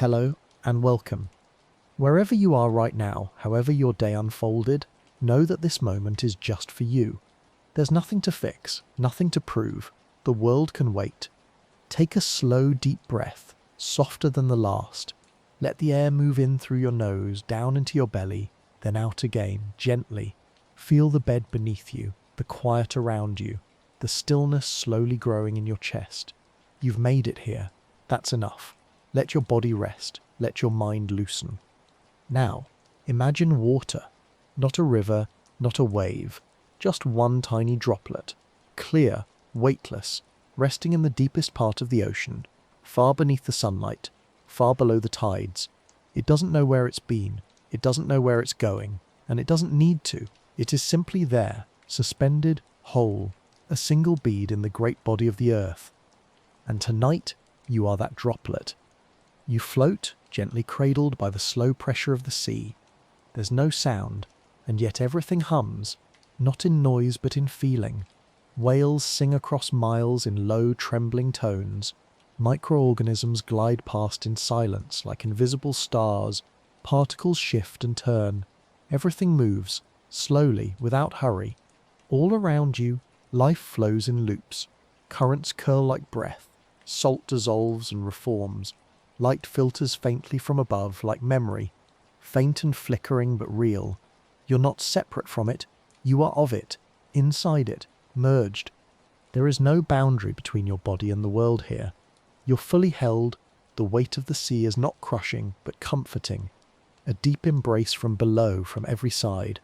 Hello and welcome. Wherever you are right now, however your day unfolded, know that this moment is just for you. There's nothing to fix, nothing to prove. The world can wait. Take a slow, deep breath, softer than the last. Let the air move in through your nose, down into your belly, then out again, gently. Feel the bed beneath you, the quiet around you, the stillness slowly growing in your chest. You've made it here. That's enough. Let your body rest. Let your mind loosen. Now, imagine water. Not a river, not a wave. Just one tiny droplet. Clear, weightless, resting in the deepest part of the ocean, far beneath the sunlight, far below the tides. It doesn't know where it's been. It doesn't know where it's going. And it doesn't need to. It is simply there, suspended, whole, a single bead in the great body of the earth. And tonight, you are that droplet. You float, gently cradled by the slow pressure of the sea. There's no sound, and yet everything hums, not in noise but in feeling. Whales sing across miles in low, trembling tones. Microorganisms glide past in silence like invisible stars. Particles shift and turn. Everything moves, slowly, without hurry. All around you, life flows in loops. Currents curl like breath. Salt dissolves and reforms. Light filters faintly from above like memory, faint and flickering but real. You're not separate from it, you are of it, inside it, merged. There is no boundary between your body and the world here. You're fully held, the weight of the sea is not crushing but comforting. A deep embrace from below, from every side.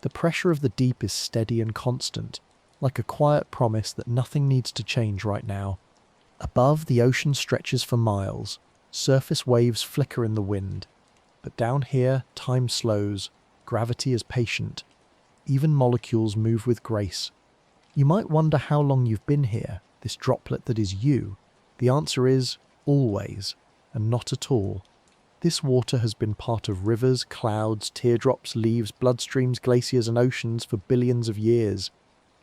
The pressure of the deep is steady and constant, like a quiet promise that nothing needs to change right now. Above, the ocean stretches for miles. Surface waves flicker in the wind. But down here, time slows. Gravity is patient. Even molecules move with grace. You might wonder how long you've been here, this droplet that is you. The answer is always, and not at all. This water has been part of rivers, clouds, teardrops, leaves, bloodstreams, glaciers and oceans for billions of years.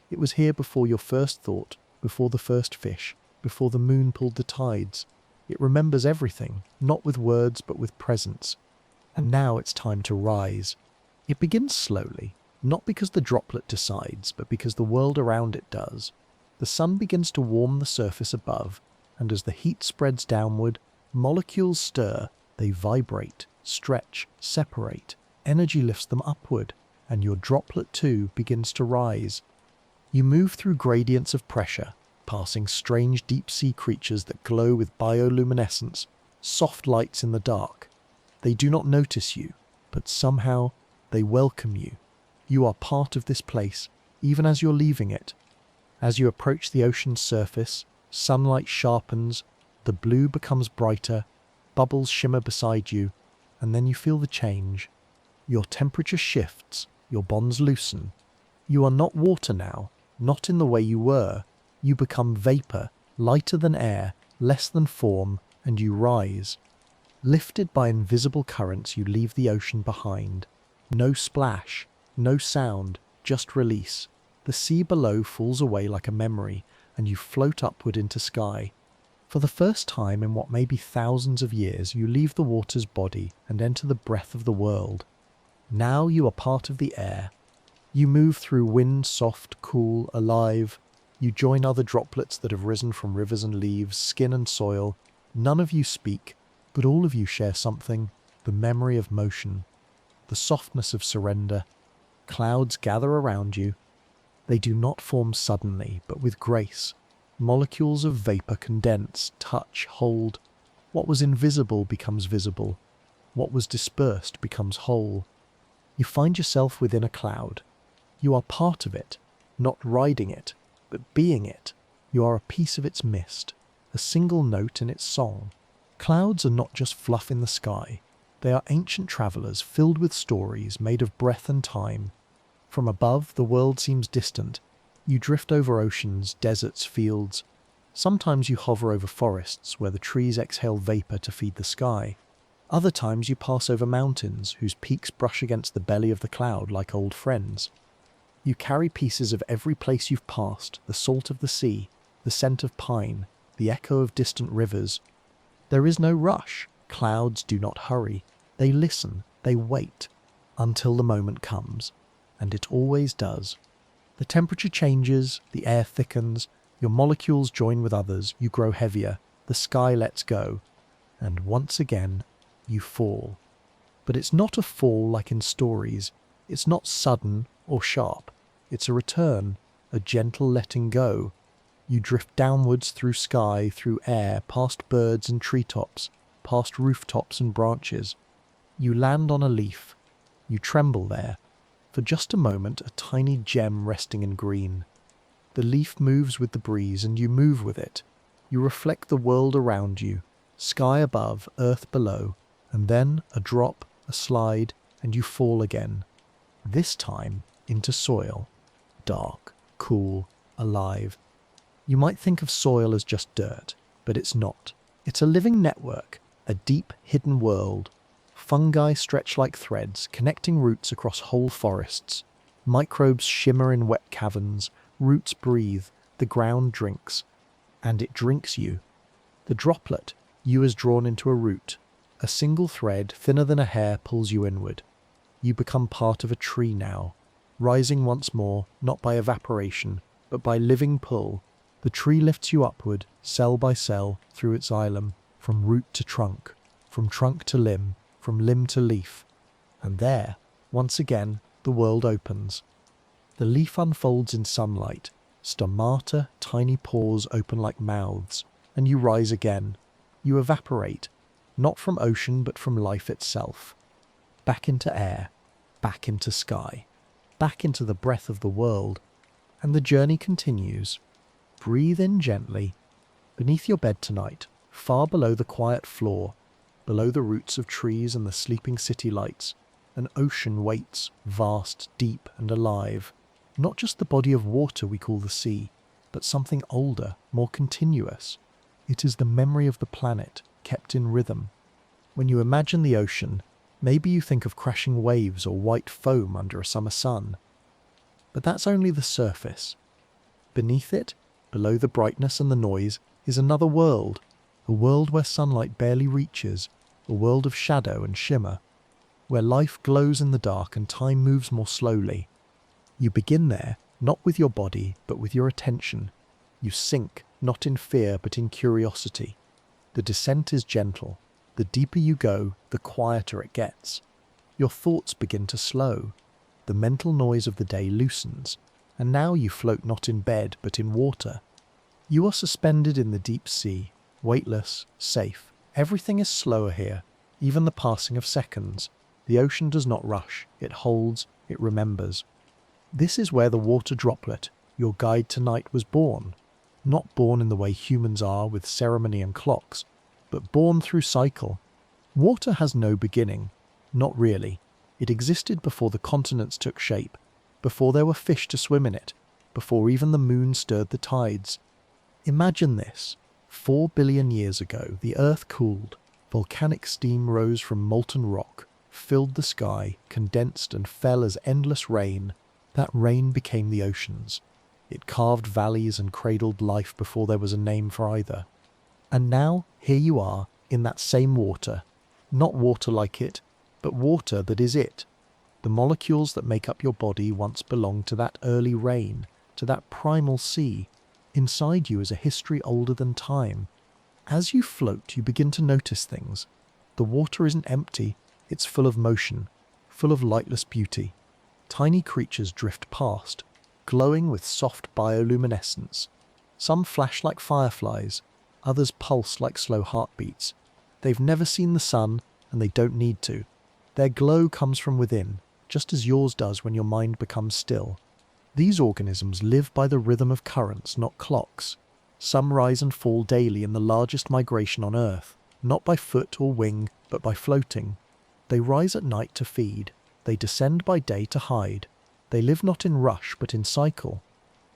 It was here before your first thought, before the first fish, before the moon pulled the tides. It remembers everything, not with words but with presence. And now it's time to rise. It begins slowly, not because the droplet decides, but because the world around it does. The sun begins to warm the surface above, and as the heat spreads downward, molecules stir, they vibrate, stretch, separate. Energy lifts them upward, and your droplet too begins to rise. You move through gradients of pressure, passing strange deep-sea creatures that glow with bioluminescence, soft lights in the dark. They do not notice you, but somehow they welcome you. You are part of this place, even as you're leaving it. As you approach the ocean's surface, sunlight sharpens, the blue becomes brighter, bubbles shimmer beside you, and then you feel the change. Your temperature shifts, your bonds loosen. You are not water now, not in the way you were. You become vapor, lighter than air, less than form, and you rise. Lifted by invisible currents, you leave the ocean behind. No splash, no sound, just release. The sea below falls away like a memory, and you float upward into sky. For the first time in what may be thousands of years, you leave the water's body and enter the breath of the world. Now you are part of the air. You move through wind, soft, cool, alive. You join other droplets that have risen from rivers and leaves, skin and soil. None of you speak, but all of you share something, the memory of motion, the softness of surrender. Clouds gather around you. They do not form suddenly, but with grace. Molecules of vapor condense, touch, hold. What was invisible becomes visible. What was dispersed becomes whole. You find yourself within a cloud. You are part of it, not riding it, but being it. You are a piece of its mist, a single note in its song. Clouds are not just fluff in the sky. They are ancient travelers filled with stories made of breath and time. From above, the world seems distant. You drift over oceans, deserts, fields. Sometimes you hover over forests where the trees exhale vapor to feed the sky. Other times you pass over mountains whose peaks brush against the belly of the cloud like old friends. You carry pieces of every place you've passed, the salt of the sea, the scent of pine, the echo of distant rivers. There is no rush. Clouds do not hurry. They listen, they wait, until the moment comes. And it always does. The temperature changes, the air thickens, your molecules join with others, you grow heavier, the sky lets go, and once again, you fall. But it's not a fall like in stories. It's not sudden or sharp. It's a return, a gentle letting go. You drift downwards through sky, through air, past birds and treetops, past rooftops and branches. You land on a leaf. You tremble there. For just a moment, a tiny gem resting in green. The leaf moves with the breeze and you move with it. You reflect the world around you, sky above, earth below, and then a drop, a slide, and you fall again. This time into soil. Dark, cool, alive. You might think of soil as just dirt, but it's not. It's a living network, a deep, hidden world. Fungi stretch like threads, connecting roots across whole forests. Microbes shimmer in wet caverns, roots breathe, the ground drinks. And it drinks you. The droplet, you is drawn into a root. A single thread, thinner than a hair, pulls you inward. You become part of a tree now, rising once more, not by evaporation, but by living pull. The tree lifts you upward, cell by cell, through its xylem, from root to trunk, from trunk to limb, from limb to leaf. And there, once again, the world opens. The leaf unfolds in sunlight, stomata, tiny pores open like mouths, and you rise again. You evaporate, not from ocean but from life itself. Back into air, back into sky, back into the breath of the world, and the journey continues. Breathe in gently. Beneath your bed tonight, far below the quiet floor, below the roots of trees and the sleeping city lights, an ocean waits, vast, deep, and alive. Not just the body of water we call the sea, but something older, more continuous. It is the memory of the planet, kept in rhythm. When you imagine the ocean, maybe you think of crashing waves or white foam under a summer sun. But that's only the surface. Beneath it, below the brightness and the noise, is another world, a world where sunlight barely reaches, a world of shadow and shimmer, where life glows in the dark and time moves more slowly. You begin there, not with your body, but with your attention. You sink, not in fear, but in curiosity. The descent is gentle. The deeper you go, the quieter it gets. Your thoughts begin to slow. The mental noise of the day loosens, and now you float not in bed, but in water. You are suspended in the deep sea, weightless, safe. Everything is slower here, even the passing of seconds. The ocean does not rush. It holds, it remembers. This is where the water droplet, your guide tonight, was born. Not born in the way humans are with ceremony and clocks, but born through cycle. Water has no beginning. Not really. It existed before the continents took shape, before there were fish to swim in it, before even the moon stirred the tides. Imagine this. 4 billion years ago, the earth cooled. Volcanic steam rose from molten rock, filled the sky, condensed and fell as endless rain. That rain became the oceans. It carved valleys and cradled life before there was a name for either. And now, here you are, in that same water. Not water like it, but water that is it. The molecules that make up your body once belonged to that early rain, to that primal sea. Inside you is a history older than time. As you float, you begin to notice things. The water isn't empty, it's full of motion, full of lightless beauty. Tiny creatures drift past, glowing with soft bioluminescence. Some flash like fireflies, others pulse like slow heartbeats. They've never seen the sun, and they don't need to. Their glow comes from within, just as yours does when your mind becomes still. These organisms live by the rhythm of currents, not clocks. Some rise and fall daily in the largest migration on Earth, not by foot or wing, but by floating. They rise at night to feed. They descend by day to hide. They live not in rush, but in cycle.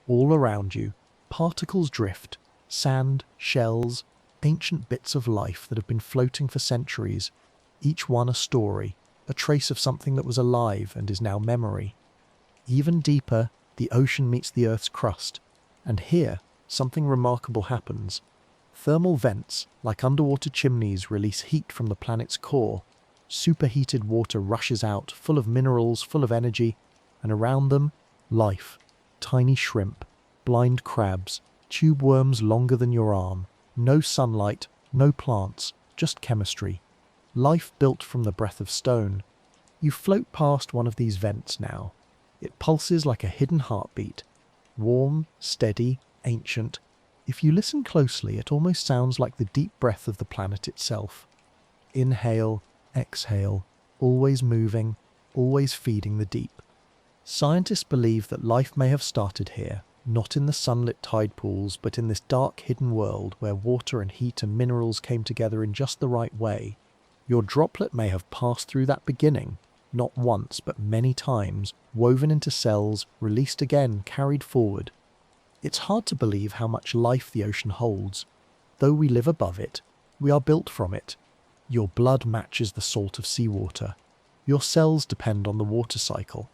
All around you, particles drift, sand, shells, ancient bits of life that have been floating for centuries, each one a story, a trace of something that was alive and is now memory. Even deeper, the ocean meets the Earth's crust, and here something remarkable happens. Thermal vents, like underwater chimneys, release heat from the planet's core. Superheated water rushes out, full of minerals, full of energy, and around them, life. Tiny shrimp, blind crabs, tube worms longer than your arm. No sunlight, no plants, just chemistry. Life built from the breath of stone. You float past one of these vents now. It pulses like a hidden heartbeat. Warm, steady, ancient. If you listen closely, it almost sounds like the deep breath of the planet itself. Inhale, exhale, always moving, always feeding the deep. Scientists believe that life may have started here, not in the sunlit tide pools, but in this dark hidden world where water and heat and minerals came together in just the right way. Your droplet may have passed through that beginning, not once but many times, woven into cells, released again, carried forward. It's hard to believe how much life the ocean holds. Though we live above it, we are built from it. Your blood matches the salt of seawater. Your cells depend on the water cycle.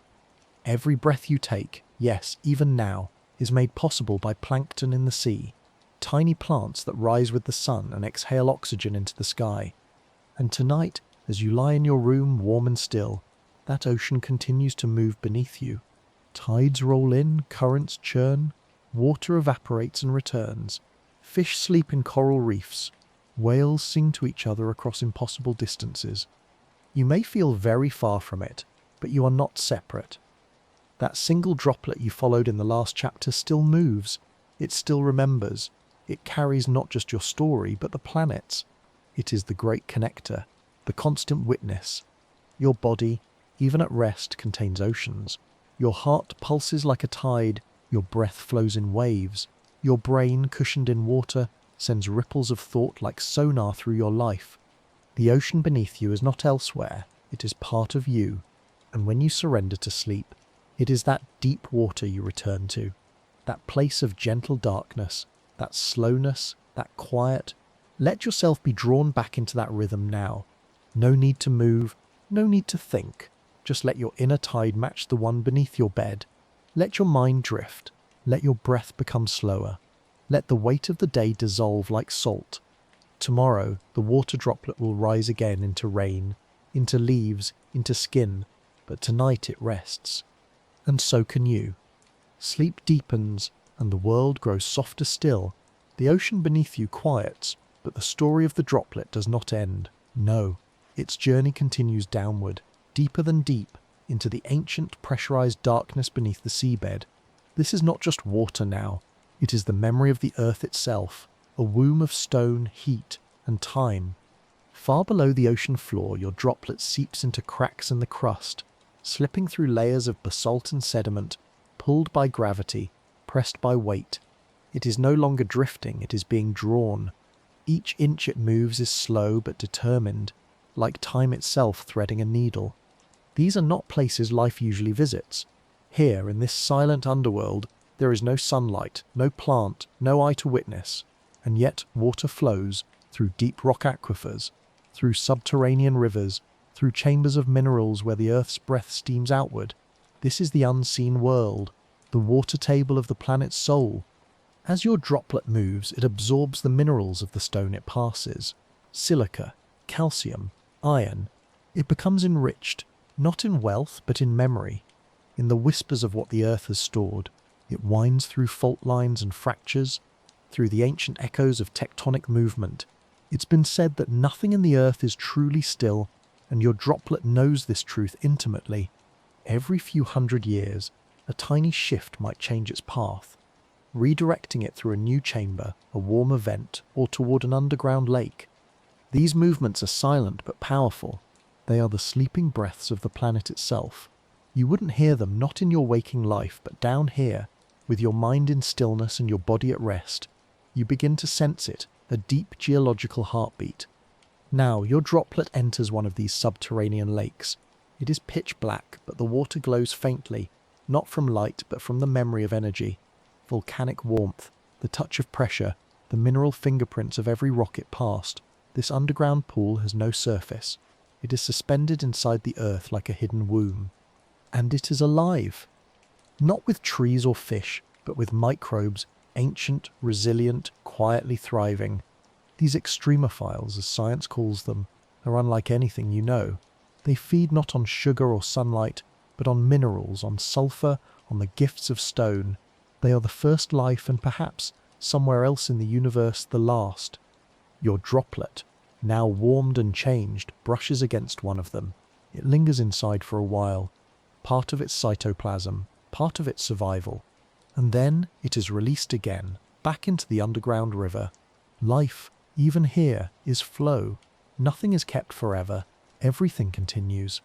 Every breath you take, yes, even now, is made possible by plankton in the sea, tiny plants that rise with the sun and exhale oxygen into the sky. And tonight, as you lie in your room warm and still, that ocean continues to move beneath you. Tides roll in, currents churn, water evaporates and returns. Fish sleep in coral reefs. Whales sing to each other across impossible distances. You may feel very far from it, but you are not separate. That single droplet you followed in the last chapter still moves. It still remembers. It carries not just your story, but the planet's. It is the great connector, the constant witness. Your body, even at rest, contains oceans. Your heart pulses like a tide. Your breath flows in waves. Your brain, cushioned in water, sends ripples of thought like sonar through your life. The ocean beneath you is not elsewhere. It is part of you. And when you surrender to sleep, it is that deep water you return to. That place of gentle darkness, that slowness, that quiet. Let yourself be drawn back into that rhythm now. No need to move, no need to think. Just let your inner tide match the one beneath your bed. Let your mind drift. Let your breath become slower. Let the weight of the day dissolve like salt. Tomorrow, the water droplet will rise again into rain, into leaves, into skin, but tonight it rests. And so can you. Sleep deepens, and the world grows softer still. The ocean beneath you quiets, but the story of the droplet does not end. No, its journey continues downward, deeper than deep, into the ancient pressurized darkness beneath the seabed. This is not just water now. It is the memory of the earth itself, a womb of stone, heat, and time. Far below the ocean floor, your droplet seeps into cracks in the crust, slipping through layers of basalt and sediment, pulled by gravity, pressed by weight. It is no longer drifting, it is being drawn. Each inch it moves is slow but determined, like time itself threading a needle. These are not places life usually visits. Here, in this silent underworld, there is no sunlight, no plant, no eye to witness, and yet water flows through deep rock aquifers, through subterranean rivers, through chambers of minerals where the earth's breath steams outward. This is the unseen world, the water table of the planet's soul. As your droplet moves, it absorbs the minerals of the stone it passes. Silica, calcium, iron. It becomes enriched, not in wealth but in memory, in the whispers of what the earth has stored. It winds through fault lines and fractures, through the ancient echoes of tectonic movement. It's been said that nothing in the earth is truly still, and your droplet knows this truth intimately. Every few hundred years, a tiny shift might change its path, redirecting it through a new chamber, a warmer vent, or toward an underground lake. These movements are silent but powerful. They are the sleeping breaths of the planet itself. You wouldn't hear them, not in your waking life, but down here, with your mind in stillness and your body at rest, you begin to sense it, a deep geological heartbeat. Now, your droplet enters one of these subterranean lakes. It is pitch black, but the water glows faintly, not from light, but from the memory of energy. Volcanic warmth, the touch of pressure, the mineral fingerprints of every rock it passed. This underground pool has no surface. It is suspended inside the earth like a hidden womb. And it is alive. Not with trees or fish, but with microbes, ancient, resilient, quietly thriving. These extremophiles, as science calls them, are unlike anything you know. They feed not on sugar or sunlight, but on minerals, on sulfur, on the gifts of stone. They are the first life and perhaps, somewhere else in the universe, the last. Your droplet, now warmed and changed, brushes against one of them. It lingers inside for a while, part of its cytoplasm, part of its survival. And then it is released again, back into the underground river. Life, even here, is flow. Nothing is kept forever. Everything continues.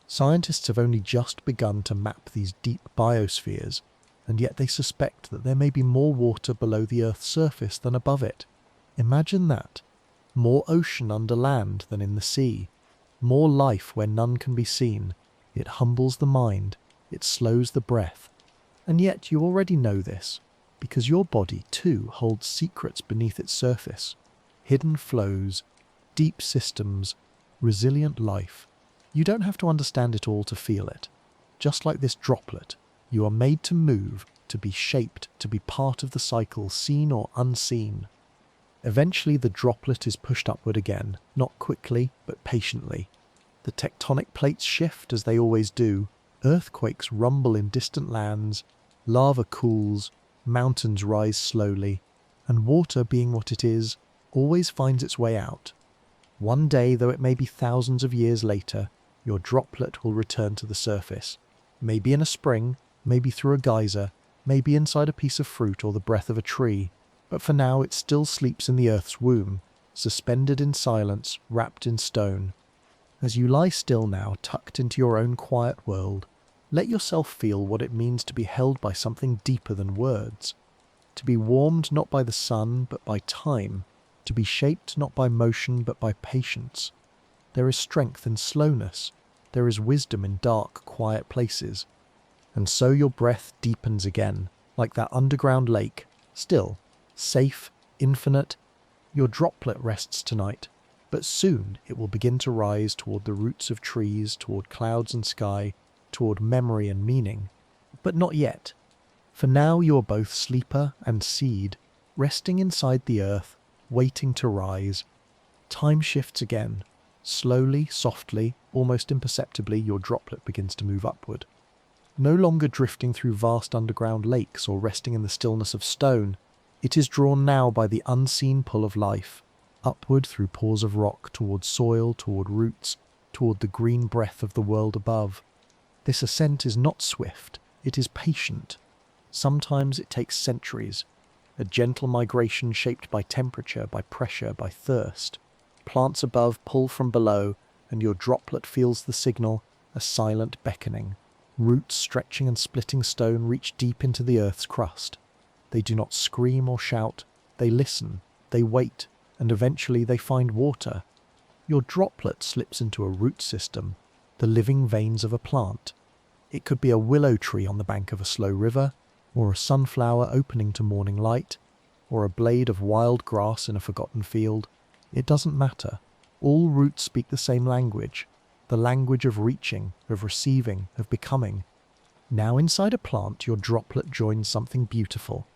Scientists have only just begun to map these deep biospheres, and yet they suspect that there may be more water below the Earth's surface than above it. Imagine that. More ocean under land than in the sea. More life where none can be seen. It humbles the mind. It slows the breath. And yet you already know this, because your body too holds secrets beneath its surface. Hidden flows, deep systems, resilient life. You don't have to understand it all to feel it. Just like this droplet, you are made to move, to be shaped, to be part of the cycle, seen or unseen. Eventually the droplet is pushed upward again, not quickly, but patiently. The tectonic plates shift as they always do. Earthquakes rumble in distant lands. Lava cools. Mountains rise slowly. And water, being what it is, always finds its way out. One day, though it may be thousands of years later, your droplet will return to the surface. Maybe in a spring, maybe through a geyser, maybe inside a piece of fruit or the breath of a tree. But for now it still sleeps in the Earth's womb, suspended in silence, wrapped in stone. As you lie still now, tucked into your own quiet world, let yourself feel what it means to be held by something deeper than words. To be warmed not by the sun, but by time. To be shaped not by motion, but by patience. There is strength in slowness. There is wisdom in dark, quiet places. And so your breath deepens again, like that underground lake, still, safe, infinite. Your droplet rests tonight, but soon it will begin to rise toward the roots of trees, toward clouds and sky, toward memory and meaning. But not yet. For now you are both sleeper and seed, resting inside the earth, waiting to rise. Time shifts again. Slowly, softly, almost imperceptibly, your droplet begins to move upward. No longer drifting through vast underground lakes or resting in the stillness of stone, it is drawn now by the unseen pull of life, upward through pores of rock, toward soil, toward roots, toward the green breath of the world above. This ascent is not swift, it is patient. Sometimes it takes centuries, a gentle migration shaped by temperature, by pressure, by thirst. Plants above pull from below, and your droplet feels the signal, a silent beckoning. Roots stretching and splitting stone reach deep into the earth's crust. They do not scream or shout, they listen, they wait, and eventually they find water. Your droplet slips into a root system, the living veins of a plant. It could be a willow tree on the bank of a slow river, or a sunflower opening to morning light, or a blade of wild grass in a forgotten field. It doesn't matter. All roots speak the same language, the language of reaching, of receiving, of becoming. Now inside a plant your droplet joins something beautiful.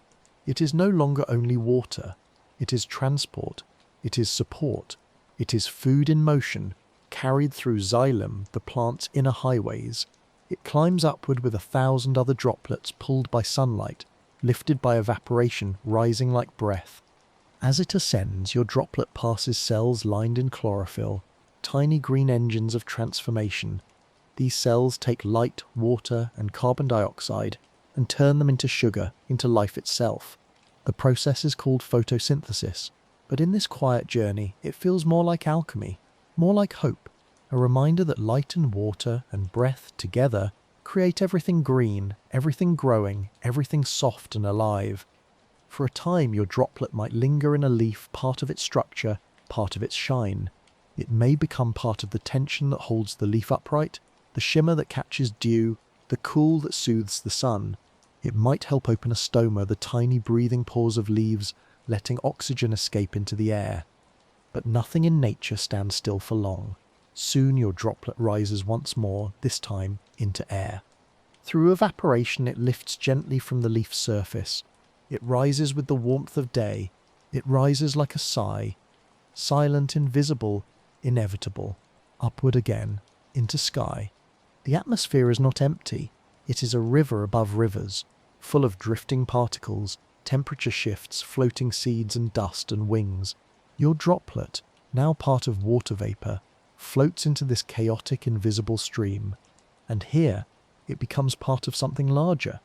It is no longer only water. It is transport. It is support. It is food in motion, carried through xylem, the plant's inner highways. It climbs upward with 1,000 other droplets pulled by sunlight, lifted by evaporation, rising like breath. As it ascends, your droplet passes cells lined in chlorophyll, tiny green engines of transformation. These cells take light, water, and carbon dioxide and turn them into sugar, into life itself. The process is called photosynthesis, but in this quiet journey it feels more like alchemy, more like hope, a reminder that light and water and breath together create everything green, everything growing, everything soft and alive. For a time your droplet might linger in a leaf, part of its structure, part of its shine. It may become part of the tension that holds the leaf upright, the shimmer that catches dew, the cool that soothes the sun. It might help open a stoma, the tiny breathing pores of leaves, letting oxygen escape into the air. But nothing in nature stands still for long. Soon your droplet rises once more, this time into air. Through evaporation it lifts gently from the leaf's surface. It rises with the warmth of day. It rises like a sigh. silent, invisible, inevitable, upward again, into sky. The atmosphere is not empty. It is a river above rivers, full of drifting particles, temperature shifts, floating seeds and dust and wings. Your droplet, now part of water vapour, floats into this chaotic, invisible stream. And here, it becomes part of something larger.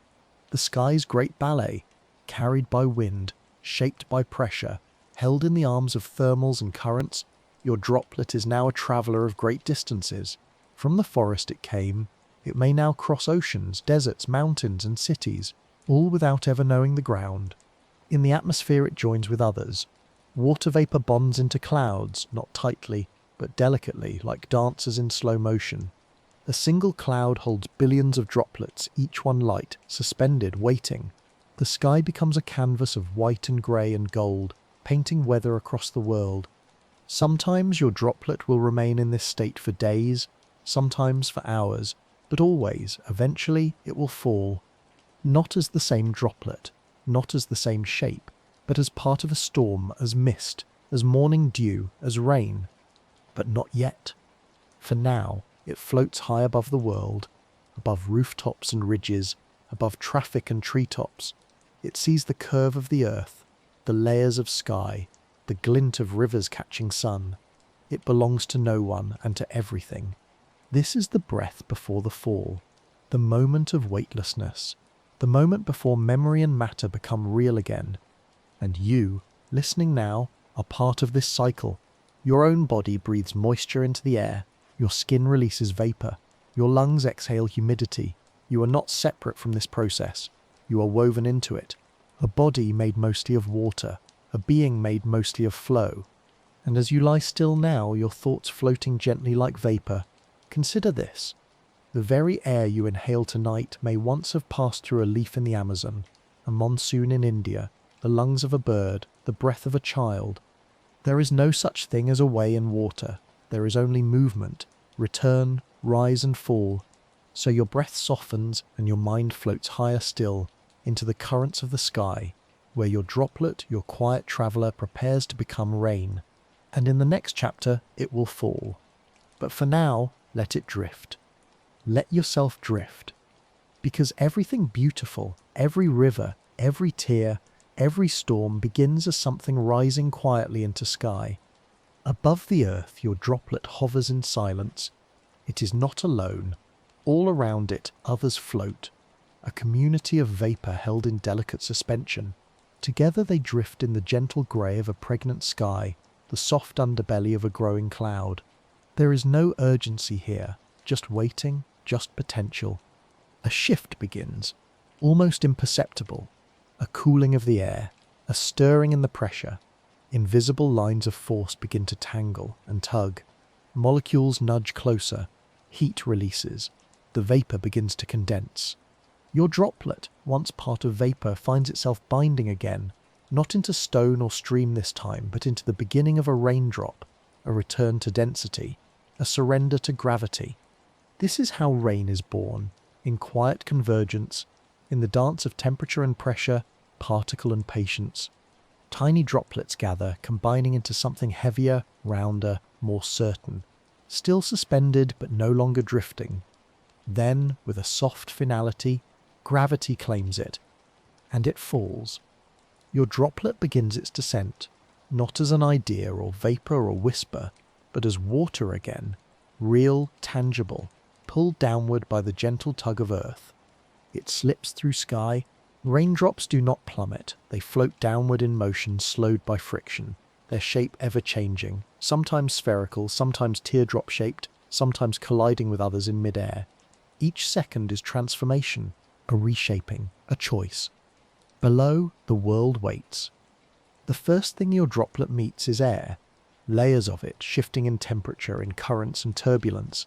The sky's great ballet, carried by wind, shaped by pressure, held in the arms of thermals and currents. Your droplet is now a traveller of great distances. From the forest it came, it may now cross oceans, deserts, mountains and cities, all without ever knowing the ground. In the atmosphere it joins with others. Water vapour bonds into clouds, not tightly, but delicately, like dancers in slow motion. A single cloud holds billions of droplets, each one light, suspended, waiting. The sky becomes a canvas of white and grey and gold, painting weather across the world. Sometimes your droplet will remain in this state for days, sometimes for hours, but always, eventually, it will fall. Not as the same droplet, not as the same shape, but as part of a storm, as mist, as morning dew, as rain. But not yet. For now, it floats high above the world, above rooftops and ridges, above traffic and treetops. It sees the curve of the earth, the layers of sky, the glint of rivers catching sun. It belongs to no one and to everything. This is the breath before the fall, the moment of weightlessness, the moment before memory and matter become real again. And you, listening now, are part of this cycle. Your own body breathes moisture into the air, your skin releases vapour, your lungs exhale humidity. You are not separate from this process, you are woven into it. A body made mostly of water, a being made mostly of flow. And as you lie still now, your thoughts floating gently like vapour, consider this. The very air you inhale tonight may once have passed through a leaf in the Amazon, a monsoon in India, the lungs of a bird, the breath of a child. There is no such thing as a way in water. There is only movement, return, rise and fall. So your breath softens and your mind floats higher still into the currents of the sky, where your droplet, your quiet traveller, prepares to become rain. And in the next chapter it will fall. But for now, let it drift. Let yourself drift. Because everything beautiful, every river, every tear, every storm begins as something rising quietly into sky. Above the earth your droplet hovers in silence. It is not alone. All around it others float, a community of vapour held in delicate suspension. Together they drift in the gentle grey of a pregnant sky, the soft underbelly of a growing cloud. There is no urgency here, just waiting, just potential. A shift begins, almost imperceptible. A cooling of the air, a stirring in the pressure. Invisible lines of force begin to tangle and tug. Molecules nudge closer. Heat releases. The vapour begins to condense. Your droplet, once part of vapour, finds itself binding again, not into stone or stream this time, but into the beginning of a raindrop, a return to density, a surrender to gravity. This is how rain is born, in quiet convergence, in the dance of temperature and pressure, particle and patience. Tiny droplets gather, combining into something heavier, rounder, more certain, still suspended but no longer drifting. Then, with a soft finality, gravity claims it, and it falls. Your droplet begins its descent, not as an idea or vapour or whisper, but as water again, real, tangible, pulled downward by the gentle tug of earth. It slips through sky. Raindrops do not plummet, they float downward in motion slowed by friction, their shape ever changing, sometimes spherical, sometimes teardrop-shaped, sometimes colliding with others in mid-air. Each second is transformation, a reshaping, a choice. Below, the world waits. The first thing your droplet meets is air, layers of it shifting in temperature, in currents and turbulence.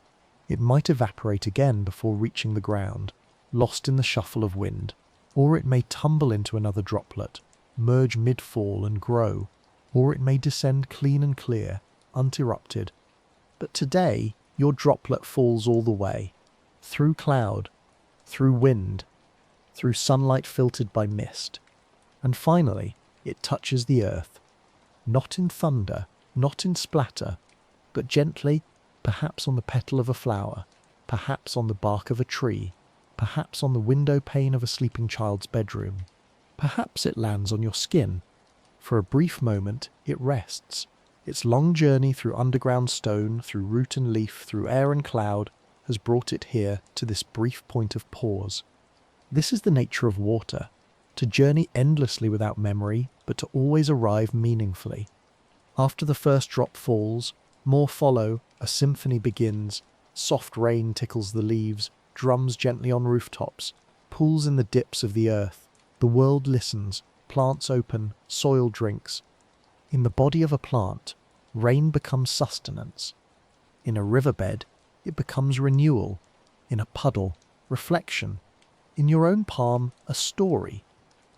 It might evaporate again before reaching the ground, lost in the shuffle of wind, or it may tumble into another droplet, merge mid-fall and grow, or it may descend clean and clear, uninterrupted. But today, your droplet falls all the way, through cloud, through wind, through sunlight filtered by mist, and finally it touches the earth, not in thunder, not in splatter, but gently, perhaps on the petal of a flower, perhaps on the bark of a tree, perhaps on the window pane of a sleeping child's bedroom. Perhaps it lands on your skin. For a brief moment, it rests. Its long journey through underground stone, through root and leaf, through air and cloud, has brought it here to this brief point of pause. This is the nature of water, to journey endlessly without memory, but to always arrive meaningfully. After the first drop falls, more follow, a symphony begins, soft rain tickles the leaves, drums gently on rooftops, pools in the dips of the earth. The world listens, plants open, soil drinks. In the body of a plant, rain becomes sustenance. In a riverbed, it becomes renewal. In a puddle, reflection. In your own palm, a story.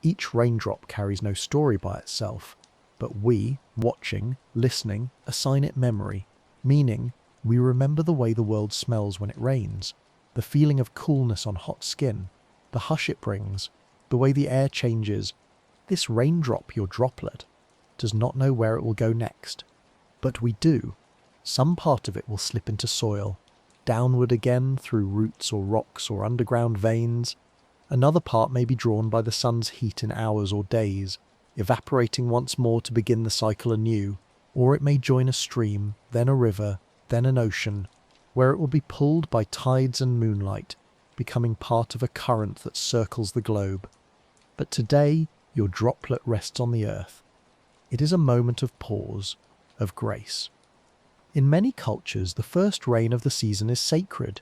Each raindrop carries no story by itself, but we, watching, listening, assign it memory. Meaning, we remember the way the world smells when it rains, the feeling of coolness on hot skin, the hush it brings, the way the air changes. This raindrop, your droplet, does not know where it will go next. But we do. Some part of it will slip into soil, downward again through roots or rocks or underground veins. Another part may be drawn by the sun's heat in hours or days, evaporating once more to begin the cycle anew, or it may join a stream, then a river, then an ocean, where it will be pulled by tides and moonlight, becoming part of a current that circles the globe. But today, your droplet rests on the earth. It is a moment of pause, of grace. In many cultures, the first rain of the season is sacred.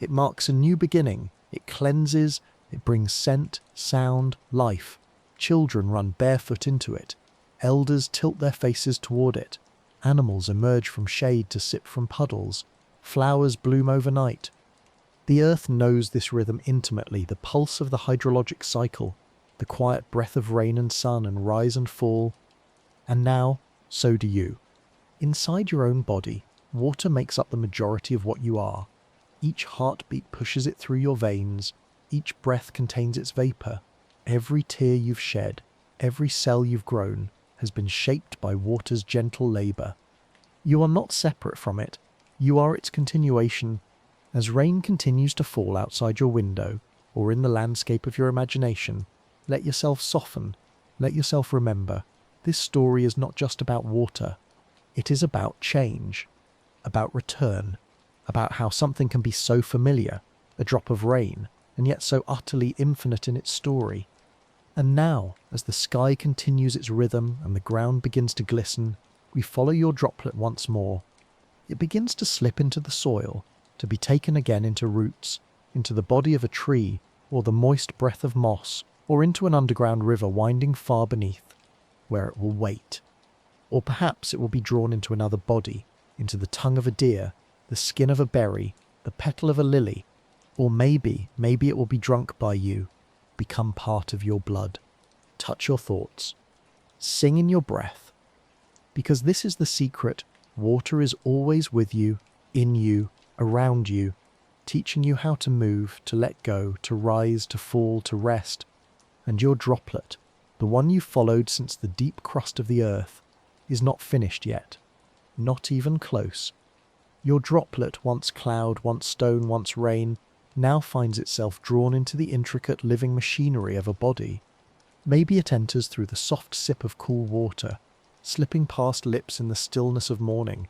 It marks a new beginning. It cleanses, it brings scent, sound, life. Children run barefoot into it. Elders tilt their faces toward it. Animals emerge from shade to sip from puddles. Flowers bloom overnight. The earth knows this rhythm intimately, the pulse of the hydrologic cycle, the quiet breath of rain and sun and rise and fall. And now, so do you. Inside your own body, water makes up the majority of what you are. Each heartbeat pushes it through your veins. Each breath contains its vapour. Every tear you've shed, every cell you've grown, has been shaped by water's gentle labour. You are not separate from it. You are its continuation. As rain continues to fall outside your window, or in the landscape of your imagination, let yourself soften. Let yourself remember. This story is not just about water. It is about change, about return, about how something can be so familiar, a drop of rain, and yet so utterly infinite in its story. And now, as the sky continues its rhythm and the ground begins to glisten, we follow your droplet once more. It begins to slip into the soil, to be taken again into roots, into the body of a tree, or the moist breath of moss, or into an underground river winding far beneath, where it will wait. Or perhaps it will be drawn into another body, into the tongue of a deer, the skin of a berry, the petal of a lily, or maybe it will be drunk by you, become part of your blood. Touch your thoughts. Sing in your breath. Because this is the secret, water is always with you, in you, around you, teaching you how to move, to let go, to rise, to fall, to rest. And your droplet, the one you followed since the deep crust of the earth, is not finished yet. Not even close. Your droplet, once cloud, once stone, once rain, now finds itself drawn into the intricate living machinery of a body. Maybe it enters through the soft sip of cool water, slipping past lips in the stillness of morning.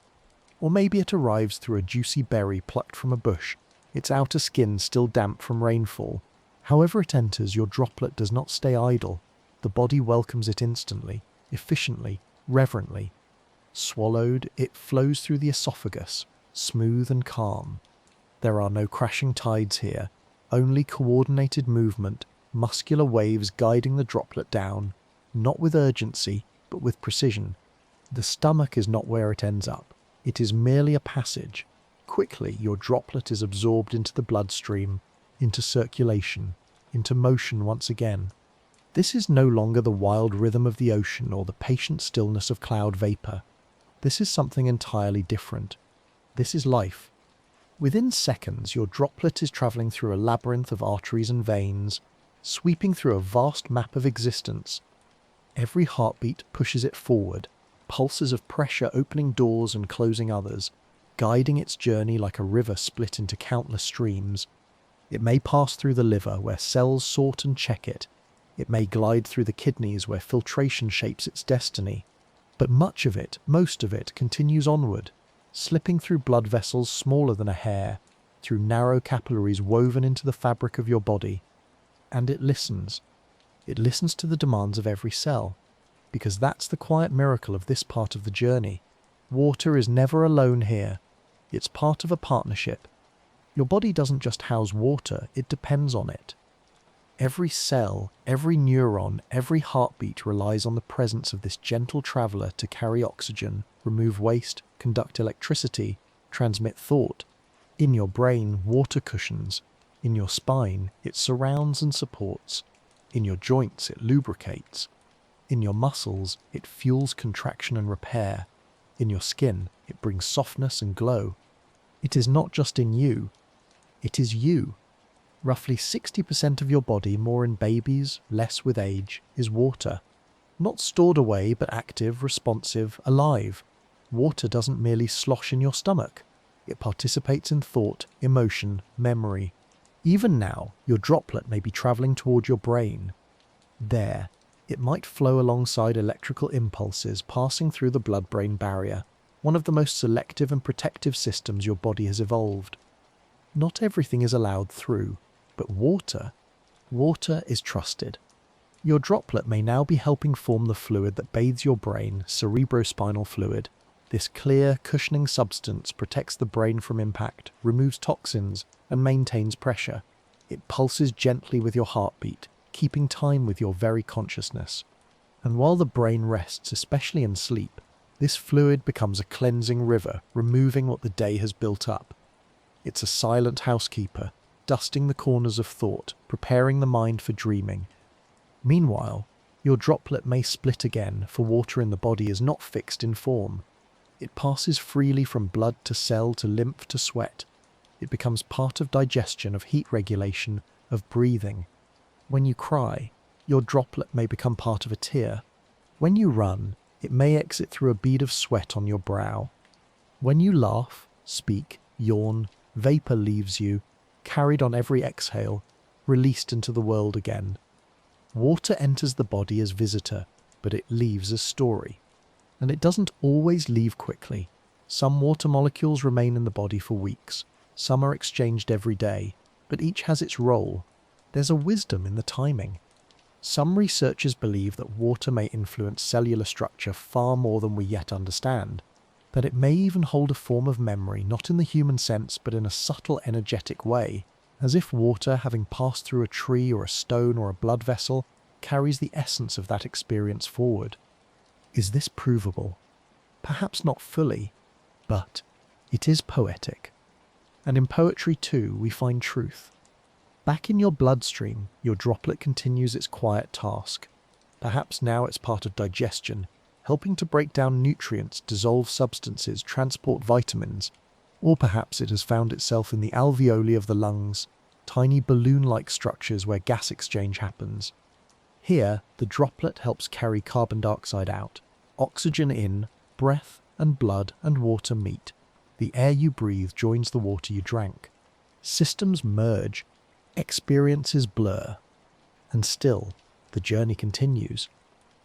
Or maybe it arrives through a juicy berry plucked from a bush, its outer skin still damp from rainfall. However it enters, your droplet does not stay idle. The body welcomes it instantly, efficiently, reverently. Swallowed, it flows through the esophagus, smooth and calm. There are no crashing tides here, only coordinated movement, muscular waves guiding the droplet down, not with urgency, but with precision. The stomach is not where it ends up. It is merely a passage. Quickly, your droplet is absorbed into the bloodstream, into circulation, into motion once again. This is no longer the wild rhythm of the ocean or the patient stillness of cloud vapour. This is something entirely different. This is life. Within seconds, your droplet is travelling through a labyrinth of arteries and veins, sweeping through a vast map of existence. Every heartbeat pushes it forward, pulses of pressure opening doors and closing others, guiding its journey like a river split into countless streams. It may pass through the liver, where cells sort and check it. It may glide through the kidneys, where filtration shapes its destiny. But much of it, most of it, continues onward, slipping through blood vessels smaller than a hair, through narrow capillaries woven into the fabric of your body. And it listens. It listens to the demands of every cell, because that's the quiet miracle of this part of the journey. Water is never alone here. It's part of a partnership. Your body doesn't just house water, it depends on it. Every cell, every neuron, every heartbeat relies on the presence of this gentle traveller to carry oxygen, remove waste, conduct electricity, transmit thought. In your brain, water cushions. In your spine, it surrounds and supports. In your joints, it lubricates. In your muscles, it fuels contraction and repair. In your skin, it brings softness and glow. It is not just in you, it is you. Roughly 60% of your body, more in babies, less with age, is water. Not stored away, but active, responsive, alive. Water doesn't merely slosh in your stomach. It participates in thought, emotion, memory. Even now, your droplet may be travelling toward your brain. There, it might flow alongside electrical impulses passing through the blood-brain barrier, one of the most selective and protective systems your body has evolved. Not everything is allowed through, but water is trusted. Your droplet may now be helping form the fluid that bathes your brain, cerebrospinal fluid. This clear, cushioning substance protects the brain from impact, removes toxins, and maintains pressure. It pulses gently with your heartbeat, keeping time with your very consciousness. And while the brain rests, especially in sleep, this fluid becomes a cleansing river, removing what the day has built up. It's a silent housekeeper, dusting the corners of thought, preparing the mind for dreaming. Meanwhile, your droplet may split again, for water in the body is not fixed in form. It passes freely from blood to cell to lymph to sweat. It becomes part of digestion, of heat regulation, of breathing. When you cry, your droplet may become part of a tear. When you run, it may exit through a bead of sweat on your brow. When you laugh, speak, yawn, vapour leaves you, carried on every exhale, released into the world again. Water enters the body as visitor, but it leaves as story. And it doesn't always leave quickly. Some water molecules remain in the body for weeks. Some are exchanged every day, but each has its role. There's a wisdom in the timing. Some researchers believe that water may influence cellular structure far more than we yet understand, that it may even hold a form of memory, not in the human sense, but in a subtle, energetic way, as if water, having passed through a tree or a stone or a blood vessel, carries the essence of that experience forward. Is this provable? Perhaps not fully, but it is poetic. And in poetry too, we find truth. Back in your bloodstream, your droplet continues its quiet task. Perhaps now it's part of digestion, helping to break down nutrients, dissolve substances, transport vitamins. Or perhaps it has found itself in the alveoli of the lungs, tiny balloon-like structures where gas exchange happens. Here, the droplet helps carry carbon dioxide out, oxygen in, breath and blood and water meet. The air you breathe joins the water you drank. Systems merge, experiences blur. And still, the journey continues.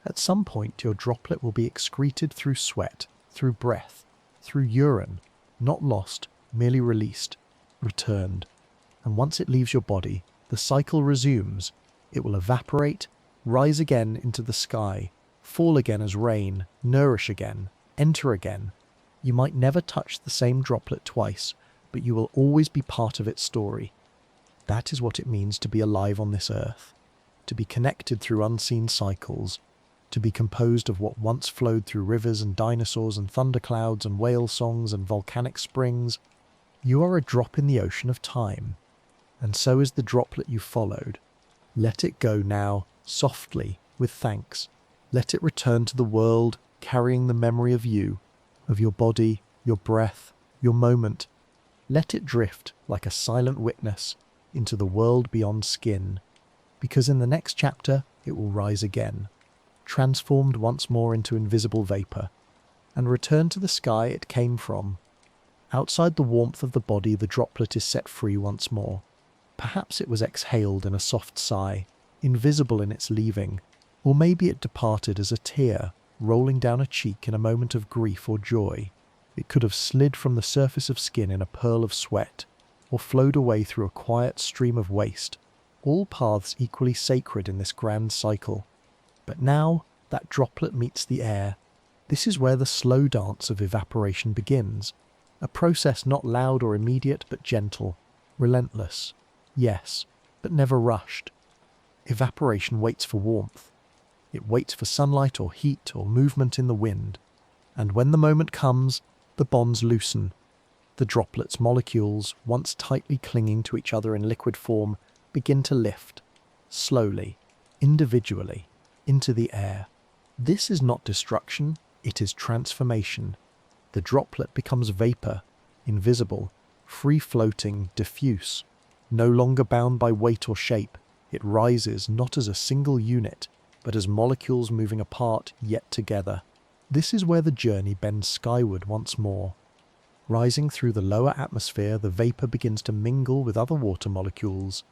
At some point, your droplet will be excreted through sweat, through breath, through urine, not lost, merely released, returned. And once it leaves your body, the cycle resumes. It will evaporate, rise again into the sky, fall again as rain, nourish again, enter again. You might never touch the same droplet twice, but you will always be part of its story. That is what it means to be alive on this earth, to be connected through unseen cycles, to be composed of what once flowed through rivers and dinosaurs and thunderclouds and whale songs and volcanic springs. You are a drop in the ocean of time, and so is the droplet you followed. Let it go now, softly, with thanks. Let it return to the world, carrying the memory of you, of your body, your breath, your moment. Let it drift, like a silent witness, into the world beyond skin, because in the next chapter it will rise again, transformed once more into invisible vapour, and return to the sky it came from. Outside the warmth of the body, the droplet is set free once more. Perhaps it was exhaled in a soft sigh, invisible in its leaving, or maybe it departed as a tear, rolling down a cheek in a moment of grief or joy. It could have slid from the surface of skin in a pearl of sweat, or flowed away through a quiet stream of waste, all paths equally sacred in this grand cycle. But now that droplet meets the air. This is where the slow dance of evaporation begins, a process not loud or immediate but gentle, relentless, yes, but never rushed. Evaporation waits for warmth. It waits for sunlight or heat or movement in the wind. And when the moment comes, the bonds loosen. The droplets' molecules, once tightly clinging to each other in liquid form, begin to lift, slowly, individually, into the air. This is not destruction, it is transformation. The droplet becomes vapor, invisible, free-floating, diffuse. No longer bound by weight or shape, it rises not as a single unit, but as molecules moving apart yet together. This is where the journey bends skyward once more. Rising through the lower atmosphere, the vapor begins to mingle with other water molecules.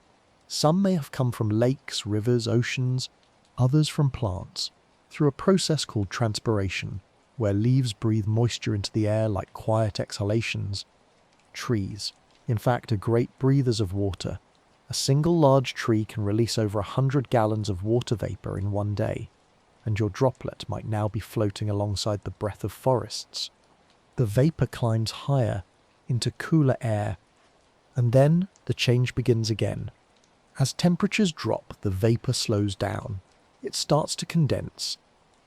Some may have come from lakes, rivers, oceans, others from plants, through a process called transpiration, where leaves breathe moisture into the air like quiet exhalations. Trees, in fact, are great breathers of water. A single large tree can release over 100 gallons of water vapor in one day, and your droplet might now be floating alongside the breath of forests. The vapor climbs higher, into cooler air, and then the change begins again. As temperatures drop, the vapor slows down. It starts to condense,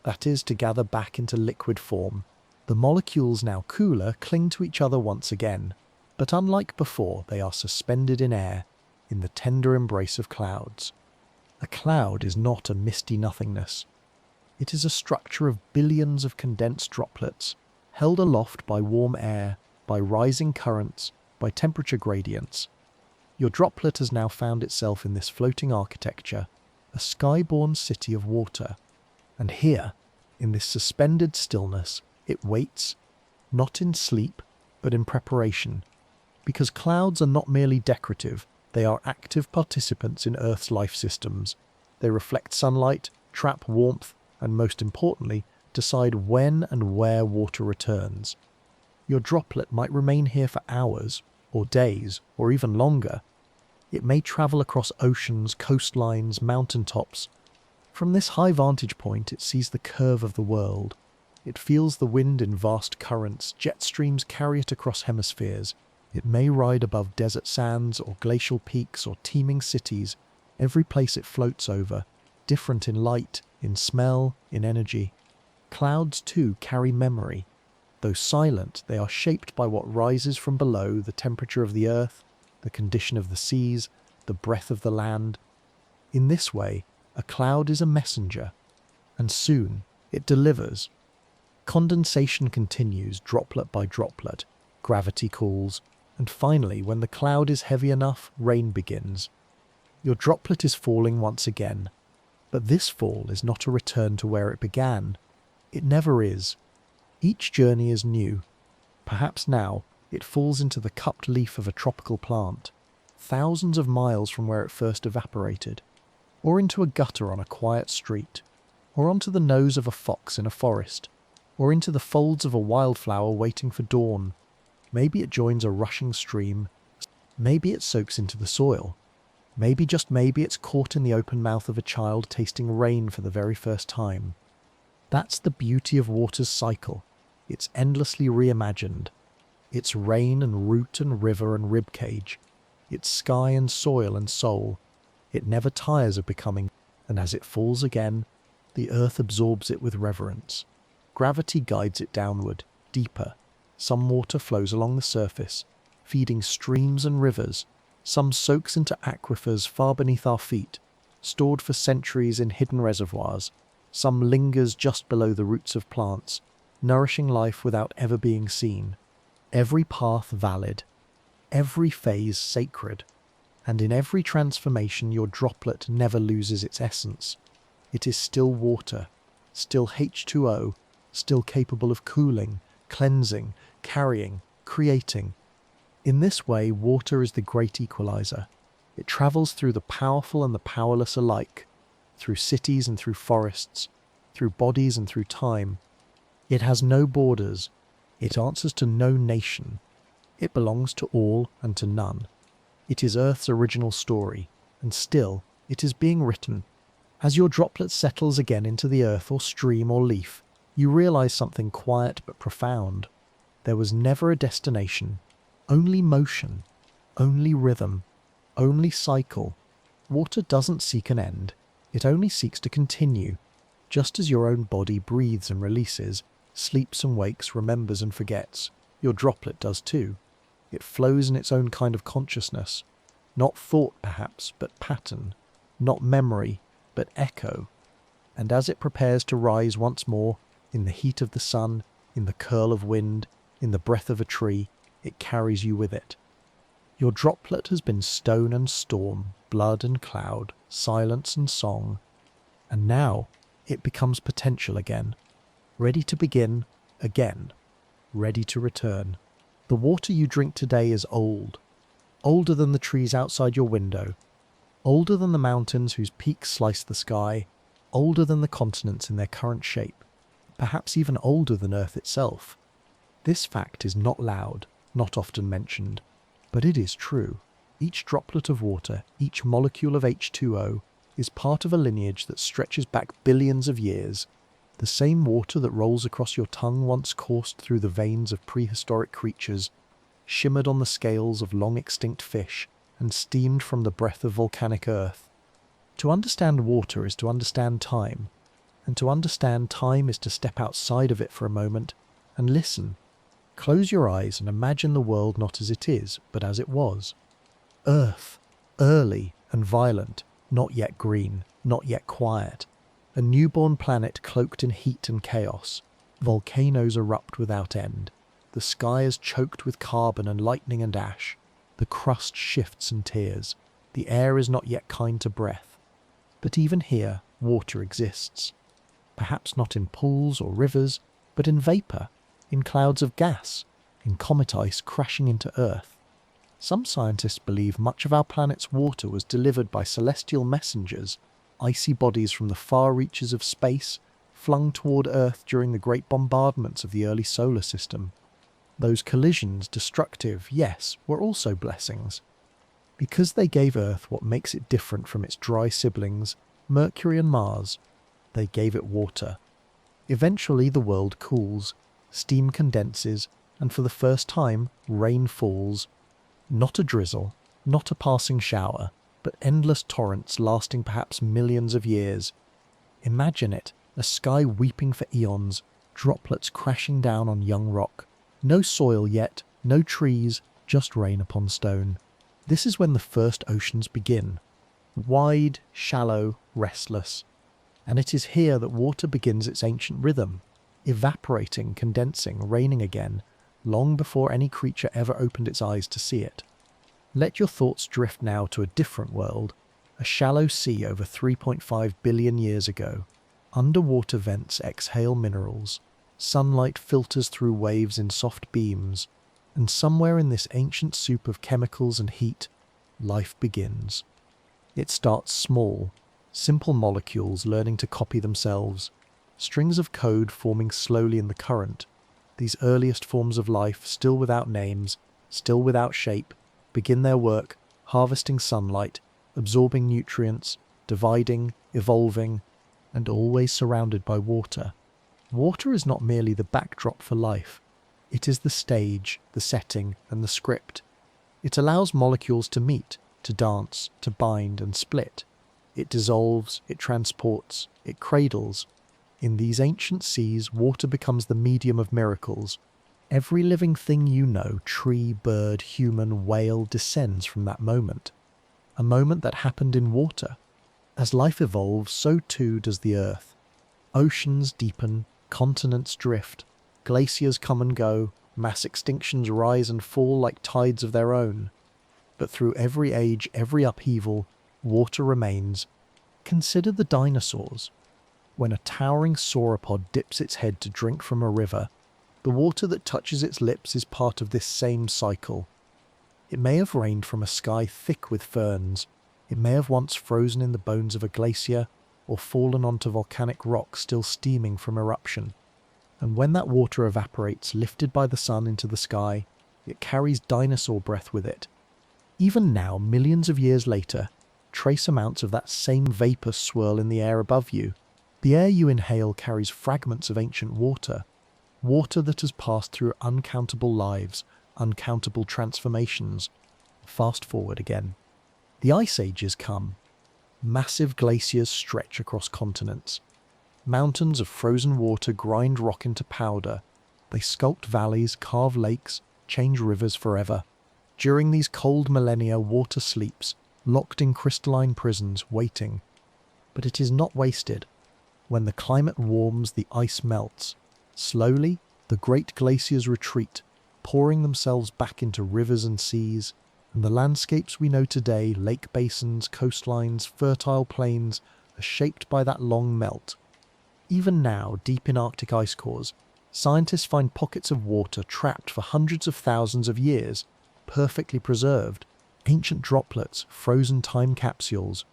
that is, to gather back into liquid form. The molecules, now cooler, cling to each other once again, but unlike before, they are suspended in air, in the tender embrace of clouds. A cloud is not a misty nothingness. It is a structure of billions of condensed droplets, held aloft by warm air, by rising currents, by temperature gradients. Your droplet has now found itself in this floating architecture, a sky-born city of water. And here, in this suspended stillness, it waits, not in sleep, but in preparation. Because clouds are not merely decorative, they are active participants in Earth's life systems. They reflect sunlight, trap warmth, and most importantly, decide when and where water returns. Your droplet might remain here for hours, or days, or even longer. It may travel across oceans, coastlines, mountaintops. From this high vantage point, it sees the curve of the world. It feels the wind in vast currents, jet streams carry it across hemispheres. It may ride above desert sands or glacial peaks or teeming cities, every place it floats over, different in light, in smell, in energy. Clouds, too, carry memory. Though silent, they are shaped by what rises from below, the temperature of the earth, the condition of the seas, the breath of the land. In this way, a cloud is a messenger, and soon it delivers. Condensation continues, droplet by droplet. Gravity cools, and finally, when the cloud is heavy enough, rain begins. Your droplet is falling once again, but this fall is not a return to where it began. It never is. Each journey is new. Perhaps now it falls into the cupped leaf of a tropical plant, thousands of miles from where it first evaporated, or into a gutter on a quiet street, or onto the nose of a fox in a forest, or into the folds of a wildflower waiting for dawn. Maybe it joins a rushing stream. Maybe it soaks into the soil. Maybe, just maybe, it's caught in the open mouth of a child tasting rain for the very first time. That's the beauty of water's cycle. It's endlessly reimagined. It's rain and root and river and ribcage. It's sky and soil and soul. It never tires of becoming, and as it falls again, the earth absorbs it with reverence. Gravity guides it downward, deeper. Some water flows along the surface, feeding streams and rivers. Some soaks into aquifers far beneath our feet, stored for centuries in hidden reservoirs. Some lingers just below the roots of plants, nourishing life without ever being seen. Every path valid, every phase sacred, and in every transformation your droplet never loses its essence. It is still water, still H2O, still capable of cooling, cleansing, carrying, creating. In this way, water is the great equalizer. It travels through the powerful and the powerless alike, through cities and through forests, through bodies and through time. It has no borders. It answers to no nation. It belongs to all and to none. It is Earth's original story, and still it is being written. As your droplet settles again into the earth or stream or leaf, you realize something quiet but profound. There was never a destination, only motion, only rhythm, only cycle. Water doesn't seek an end, it only seeks to continue, just as your own body breathes and releases, sleeps and wakes, remembers and forgets. Your droplet does too. It flows in its own kind of consciousness, not thought perhaps, but pattern, not memory, but echo. And as it prepares to rise once more, in the heat of the sun, in the curl of wind, in the breath of a tree, it carries you with it. Your droplet has been stone and storm, blood and cloud, silence and song, and now it becomes potential again, ready to begin again, ready to return. The water you drink today is old, older than the trees outside your window, older than the mountains whose peaks slice the sky, older than the continents in their current shape, perhaps even older than Earth itself. This fact is not loud, not often mentioned, but it is true. Each droplet of water, each molecule of H2O, is part of a lineage that stretches back billions of years. The same water that rolls across your tongue once coursed through the veins of prehistoric creatures, shimmered on the scales of long-extinct fish, and steamed from the breath of volcanic earth. To understand water is to understand time, and to understand time is to step outside of it for a moment and listen. Close your eyes and imagine the world not as it is, but as it was. Earth, early and violent, not yet green, not yet quiet. A newborn planet cloaked in heat and chaos. Volcanoes erupt without end. The sky is choked with carbon and lightning and ash. The crust shifts and tears. The air is not yet kind to breath. But even here, water exists. Perhaps not in pools or rivers, but in vapour, in clouds of gas, in comet ice crashing into Earth. Some scientists believe much of our planet's water was delivered by celestial messengers, icy bodies from the far reaches of space, flung toward Earth during the great bombardments of the early solar system. Those collisions, destructive, yes, were also blessings. Because they gave Earth what makes it different from its dry siblings, Mercury and Mars, they gave it water. Eventually the world cools, steam condenses, and for the first time, rain falls. Not a drizzle, not a passing shower, but endless torrents lasting perhaps millions of years. Imagine it, a sky weeping for eons, droplets crashing down on young rock. No soil yet, no trees, just rain upon stone. This is when the first oceans begin. Wide, shallow, restless. And it is here that water begins its ancient rhythm, evaporating, condensing, raining again, long before any creature ever opened its eyes to see it. Let your thoughts drift now to a different world, a shallow sea over 3.5 billion years ago. Underwater vents exhale minerals, sunlight filters through waves in soft beams, and somewhere in this ancient soup of chemicals and heat, life begins. It starts small, simple molecules learning to copy themselves, strings of code forming slowly in the current. These earliest forms of life, still without names, still without shape, begin their work, harvesting sunlight, absorbing nutrients, dividing, evolving, and always surrounded by water. Water is not merely the backdrop for life. It is the stage, the setting, and the script. It allows molecules to meet, to dance, to bind and split. It dissolves, it transports, it cradles. In these ancient seas, water becomes the medium of miracles. Every living thing you know, tree, bird, human, whale, descends from that moment. A moment that happened in water. As life evolves, so too does the earth. Oceans deepen, continents drift, glaciers come and go, mass extinctions rise and fall like tides of their own. But through every age, every upheaval, water remains. Consider the dinosaurs. When a towering sauropod dips its head to drink from a river, the water that touches its lips is part of this same cycle. It may have rained from a sky thick with ferns. It may have once frozen in the bones of a glacier or fallen onto volcanic rock still steaming from eruption. And when that water evaporates, lifted by the sun into the sky, it carries dinosaur breath with it. Even now, millions of years later, trace amounts of that same vapour swirl in the air above you. The air you inhale carries fragments of ancient water, water that has passed through uncountable lives, uncountable transformations. Fast forward again. The Ice Ages come. Massive glaciers stretch across continents. Mountains of frozen water grind rock into powder. They sculpt valleys, carve lakes, change rivers forever. During these cold millennia, water sleeps, locked in crystalline prisons, waiting. But it is not wasted. When the climate warms, the ice melts. Slowly, the great glaciers retreat, pouring themselves back into rivers and seas, and the landscapes we know today, lake basins, coastlines, fertile plains, are shaped by that long melt. Even now, deep in Arctic ice cores, scientists find pockets of water trapped for hundreds of thousands of years, perfectly preserved, ancient droplets, frozen time capsules.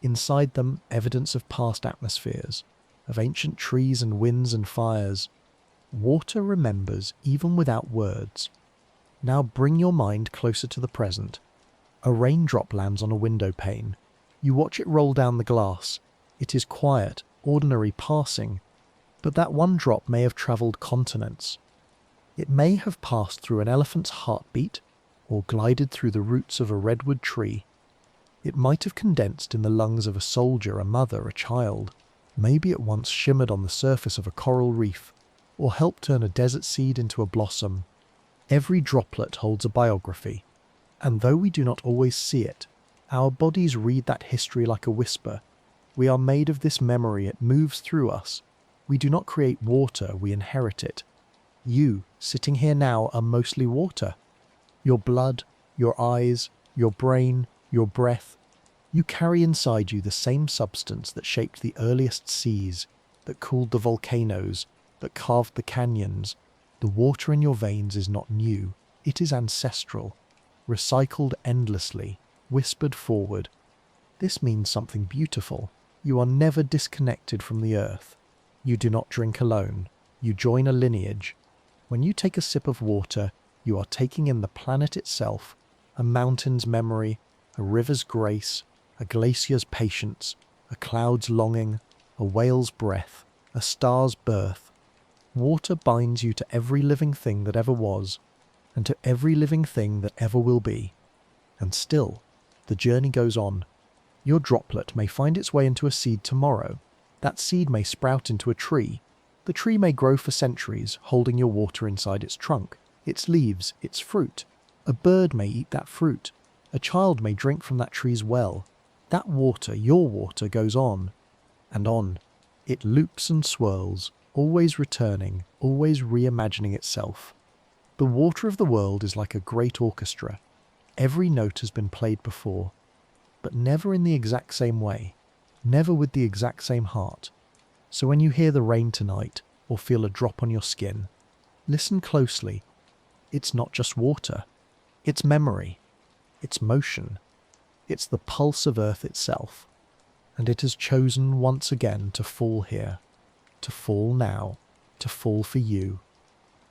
Inside them, evidence of past atmospheres, of ancient trees and winds and fires. Water remembers even without words. Now bring your mind closer to the present. A raindrop lands on a window pane. You watch it roll down the glass. It is quiet, ordinary, passing. But that one drop may have travelled continents. It may have passed through an elephant's heartbeat, or glided through the roots of a redwood tree. It might have condensed in the lungs of a soldier, a mother, a child. Maybe it once shimmered on the surface of a coral reef, or helped turn a desert seed into a blossom. Every droplet holds a biography, and though we do not always see it, our bodies read that history like a whisper. We are made of this memory, it moves through us. We do not create water, we inherit it. You, sitting here now, are mostly water. Your blood, your eyes, your brain, your breath. You carry inside you the same substance that shaped the earliest seas, that cooled the volcanoes, that carved the canyons. The water in your veins is not new, it is ancestral, recycled endlessly, whispered forward. This means something beautiful. You are never disconnected from the earth. You do not drink alone. You join a lineage. When you take a sip of water, you are taking in the planet itself, a mountain's memory, a river's grace, a glacier's patience, a cloud's longing, a whale's breath, a star's birth. Water binds you to every living thing that ever was, and to every living thing that ever will be. And still, the journey goes on. Your droplet may find its way into a seed tomorrow. That seed may sprout into a tree. The tree may grow for centuries, holding your water inside its trunk, its leaves, its fruit. A bird may eat that fruit. A child may drink from that tree's well. That water, your water, goes on and on. It loops and swirls, always returning, always reimagining itself. The water of the world is like a great orchestra. Every note has been played before, but never in the exact same way, never with the exact same heart. So when you hear the rain tonight, or feel a drop on your skin, listen closely. It's not just water. It's memory. It's motion. It's the pulse of Earth itself. And it has chosen once again to fall here, to fall now, to fall for you.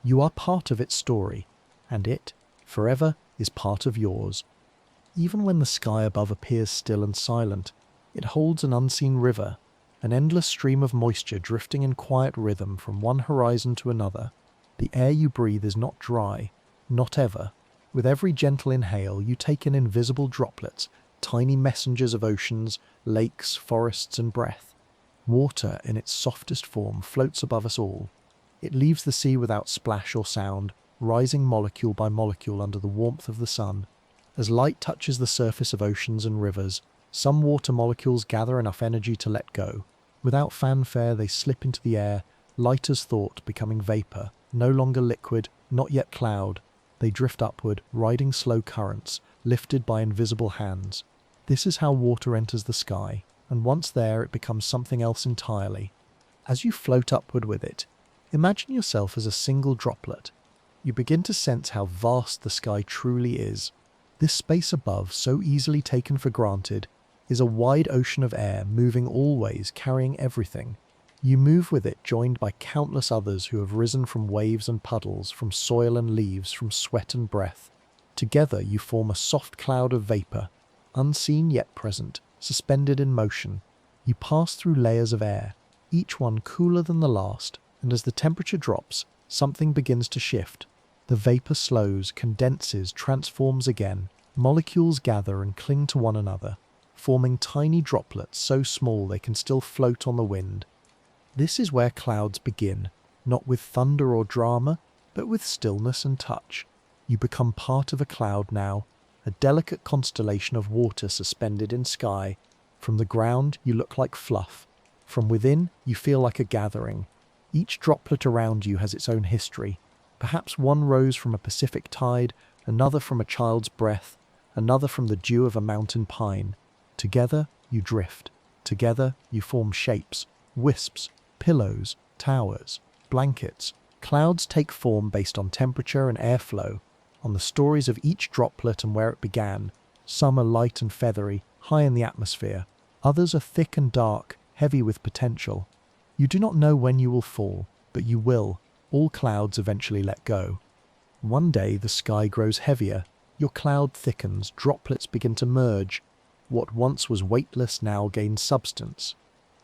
You are part of its story, and it, forever, is part of yours. Even when the sky above appears still and silent, it holds an unseen river, an endless stream of moisture drifting in quiet rhythm from one horizon to another. The air you breathe is not dry, not ever. With every gentle inhale, you take in invisible droplets, tiny messengers of oceans, lakes, forests, and breath. Water, in its softest form, floats above us all. It leaves the sea without splash or sound, rising molecule by molecule under the warmth of the sun. As light touches the surface of oceans and rivers, some water molecules gather enough energy to let go. Without fanfare, they slip into the air, light as thought, becoming vapour, no longer liquid, not yet cloud. They drift upward, riding slow currents, lifted by invisible hands. This is how water enters the sky, and once there it becomes something else entirely. As you float upward with it, imagine yourself as a single droplet. You begin to sense how vast the sky truly is. This space above, so easily taken for granted, is a wide ocean of air moving always, carrying everything. You move with it, joined by countless others who have risen from waves and puddles, from soil and leaves, from sweat and breath. Together you form a soft cloud of vapour, unseen yet present, suspended in motion. You pass through layers of air, each one cooler than the last, and as the temperature drops, something begins to shift. The vapour slows, condenses, transforms again. Molecules gather and cling to one another, forming tiny droplets so small they can still float on the wind. This is where clouds begin, not with thunder or drama, but with stillness and touch. You become part of a cloud now, a delicate constellation of water suspended in sky. From the ground, you look like fluff. From within, you feel like a gathering. Each droplet around you has its own history. Perhaps one rose from a Pacific tide, another from a child's breath, another from the dew of a mountain pine. Together, you drift. Together, you form shapes, wisps, pillows, towers, blankets. Clouds take form based on temperature and airflow, on the stories of each droplet and where it began. Some are light and feathery, high in the atmosphere. Others are thick and dark, heavy with potential. You do not know when you will fall, but you will. All clouds eventually let go. One day the sky grows heavier, your cloud thickens, droplets begin to merge. What once was weightless now gains substance.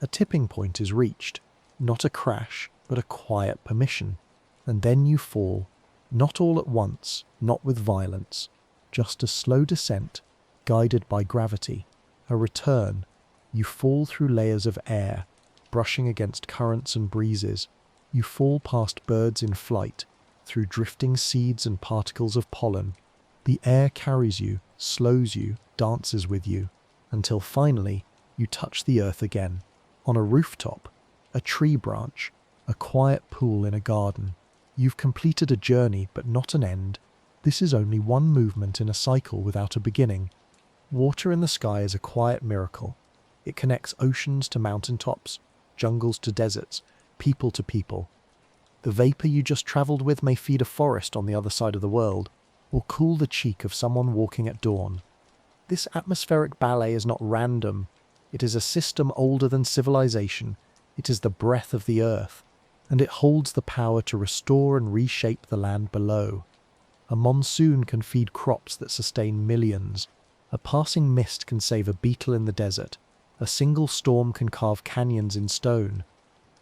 A tipping point is reached. Not a crash, but a quiet permission. And then you fall. Not all at once, not with violence. Just a slow descent, guided by gravity. A return. You fall through layers of air, brushing against currents and breezes. You fall past birds in flight, through drifting seeds and particles of pollen. The air carries you, slows you, dances with you, until finally you touch the earth again. On a rooftop, a tree branch, a quiet pool in a garden. You've completed a journey, but not an end. This is only one movement in a cycle without a beginning. Water in the sky is a quiet miracle. It connects oceans to mountaintops, jungles to deserts, people to people. The vapour you just travelled with may feed a forest on the other side of the world, or cool the cheek of someone walking at dawn. This atmospheric ballet is not random. It is a system older than civilization. It is the breath of the earth, and it holds the power to restore and reshape the land below. A monsoon can feed crops that sustain millions. A passing mist can save a beetle in the desert. A single storm can carve canyons in stone.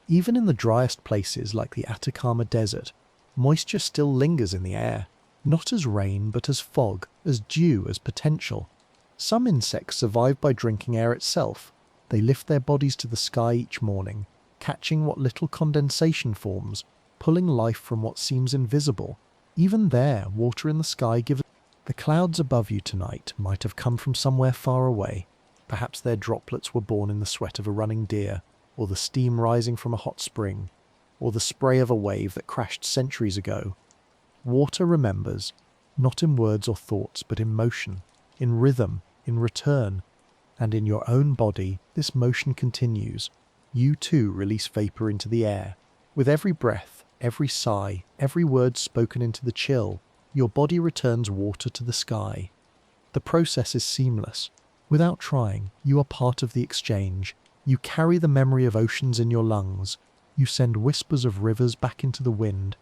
Even in the driest places like the Atacama Desert, moisture still lingers in the air, not as rain but as fog, as dew, as potential. Some insects survive by drinking air itself. They lift their bodies to the sky each morning, catching what little condensation forms, pulling life from what seems invisible. Even there, water in the sky gives. The clouds above you tonight might have come from somewhere far away. Perhaps their droplets were born in the sweat of a running deer, or the steam rising from a hot spring, or the spray of a wave that crashed centuries ago. Water remembers, not in words or thoughts, but in motion, in rhythm, in return. And in your own body, this motion continues. You too release vapour into the air. With every breath, every sigh, every word spoken into the chill, your body returns water to the sky. The process is seamless. Without trying, you are part of the exchange. You carry the memory of oceans in your lungs. You send whispers of rivers back into the wind.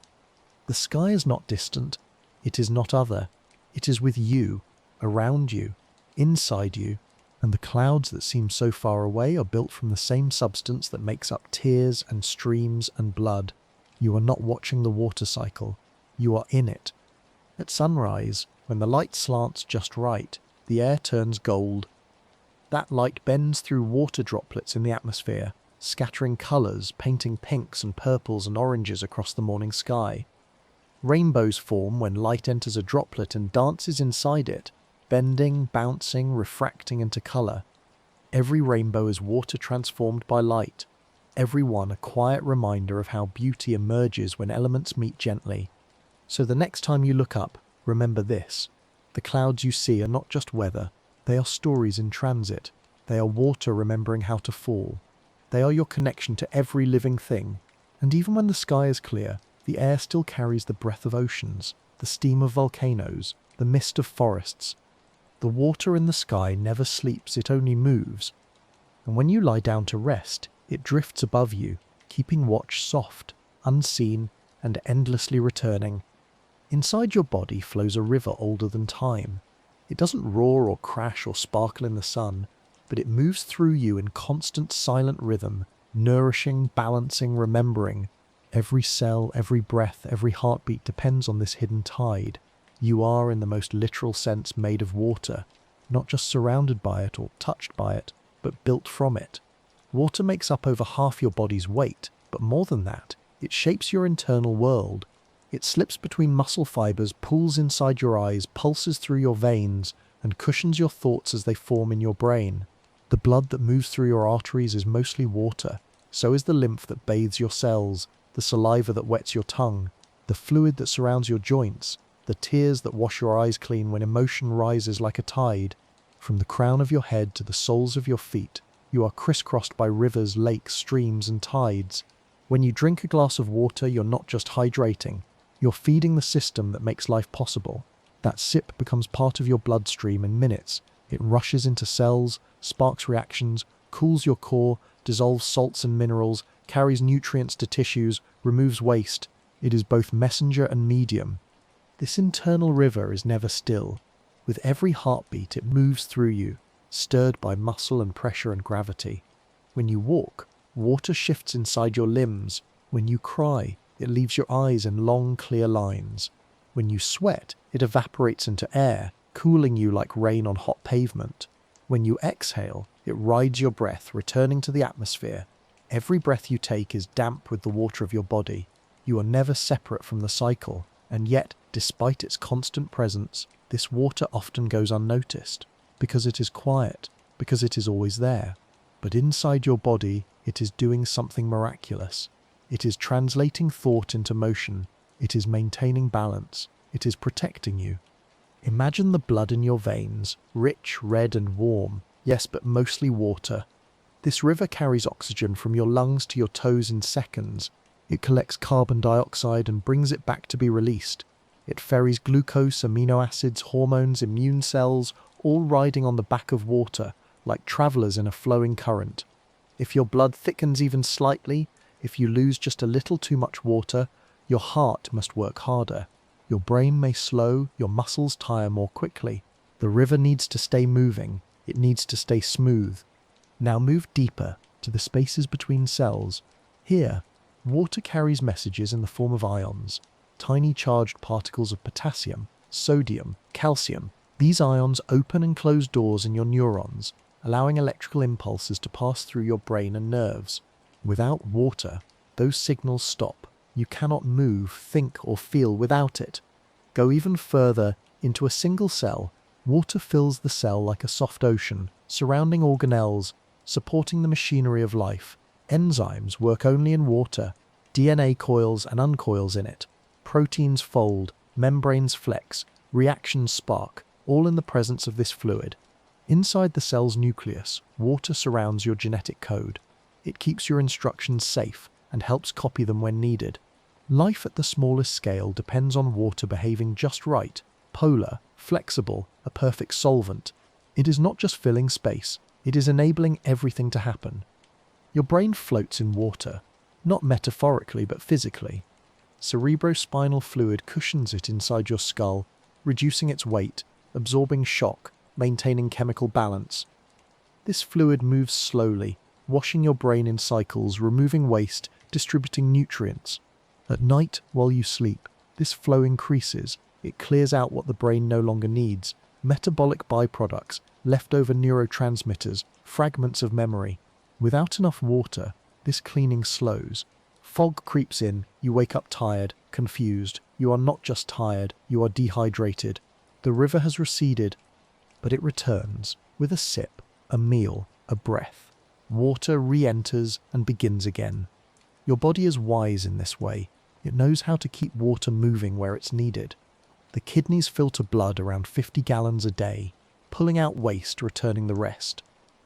The sky is not distant. It is not other. It is with you, around you, inside you. And the clouds that seem so far away are built from the same substance that makes up tears and streams and blood. You are not watching the water cycle. You are in it. At sunrise, when the light slants just right, the air turns gold. That light bends through water droplets in the atmosphere, scattering colours, painting pinks and purples and oranges across the morning sky. Rainbows form when light enters a droplet and dances inside it, bending, bouncing, refracting into colour. Every rainbow is water transformed by light, every one a quiet reminder of how beauty emerges when elements meet gently. So the next time you look up, remember this. The clouds you see are not just weather, they are stories in transit. They are water remembering how to fall. They are your connection to every living thing. And even when the sky is clear, the air still carries the breath of oceans, the steam of volcanoes, the mist of forests. The water in the sky never sleeps, it only moves. And when you lie down to rest, it drifts above you, keeping watch soft, unseen, and endlessly returning. Inside your body flows a river older than time. It doesn't roar or crash or sparkle in the sun, but it moves through you in constant silent rhythm, nourishing, balancing, remembering. Every cell, every breath, every heartbeat depends on this hidden tide. You are, in the most literal sense, made of water, not just surrounded by it or touched by it, but built from it. Water makes up over half your body's weight, but more than that, it shapes your internal world. It slips between muscle fibers, pools inside your eyes, pulses through your veins, and cushions your thoughts as they form in your brain. The blood that moves through your arteries is mostly water. So is the lymph that bathes your cells, the saliva that wets your tongue, the fluid that surrounds your joints, the tears that wash your eyes clean when emotion rises like a tide. From the crown of your head to the soles of your feet, you are crisscrossed by rivers, lakes, streams, and tides. When you drink a glass of water, you're not just hydrating. You're feeding the system that makes life possible. That sip becomes part of your bloodstream in minutes. It rushes into cells, sparks reactions, cools your core, dissolves salts and minerals, carries nutrients to tissues, removes waste. It is both messenger and medium. This internal river is never still. With every heartbeat it moves through you, stirred by muscle and pressure and gravity. When you walk, water shifts inside your limbs. When you cry, it leaves your eyes in long, clear lines. When you sweat, it evaporates into air, cooling you like rain on hot pavement. When you exhale, it rides your breath, returning to the atmosphere. Every breath you take is damp with the water of your body. You are never separate from the cycle, and yet, despite its constant presence, this water often goes unnoticed, because it is quiet, because it is always there. But inside your body, it is doing something miraculous. It is translating thought into motion. It is maintaining balance. It is protecting you. Imagine the blood in your veins, rich, red and warm, yes, but mostly water. This river carries oxygen from your lungs to your toes in seconds. It collects carbon dioxide and brings it back to be released. It ferries glucose, amino acids, hormones, immune cells, all riding on the back of water, like travelers in a flowing current. If your blood thickens even slightly, if you lose just a little too much water, your heart must work harder. Your brain may slow, your muscles tire more quickly. The river needs to stay moving. It needs to stay smooth. Now move deeper to the spaces between cells. Here, water carries messages in the form of ions, tiny charged particles of potassium, sodium, calcium. These ions open and close doors in your neurons, allowing electrical impulses to pass through your brain and nerves. Without water, those signals stop. You cannot move, think, or feel without it. Go even further into a single cell. Water fills the cell like a soft ocean, surrounding organelles, supporting the machinery of life. Enzymes work only in water. DNA coils and uncoils in it. Proteins fold, membranes flex, reactions spark, all in the presence of this fluid. Inside the cell's nucleus, water surrounds your genetic code. It keeps your instructions safe and helps copy them when needed. Life at the smallest scale depends on water behaving just right, polar, flexible, a perfect solvent. It is not just filling space, it is enabling everything to happen. Your brain floats in water, not metaphorically but physically. Cerebrospinal fluid cushions it inside your skull, reducing its weight, absorbing shock, maintaining chemical balance. This fluid moves slowly, washing your brain in cycles, removing waste, distributing nutrients. At night, while you sleep, this flow increases. It clears out what the brain no longer needs, metabolic byproducts, leftover neurotransmitters, fragments of memory. Without enough water, this cleaning slows. Fog creeps in, you wake up tired, confused. You are not just tired, you are dehydrated. The river has receded, but it returns, with a sip, a meal, a breath. Water re-enters and begins again. Your body is wise in this way. It knows how to keep water moving where it's needed. The kidneys filter blood around 50 gallons a day, pulling out waste, returning the rest.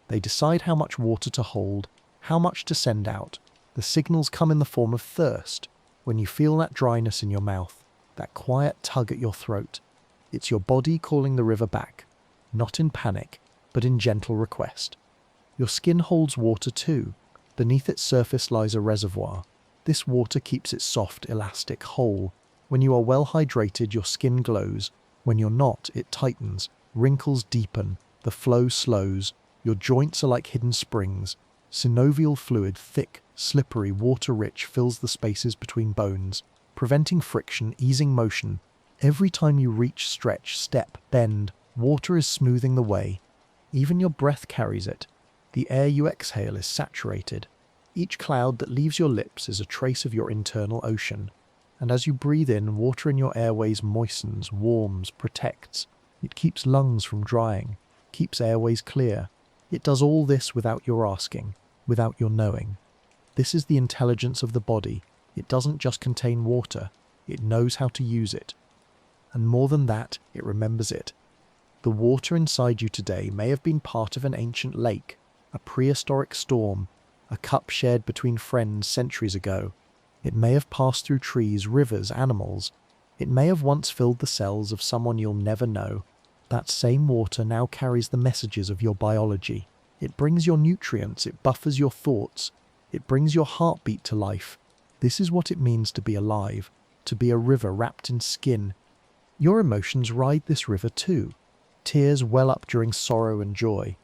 They decide how much water to hold, How much to send out? The signals come in the form of thirst. When you feel that dryness in your mouth, that quiet tug at your throat, it's your body calling the river back, not in panic, but in gentle request. Your skin holds water too. Beneath its surface lies a reservoir. This water keeps it soft, elastic, whole. When you are well hydrated, your skin glows. When you're not, it tightens. Wrinkles deepen. The flow slows. Your joints are like hidden springs. Synovial fluid, thick, slippery, water-rich, fills the spaces between bones, preventing friction, easing motion. Every time you reach, stretch, step, bend, water is smoothing the way. Even your breath carries it. The air you exhale is saturated. Each cloud that leaves your lips is a trace of your internal ocean. And as you breathe in, water in your airways moistens, warms, protects. It keeps lungs from drying, keeps airways clear. It does all this without your asking, without your knowing. This is the intelligence of the body. It doesn't just contain water, it knows how to use it. And more than that, it remembers it. The water inside you today may have been part of an ancient lake, a prehistoric storm, a cup shared between friends centuries ago. It may have passed through trees, rivers, animals. It may have once filled the cells of someone you'll never know. That same water now carries the messages of your biology. It brings your nutrients, it buffers your thoughts, it brings your heartbeat to life. This is what it means to be alive, to be a river wrapped in skin. Your emotions ride this river too. Tears well up during sorrow and joy.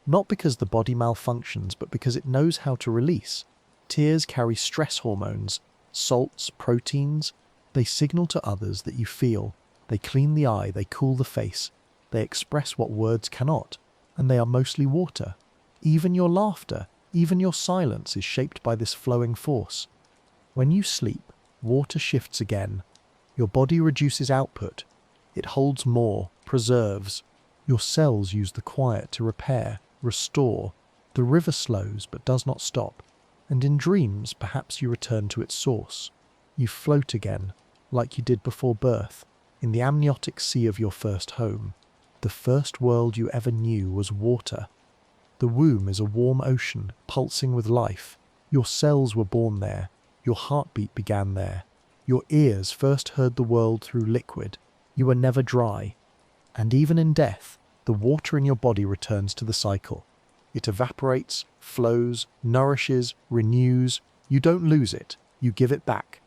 Not because the body malfunctions, but because it knows how to release. Tears carry stress hormones, salts, proteins. They signal to others that you feel. They clean the eye, they cool the face. They express what words cannot, and they are mostly water. Even your laughter, even your silence is shaped by this flowing force. When you sleep, water shifts again. Your body reduces output. It holds more, preserves. Your cells use the quiet to repair, restore. The river slows but does not stop. And in dreams, perhaps you return to its source. You float again, like you did before birth, in the amniotic sea of your first home. The first world you ever knew was water. The womb is a warm ocean, pulsing with life. Your cells were born there. Your heartbeat began there. Your ears first heard the world through liquid. You were never dry. And even in death, the water in your body returns to the cycle. It evaporates, flows, nourishes, renews. You don't lose it, you give it back.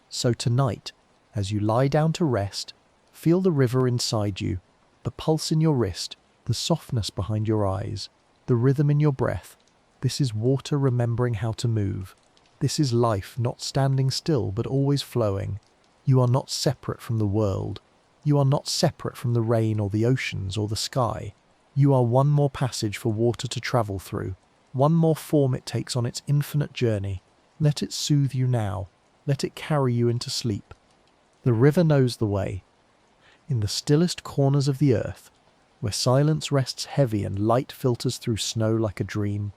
So tonight, as you lie down to rest, feel the river inside you, the pulse in your wrist, the softness behind your eyes, the rhythm in your breath. This is water remembering how to move. This is life not standing still but always flowing. You are not separate from the world. You are not separate from the rain or the oceans or the sky. You are one more passage for water to travel through, one more form it takes on its infinite journey. Let it soothe you now. Let it carry you into sleep. The river knows the way. In the stillest corners of the earth, where silence rests heavy and light filters through snow like a dream,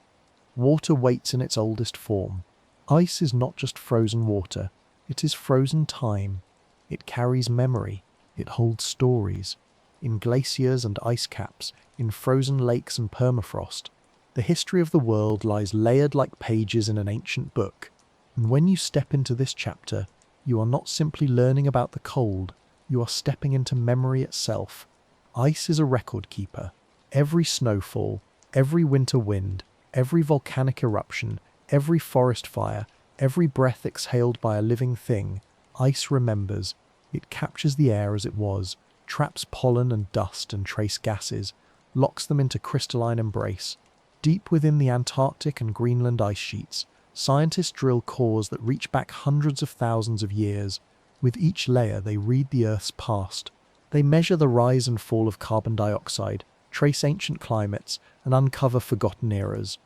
water waits in its oldest form. Ice is not just frozen water, it is frozen time. It carries memory, it holds stories. In glaciers and ice caps, in frozen lakes and permafrost, the history of the world lies layered like pages in an ancient book. And when you step into this chapter, you are not simply learning about the cold, you are stepping into memory itself. Ice is a record keeper. Every snowfall, every winter wind, every volcanic eruption, every forest fire, every breath exhaled by a living thing, ice remembers. It captures the air as it was, traps pollen and dust and trace gases, locks them into crystalline embrace. Deep within the Antarctic and Greenland ice sheets, scientists drill cores that reach back hundreds of thousands of years. With each layer, they read the Earth's past. They measure the rise and fall of carbon dioxide, trace ancient climates, and uncover forgotten eras.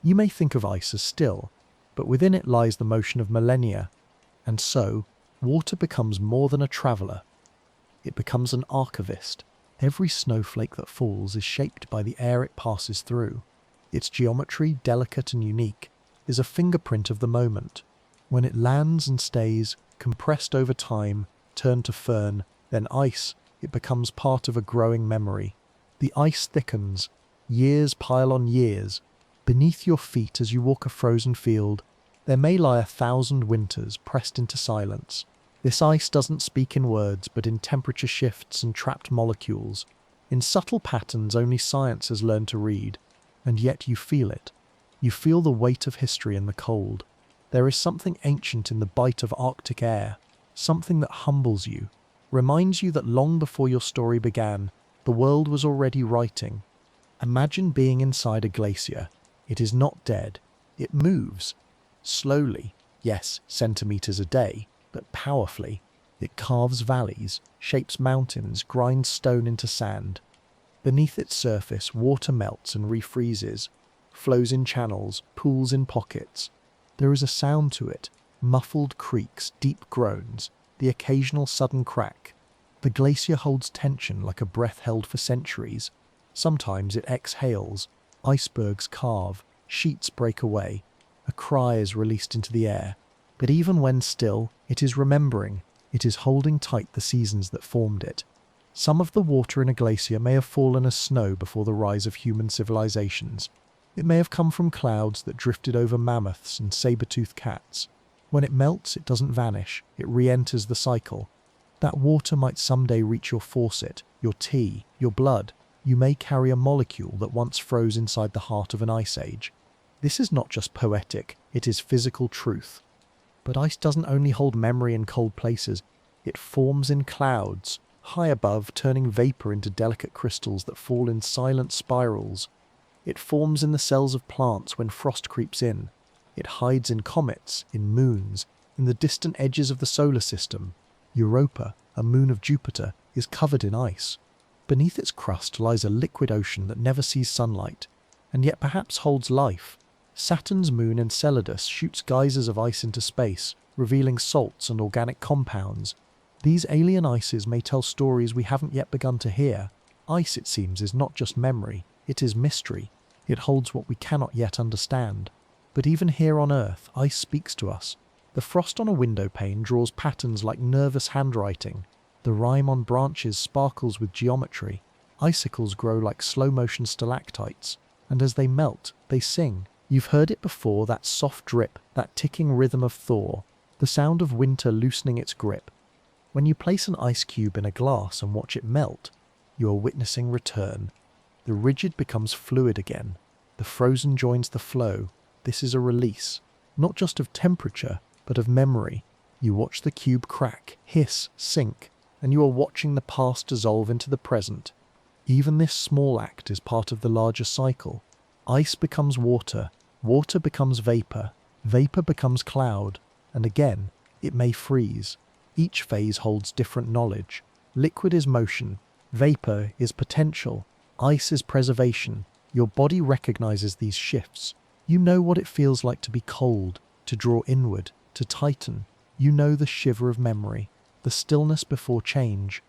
You may think of ice as still, but within it lies the motion of millennia. And so, water becomes more than a traveller. It becomes an archivist. Every snowflake that falls is shaped by the air it passes through. Its geometry, delicate and unique, is a fingerprint of the moment. When it lands and stays, compressed over time, turned to fern, then ice, it becomes part of a growing memory. The ice thickens. Years pile on years. Beneath your feet as you walk a frozen field, there may lie 1,000 winters pressed into silence. This ice doesn't speak in words, but in temperature shifts and trapped molecules, in subtle patterns only science has learned to read, and yet you feel it. You feel the weight of history in the cold. There is something ancient in the bite of Arctic air, something that humbles you, reminds you that long before your story began, the world was already writing. Imagine being inside a glacier. It is not dead. It moves. Slowly, yes, centimeters a day, but powerfully. It carves valleys, shapes mountains, grinds stone into sand. Beneath its surface, water melts and refreezes, flows in channels, pools in pockets. There is a sound to it, muffled creaks, deep groans, the occasional sudden crack. The glacier holds tension like a breath held for centuries. Sometimes it exhales, icebergs carve, sheets break away, a cry is released into the air. But even when still, it is remembering, it is holding tight the seasons that formed it. Some of the water in a glacier may have fallen as snow before the rise of human civilizations. It may have come from clouds that drifted over mammoths and saber-toothed cats. When it melts, it doesn't vanish, it re-enters the cycle. That water might someday reach your faucet, your tea, your blood. You may carry a molecule that once froze inside the heart of an ice age. This is not just poetic, it is physical truth. But ice doesn't only hold memory in cold places, it forms in clouds, high above, turning vapor into delicate crystals that fall in silent spirals. It forms in the cells of plants when frost creeps in. It hides in comets, in moons, in the distant edges of the solar system. Europa, a moon of Jupiter, is covered in ice. Beneath its crust lies a liquid ocean that never sees sunlight, and yet perhaps holds life. Saturn's moon Enceladus shoots geysers of ice into space, revealing salts and organic compounds. These alien ices may tell stories we haven't yet begun to hear. Ice, it seems, is not just memory, it is mystery. It holds what we cannot yet understand. But even here on Earth, ice speaks to us. The frost on a window pane draws patterns like nervous handwriting. The rime on branches sparkles with geometry. Icicles grow like slow-motion stalactites, and as they melt, they sing. You've heard it before, that soft drip, that ticking rhythm of thaw, the sound of winter loosening its grip. When you place an ice cube in a glass and watch it melt, you are witnessing return. The rigid becomes fluid again. The frozen joins the flow. This is a release, not just of temperature, but of memory. You watch the cube crack, hiss, sink, and you are watching the past dissolve into the present. Even this small act is part of the larger cycle. Ice becomes water, water becomes vapor, vapor becomes cloud, and again, it may freeze. Each phase holds different knowledge. Liquid is motion, vapor is potential, ice is preservation. Your body recognizes these shifts. You know what it feels like to be cold, to draw inward, to tighten. You know the shiver of memory, the stillness before change.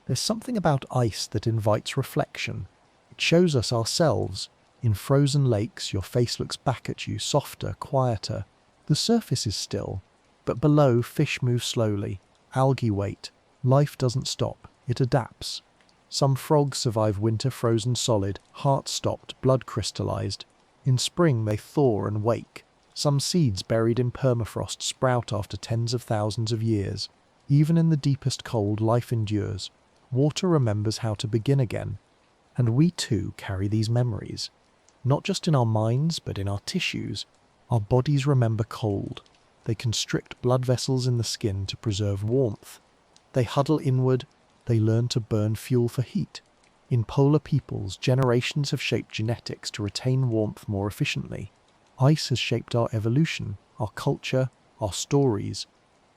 There's something about ice that invites reflection. It shows us ourselves. In frozen lakes, your face looks back at you, softer, quieter. The surface is still, but below, fish move slowly. Algae wait. Life doesn't stop, it adapts. Some frogs survive winter frozen solid, heart stopped, blood crystallized. In spring they thaw and wake. Some seeds buried in permafrost sprout after tens of thousands of years. Even in the deepest cold, life endures. Water remembers how to begin again. And we too carry these memories. Not just in our minds, but in our tissues. Our bodies remember cold. They constrict blood vessels in the skin to preserve warmth. They huddle inward. They learn to burn fuel for heat. In polar peoples, generations have shaped genetics to retain warmth more efficiently. Ice has shaped our evolution, our culture, our stories.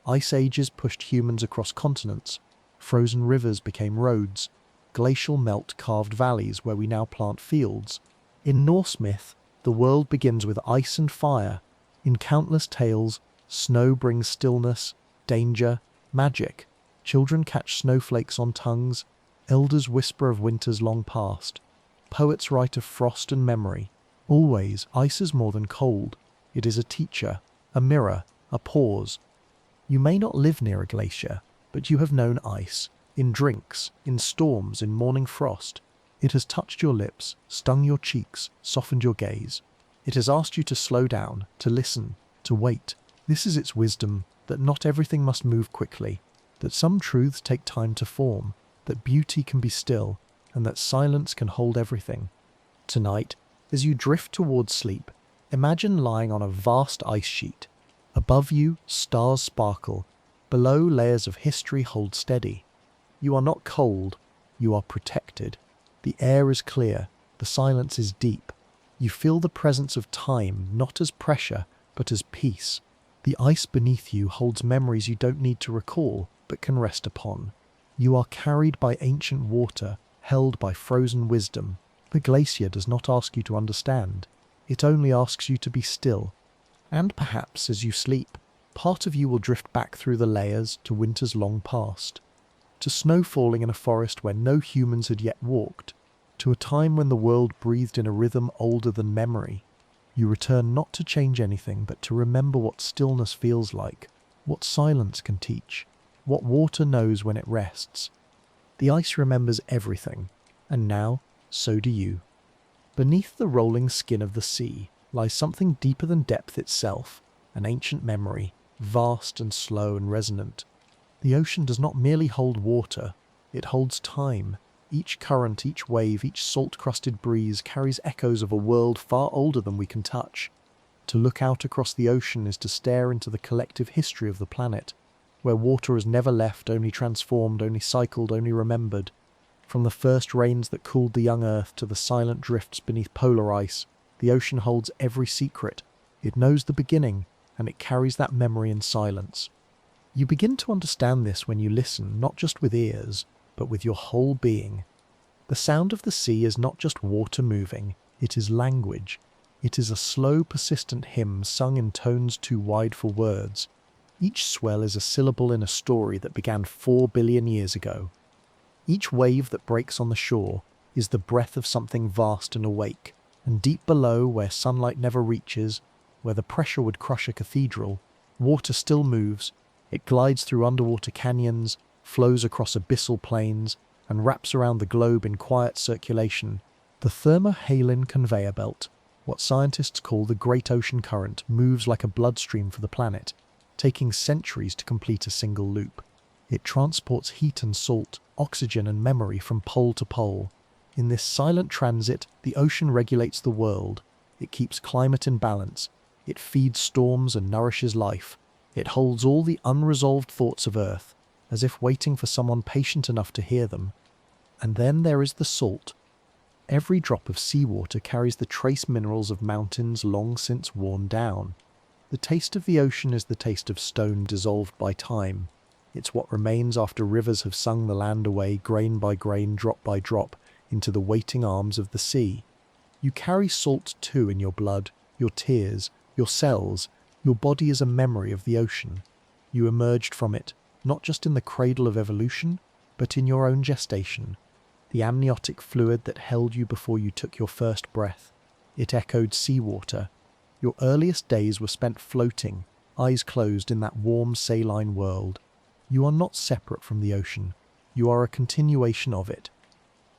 Ice ages pushed humans across continents. Frozen rivers became roads. Glacial melt carved valleys where we now plant fields. In Norse myth, the world begins with ice and fire. In countless tales, snow brings stillness, danger, magic. Children catch snowflakes on tongues. Elders whisper of winters long past. Poets write of frost and memory. Always, ice is more than cold. It is a teacher, a mirror, a pause. You may not live near a glacier, but you have known ice. In drinks, in storms, in morning frost. It has touched your lips, stung your cheeks, softened your gaze. It has asked you to slow down, to listen, to wait. This is its wisdom, that not everything must move quickly, that some truths take time to form, that beauty can be still, and that silence can hold everything. Tonight, as you drift towards sleep, imagine lying on a vast ice sheet. Above you, stars sparkle. Below, layers of history hold steady. You are not cold, you are protected. The air is clear, the silence is deep. You feel the presence of time, not as pressure, but as peace. The ice beneath you holds memories you don't need to recall, but can rest upon. You are carried by ancient water, held by frozen wisdom. The glacier does not ask you to understand. It only asks you to be still. And perhaps, as you sleep, part of you will drift back through the layers to winters long past, to snow falling in a forest where no humans had yet walked, to a time when the world breathed in a rhythm older than memory. You return not to change anything, but to remember what stillness feels like, what silence can teach, what water knows when it rests. The ice remembers everything, and now, so do you. Beneath the rolling skin of the sea lies something deeper than depth itself, an ancient memory, vast and slow and resonant. The ocean does not merely hold water, it holds time. Each current, each wave, each salt-crusted breeze carries echoes of a world far older than we can touch. To look out across the ocean is to stare into the collective history of the planet, where water has never left, only transformed, only cycled, only remembered. From the first rains that cooled the young earth to the silent drifts beneath polar ice, the ocean holds every secret. It knows the beginning, and it carries that memory in silence. You begin to understand this when you listen, not just with ears, but with your whole being. The sound of the sea is not just water moving, it is language. It is a slow, persistent hymn sung in tones too wide for words. Each swell is a syllable in a story that began 4 billion years ago. Each wave that breaks on the shore is the breath of something vast and awake, and deep below, where sunlight never reaches, where the pressure would crush a cathedral, water still moves. It glides through underwater canyons, flows across abyssal plains, and wraps around the globe in quiet circulation. The thermohaline conveyor belt, what scientists call the Great Ocean Current, moves like a bloodstream for the planet, taking centuries to complete a single loop. It transports heat and salt, oxygen and memory from pole to pole. In this silent transit, the ocean regulates the world. It keeps climate in balance. It feeds storms and nourishes life. It holds all the unresolved thoughts of Earth, as if waiting for someone patient enough to hear them. And then there is the salt. Every drop of seawater carries the trace minerals of mountains long since worn down. The taste of the ocean is the taste of stone dissolved by time. It's what remains after rivers have sung the land away, grain by grain, drop by drop, into the waiting arms of the sea. You carry salt too in your blood, your tears, your cells. Your body is a memory of the ocean. You emerged from it, not just in the cradle of evolution, but in your own gestation. The amniotic fluid that held you before you took your first breath. It echoed seawater. Your earliest days were spent floating, eyes closed in that warm saline world. You are not separate from the ocean. You are a continuation of it.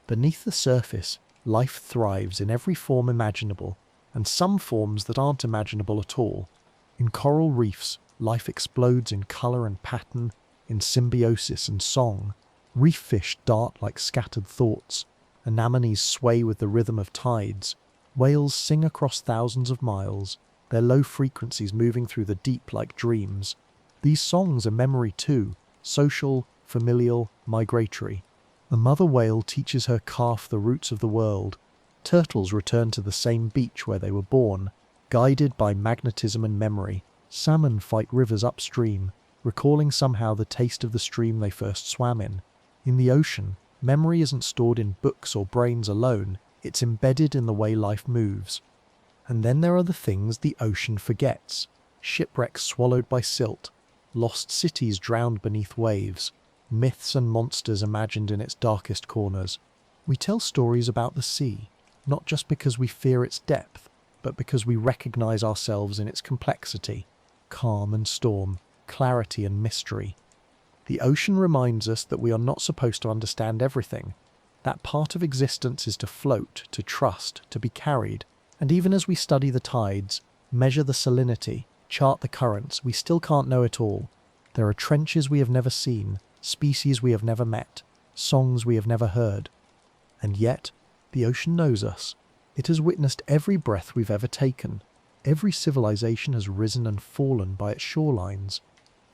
Beneath the surface, life thrives in every form imaginable, and some forms that aren't imaginable at all. In coral reefs, life explodes in colour and pattern, in symbiosis and song. Reef fish dart like scattered thoughts. Anemones sway with the rhythm of tides. Whales sing across thousands of miles, their low frequencies moving through the deep like dreams. These songs are memory too, social, familial, migratory. The mother whale teaches her calf the roots of the world. Turtles return to the same beach where they were born, guided by magnetism and memory. Salmon fight rivers upstream, recalling somehow the taste of the stream they first swam in. In the ocean, memory isn't stored in books or brains alone, it's embedded in the way life moves. And then there are the things the ocean forgets. Shipwrecks swallowed by silt, lost cities drowned beneath waves, myths and monsters imagined in its darkest corners. We tell stories about the sea, not just because we fear its depth, but because we recognize ourselves in its complexity, calm and storm, clarity and mystery. The ocean reminds us that we are not supposed to understand everything. That part of existence is to float, to trust, to be carried, And even as we study the tides, measure the salinity, chart the currents, we still can't know it all. There are trenches we have never seen, species we have never met, songs we have never heard. And yet, the ocean knows us. It has witnessed every breath we've ever taken. Every civilization has risen and fallen by its shorelines.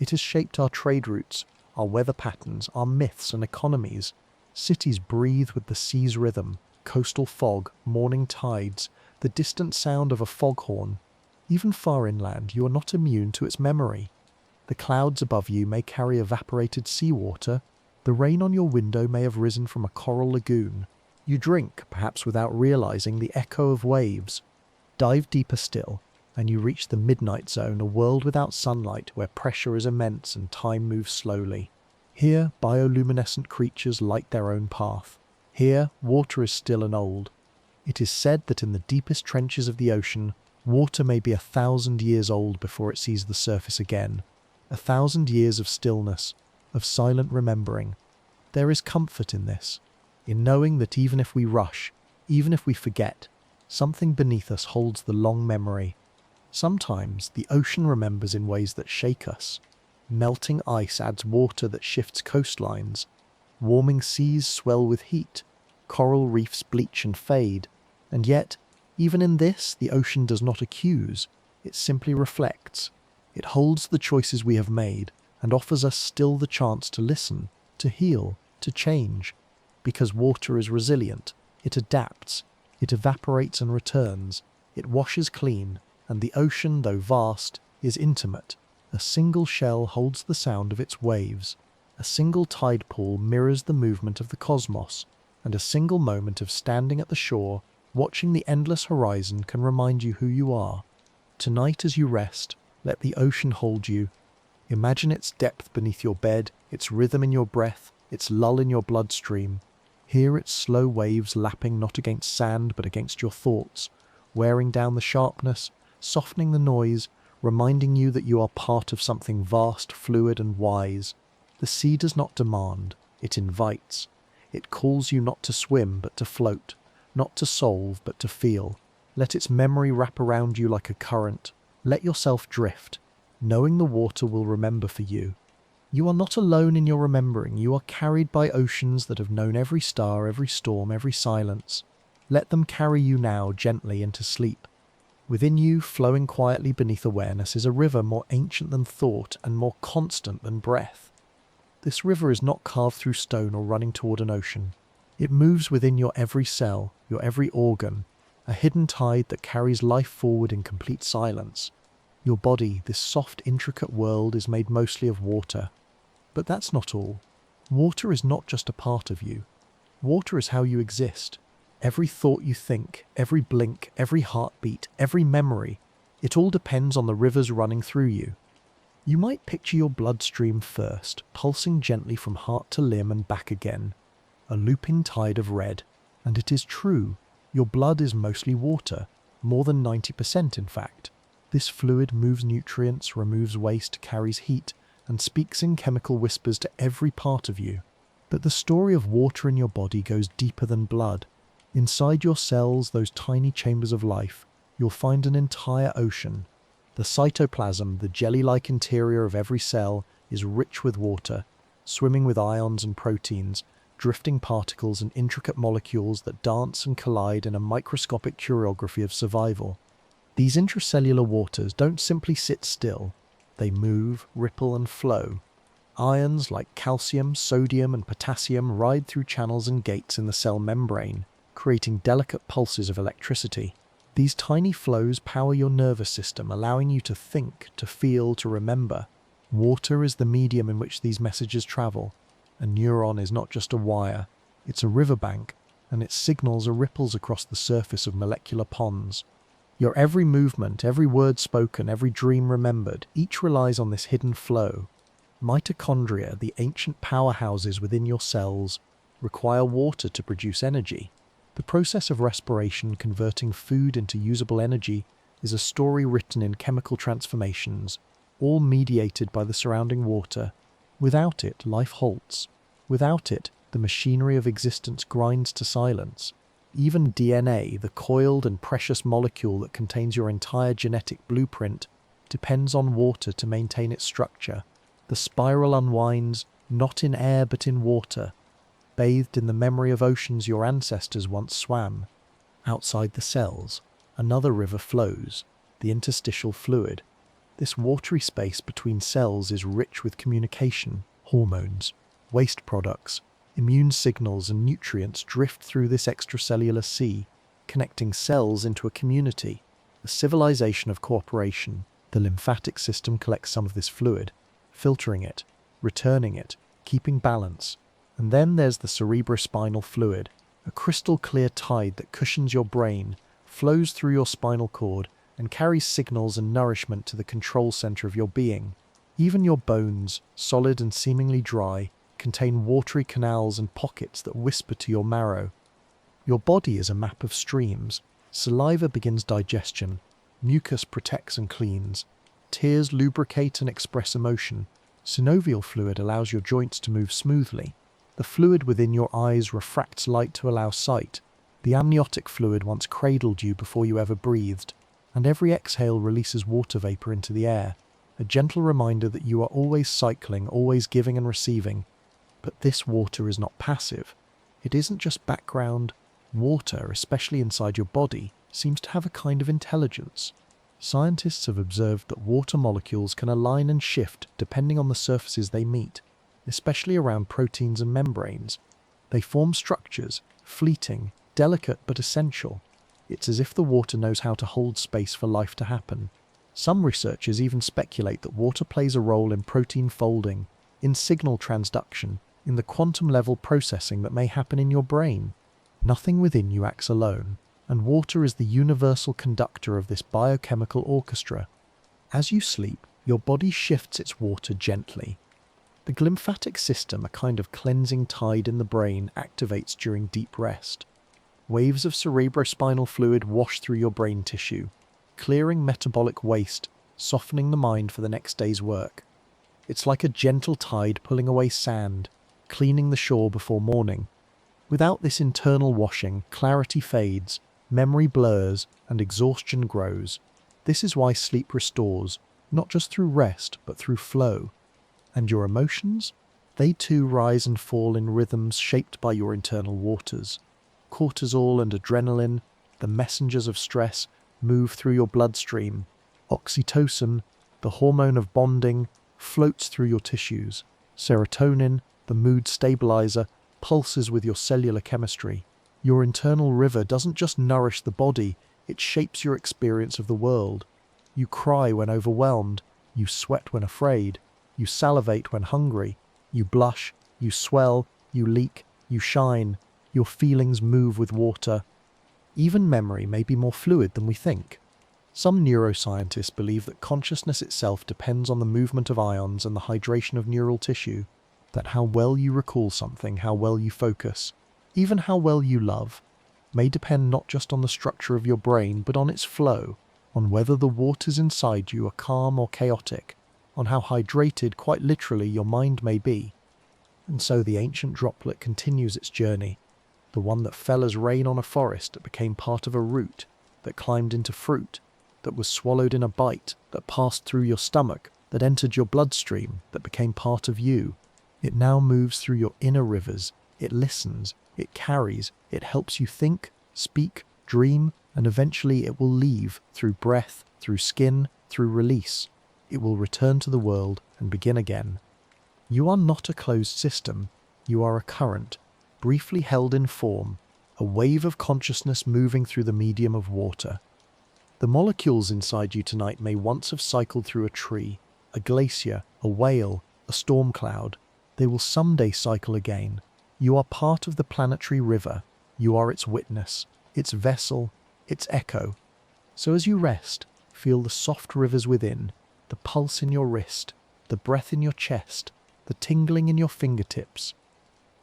It has shaped our trade routes, our weather patterns, our myths and economies. Cities breathe with the sea's rhythm, coastal fog, morning tides, the distant sound of a foghorn. Even far inland, you are not immune to its memory. The clouds above you may carry evaporated seawater. The rain on your window may have risen from a coral lagoon. You drink, perhaps without realizing, the echo of waves. Dive deeper still, and you reach the midnight zone, a world without sunlight where pressure is immense and time moves slowly. Here, bioluminescent creatures light their own path. Here, water is still and old. It is said that in the deepest trenches of the ocean, water may be 1,000 years old before it sees the surface again. 1,000 years of stillness, of silent remembering. There is comfort in this, in knowing that even if we rush, even if we forget, something beneath us holds the long memory. Sometimes the ocean remembers in ways that shake us. Melting ice adds water that shifts coastlines. Warming seas swell with heat. Coral reefs bleach and fade. And yet, even in this, the ocean does not accuse. It simply reflects. It holds the choices we have made and offers us still the chance to listen, to heal, to change. Because water is resilient. It adapts. It evaporates and returns. It washes clean. And the ocean, though vast, is intimate. A single shell holds the sound of its waves. A single tide pool mirrors the movement of the cosmos. And a single moment of standing at the shore, watching the endless horizon, can remind you who you are. Tonight as you rest, let the ocean hold you. Imagine its depth beneath your bed, its rhythm in your breath, its lull in your bloodstream. Hear its slow waves lapping not against sand but against your thoughts, wearing down the sharpness, softening the noise, reminding you that you are part of something vast, fluid and wise. The sea does not demand, it invites. It calls you not to swim but to float, not to solve but to feel. Let its memory wrap around you like a current. Let yourself drift, knowing the water will remember for you. You are not alone in your remembering. You are carried by oceans that have known every star, every storm, every silence. Let them carry you now gently into sleep. Within you, flowing quietly beneath awareness, is a river more ancient than thought and more constant than breath. This river is not carved through stone or running toward an ocean. It moves within your every cell, your every organ, a hidden tide that carries life forward in complete silence. Your body, this soft, intricate world, is made mostly of water. But that's not all. Water is not just a part of you. Water is how you exist. Every thought you think, every blink, every heartbeat, every memory, it all depends on the rivers running through you. You might picture your bloodstream first, pulsing gently from heart to limb and back again, a looping tide of red. And it is true, your blood is mostly water, more than 90% in fact. This fluid moves nutrients, removes waste, carries heat, and speaks in chemical whispers to every part of you. But the story of water in your body goes deeper than blood. Inside your cells, those tiny chambers of life, you'll find an entire ocean. The cytoplasm, the jelly-like interior of every cell, is rich with water, swimming with ions and proteins, drifting particles and intricate molecules that dance and collide in a microscopic choreography of survival. These intracellular waters don't simply sit still. They move, ripple and flow. Ions like calcium, sodium and potassium ride through channels and gates in the cell membrane, creating delicate pulses of electricity. These tiny flows power your nervous system, allowing you to think, to feel, to remember. Water is the medium in which these messages travel. A neuron is not just a wire, it's a riverbank, and its signals are ripples across the surface of molecular ponds. Your every movement, every word spoken, every dream remembered, each relies on this hidden flow. Mitochondria, the ancient powerhouses within your cells, require water to produce energy. The process of respiration, converting food into usable energy, is a story written in chemical transformations, all mediated by the surrounding water. Without it, life halts. Without it, the machinery of existence grinds to silence. Even DNA, the coiled and precious molecule that contains your entire genetic blueprint, depends on water to maintain its structure. The spiral unwinds, not in air but in water, bathed in the memory of oceans your ancestors once swam. Outside the cells, another river flows, the interstitial fluid. This watery space between cells is rich with communication, hormones, waste products, immune signals and nutrients drift through this extracellular sea, connecting cells into a community, a civilization of cooperation. The lymphatic system collects some of this fluid, filtering it, returning it, keeping balance. And then there's the cerebrospinal fluid, a crystal clear tide that cushions your brain, flows through your spinal cord, and carries signals and nourishment to the control center of your being. Even your bones, solid and seemingly dry, contain watery canals and pockets that whisper to your marrow. Your body is a map of streams. Saliva begins digestion, mucus protects and cleans, tears lubricate and express emotion, synovial fluid allows your joints to move smoothly, the fluid within your eyes refracts light to allow sight, the amniotic fluid once cradled you before you ever breathed, and every exhale releases water vapor into the air, a gentle reminder that you are always cycling, always giving and receiving. But this water is not passive. It isn't just background. Water, especially inside your body, seems to have a kind of intelligence. Scientists have observed that water molecules can align and shift depending on the surfaces they meet, especially around proteins and membranes. They form structures, fleeting, delicate but essential. It's as if the water knows how to hold space for life to happen. Some researchers even speculate that water plays a role in protein folding, in signal transduction, in the quantum level processing that may happen in your brain. Nothing within you acts alone, and water is the universal conductor of this biochemical orchestra. As you sleep, your body shifts its water gently. The glymphatic system, a kind of cleansing tide in the brain, activates during deep rest. Waves of cerebrospinal fluid wash through your brain tissue, clearing metabolic waste, softening the mind for the next day's work. It's like a gentle tide pulling away sand, cleaning the shore before morning. Without this internal washing, clarity fades, memory blurs, and exhaustion grows. This is why sleep restores, not just through rest, but through flow. And your emotions? They too rise and fall in rhythms shaped by your internal waters. Cortisol and adrenaline, the messengers of stress, move through your bloodstream. Oxytocin, the hormone of bonding, floats through your tissues. Serotonin, the mood stabilizer, pulses with your cellular chemistry. Your internal river doesn't just nourish the body, it shapes your experience of the world. You cry when overwhelmed, you sweat when afraid, you salivate when hungry, you blush, you swell, you leak, you shine. Your feelings move with water. Even memory may be more fluid than we think. Some neuroscientists believe that consciousness itself depends on the movement of ions and the hydration of neural tissue, that how well you recall something, how well you focus, even how well you love, may depend not just on the structure of your brain, but on its flow, on whether the waters inside you are calm or chaotic, on how hydrated, quite literally, your mind may be. And so the ancient droplet continues its journey, the one that fell as rain on a forest, that became part of a root, that climbed into fruit, that was swallowed in a bite, that passed through your stomach, that entered your bloodstream, that became part of you. It now moves through your inner rivers, it listens, it carries, it helps you think, speak, dream, and eventually it will leave through breath, through skin, through release. It will return to the world and begin again. You are not a closed system, you are a current, briefly held in form, a wave of consciousness moving through the medium of water. The molecules inside you tonight may once have cycled through a tree, a glacier, a whale, a storm cloud. They will someday cycle again. You are part of the planetary river. You are its witness, its vessel, its echo. So as you rest, feel the soft rivers within, the pulse in your wrist, the breath in your chest, the tingling in your fingertips.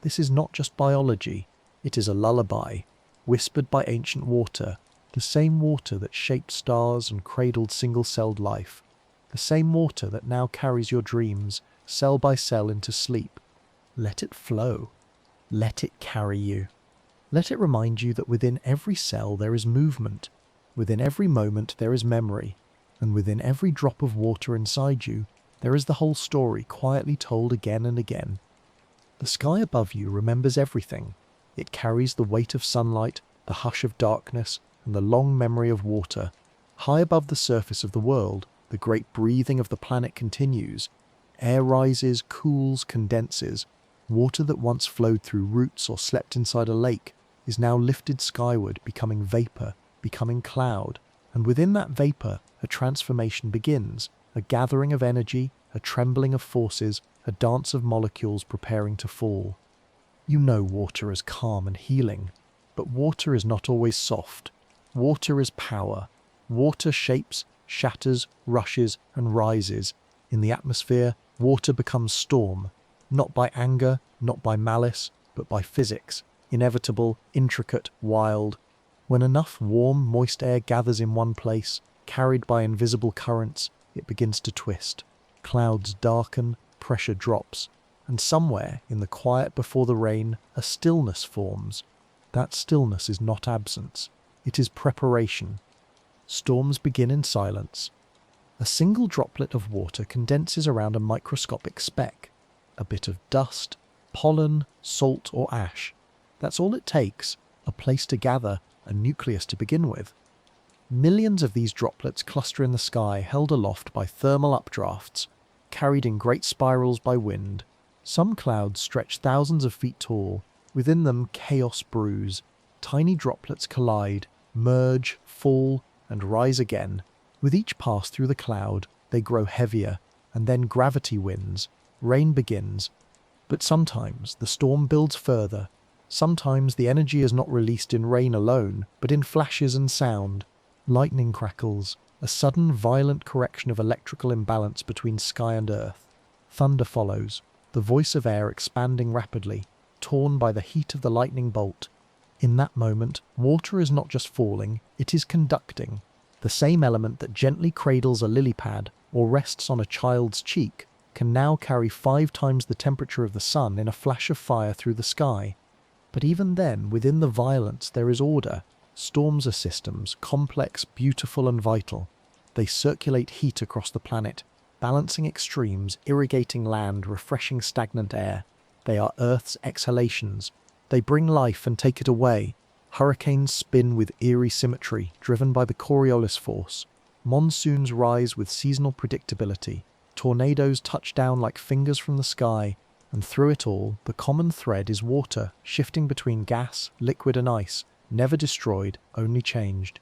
This is not just biology, it is a lullaby, whispered by ancient water, the same water that shaped stars and cradled single-celled life, the same water that now carries your dreams, cell by cell, into sleep. Let it flow. Let it carry you. Let it remind you that within every cell there is movement, within every moment there is memory, and within every drop of water inside you there is the whole story quietly told again and again. The sky above you remembers everything. It carries the weight of sunlight, the hush of darkness, and the long memory of water. High above the surface of the world, the great breathing of the planet continues. Air rises, cools, condenses. Water that once flowed through roots or slept inside a lake is now lifted skyward, becoming vapor, becoming cloud. And within that vapor, a transformation begins, a gathering of energy, a trembling of forces, a dance of molecules preparing to fall. You know water is calm and healing, but water is not always soft. Water is power. Water shapes, shatters, rushes, and rises. In the atmosphere, water becomes storm, not by anger, not by malice, but by physics, inevitable, intricate, wild. When enough warm, moist air gathers in one place, carried by invisible currents, it begins to twist. Clouds darken, pressure drops, and somewhere in the quiet before the rain, a stillness forms. That stillness is not absence, it is preparation. Storms begin in silence. A single droplet of water condenses around a microscopic speck, a bit of dust, pollen, salt or ash. That's all it takes, a place to gather, a nucleus to begin with. Millions of these droplets cluster in the sky, held aloft by thermal updrafts, carried in great spirals by wind. Some clouds stretch thousands of feet tall. Within them chaos brews. Tiny droplets collide, merge, fall, and rise again. With each pass through the cloud, they grow heavier, and then gravity wins. Rain begins. But sometimes the storm builds further. Sometimes the energy is not released in rain alone, but in flashes and sound. Lightning crackles, a sudden violent correction of electrical imbalance between sky and earth. Thunder follows, the voice of air expanding rapidly, torn by the heat of the lightning bolt. In that moment, water is not just falling, it is conducting. The same element that gently cradles a lily pad or rests on a child's cheek can now carry 5 times the temperature of the sun in a flash of fire through the sky. But even then, within the violence there is order. Storms are systems, complex, beautiful and vital. They circulate heat across the planet, balancing extremes, irrigating land, refreshing stagnant air. They are Earth's exhalations. They bring life and take it away. Hurricanes spin with eerie symmetry, driven by the Coriolis force. Monsoons rise with seasonal predictability. Tornadoes touch down like fingers from the sky. And through it all, the common thread is water, shifting between gas, liquid and ice, never destroyed, only changed.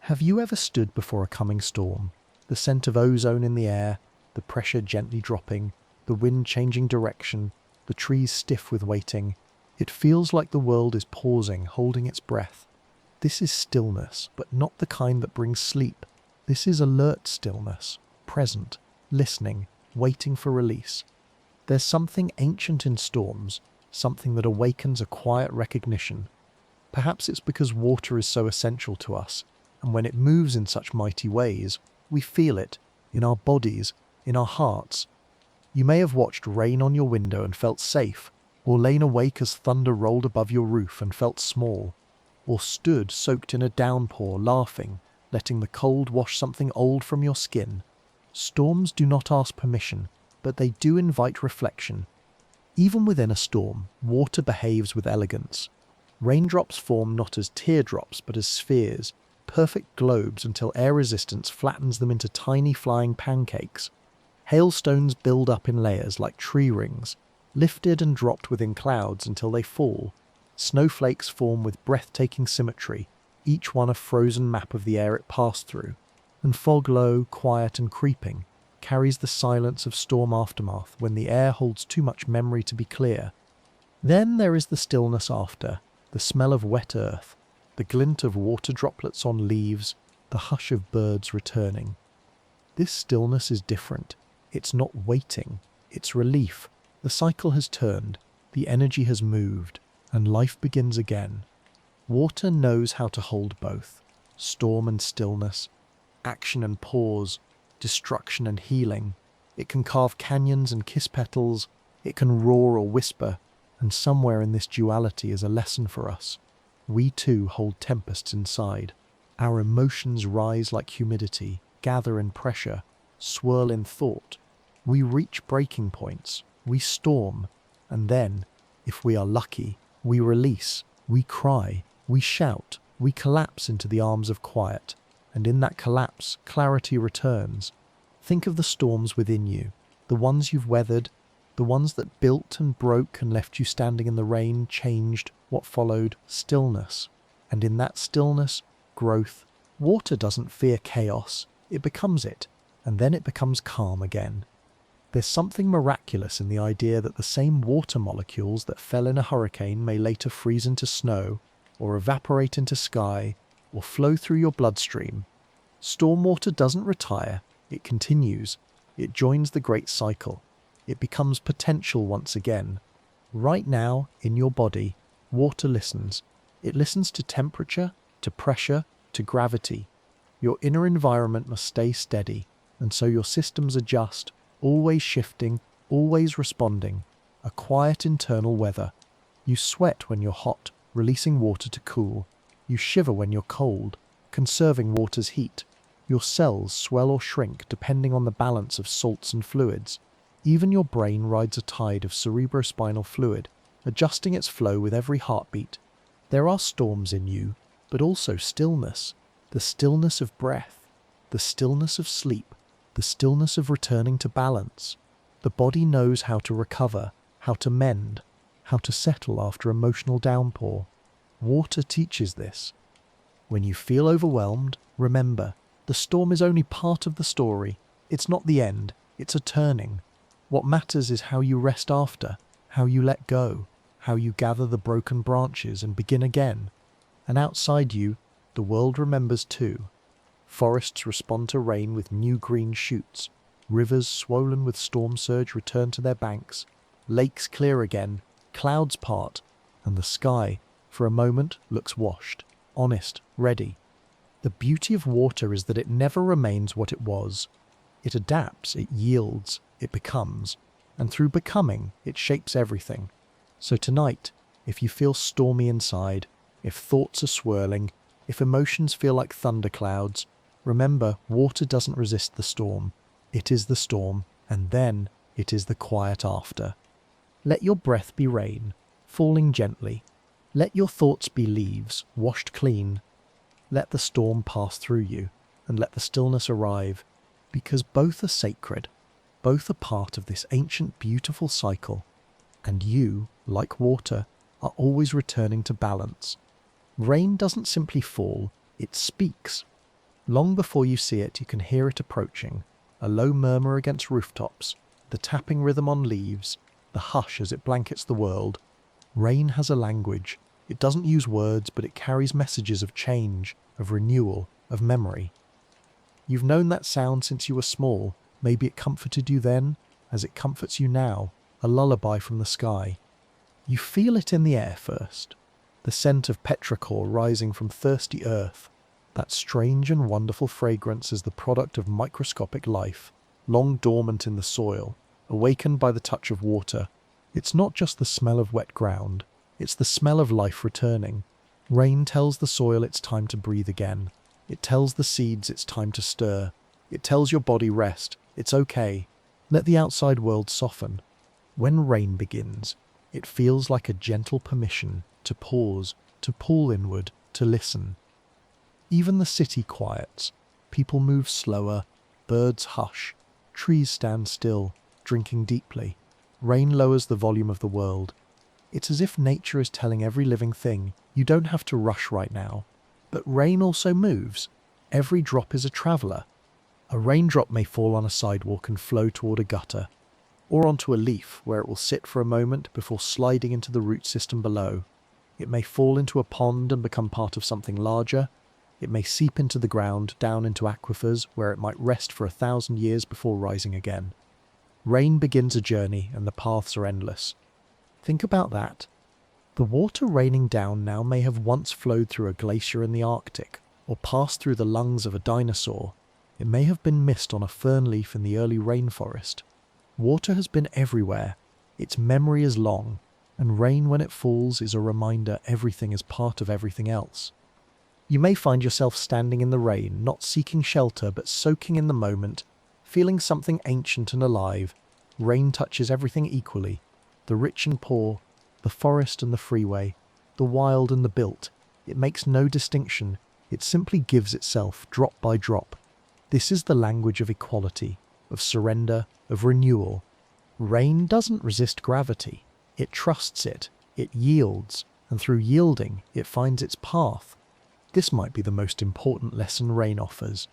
Have you ever stood before a coming storm? The scent of ozone in the air, the pressure gently dropping, the wind changing direction, the trees stiff with waiting. It feels like the world is pausing, holding its breath. This is stillness, but not the kind that brings sleep. This is alert stillness, present, listening, waiting for release. There's something ancient in storms, something that awakens a quiet recognition. Perhaps it's because water is so essential to us, and when it moves in such mighty ways, we feel it, in our bodies, in our hearts. You may have watched rain on your window and felt safe, or lain awake as thunder rolled above your roof and felt small, or stood soaked in a downpour laughing, letting the cold wash something old from your skin. Storms do not ask permission, but they do invite reflection. Even within a storm, water behaves with elegance. Raindrops form not as teardrops but as spheres, perfect globes until air resistance flattens them into tiny flying pancakes. Hailstones build up in layers like tree rings, lifted and dropped within clouds until they fall. Snowflakes form with breathtaking symmetry, each one a frozen map of the air it passed through. And fog, low, quiet and creeping, carries the silence of storm aftermath when the air holds too much memory to be clear. Then there is the stillness after, the smell of wet earth, the glint of water droplets on leaves, the hush of birds returning. This stillness is different. It's not waiting, it's relief. The cycle has turned, the energy has moved, and life begins again. Water knows how to hold both, storm and stillness, action and pause, destruction and healing. It can carve canyons and kiss petals, it can roar or whisper, and somewhere in this duality is a lesson for us. we too hold tempests inside. Our emotions rise like humidity, gather in pressure, swirl in thought. We reach breaking points, we storm, and then, if we are lucky, we release, we cry, we shout, we collapse into the arms of quiet, and in that collapse, clarity returns. Think of the storms within you, the ones you've weathered, the ones that built and broke and left you standing in the rain, changed what followed: stillness. And in that stillness, growth. Water doesn't fear chaos, it becomes it, and then it becomes calm again. There's something miraculous in the idea that the same water molecules that fell in a hurricane may later freeze into snow, or evaporate into sky, or flow through your bloodstream. Stormwater doesn't retire, it continues. It joins the great cycle. It becomes potential once again. Right now, in your body, water listens. It listens to temperature, to pressure, to gravity. Your inner environment must stay steady, and so your systems adjust, always shifting, always responding. A quiet internal weather. You sweat when you're hot, releasing water to cool. You shiver when you're cold, conserving water's heat. Your cells swell or shrink depending on the balance of salts and fluids. Even your brain rides a tide of cerebrospinal fluid, adjusting its flow with every heartbeat. There are storms in you, but also stillness. The stillness of breath, the stillness of sleep, the stillness of returning to balance. The body knows how to recover, how to mend, how to settle after emotional downpour. Water teaches this. When you feel overwhelmed, remember, the storm is only part of the story. It's not the end, it's a turning. What matters is how you rest after, how you let go, how you gather the broken branches and begin again. And outside you, the world remembers too. Forests respond to rain with new green shoots. Rivers swollen with storm surge return to their banks. Lakes clear again, clouds part, and the sky, for a moment, looks washed, honest, ready. The beauty of water is that it never remains what it was. It adapts, it yields, it becomes, and through becoming, it shapes everything. So tonight, if you feel stormy inside, if thoughts are swirling, if emotions feel like thunderclouds, remember, water doesn't resist the storm. It is the storm, and then it is the quiet after. Let your breath be rain, falling gently. Let your thoughts be leaves, washed clean. Let the storm pass through you, and let the stillness arrive, because both are sacred, both are part of this ancient beautiful cycle, and you, like water, are always returning to balance. Rain doesn't simply fall, it speaks. Long before you see it, you can hear it approaching, a low murmur against rooftops, the tapping rhythm on leaves, the hush as it blankets the world. Rain has a language. It doesn't use words, but it carries messages of change, of renewal, of memory. You've known that sound since you were small. Maybe it comforted you then, as it comforts you now, a lullaby from the sky. You feel it in the air first, the scent of petrichor rising from thirsty earth. That strange and wonderful fragrance is the product of microscopic life, long dormant in the soil, awakened by the touch of water. It's not just the smell of wet ground, it's the smell of life returning. Rain tells the soil it's time to breathe again. It tells the seeds it's time to stir. It tells your body rest, it's okay. Let the outside world soften. When rain begins, it feels like a gentle permission to pause, to pull inward, to listen. Even the city quiets. People move slower, birds hush, trees stand still, drinking deeply. Rain lowers the volume of the world. It's as if nature is telling every living thing, you don't have to rush right now. But rain also moves. Every drop is a traveller. A raindrop may fall on a sidewalk and flow toward a gutter, or onto a leaf where it will sit for a moment before sliding into the root system below. It may fall into a pond and become part of something larger. It may seep into the ground, down into aquifers, where it might rest for 1,000 years before rising again. Rain begins a journey, and the paths are endless. Think about that. The water raining down now may have once flowed through a glacier in the Arctic, or passed through the lungs of a dinosaur. It may have been mist on a fern leaf in the early rainforest. Water has been everywhere. Its memory is long, and rain when it falls is a reminder everything is part of everything else. You may find yourself standing in the rain, not seeking shelter but soaking in the moment, feeling something ancient and alive. Rain touches everything equally, the rich and poor, the forest and the freeway, the wild and the built. It makes no distinction, it simply gives itself drop by drop. This is the language of equality, of surrender, of renewal. Rain doesn't resist gravity, it trusts it yields, and through yielding it finds its path. This might be the most important lesson rain offers.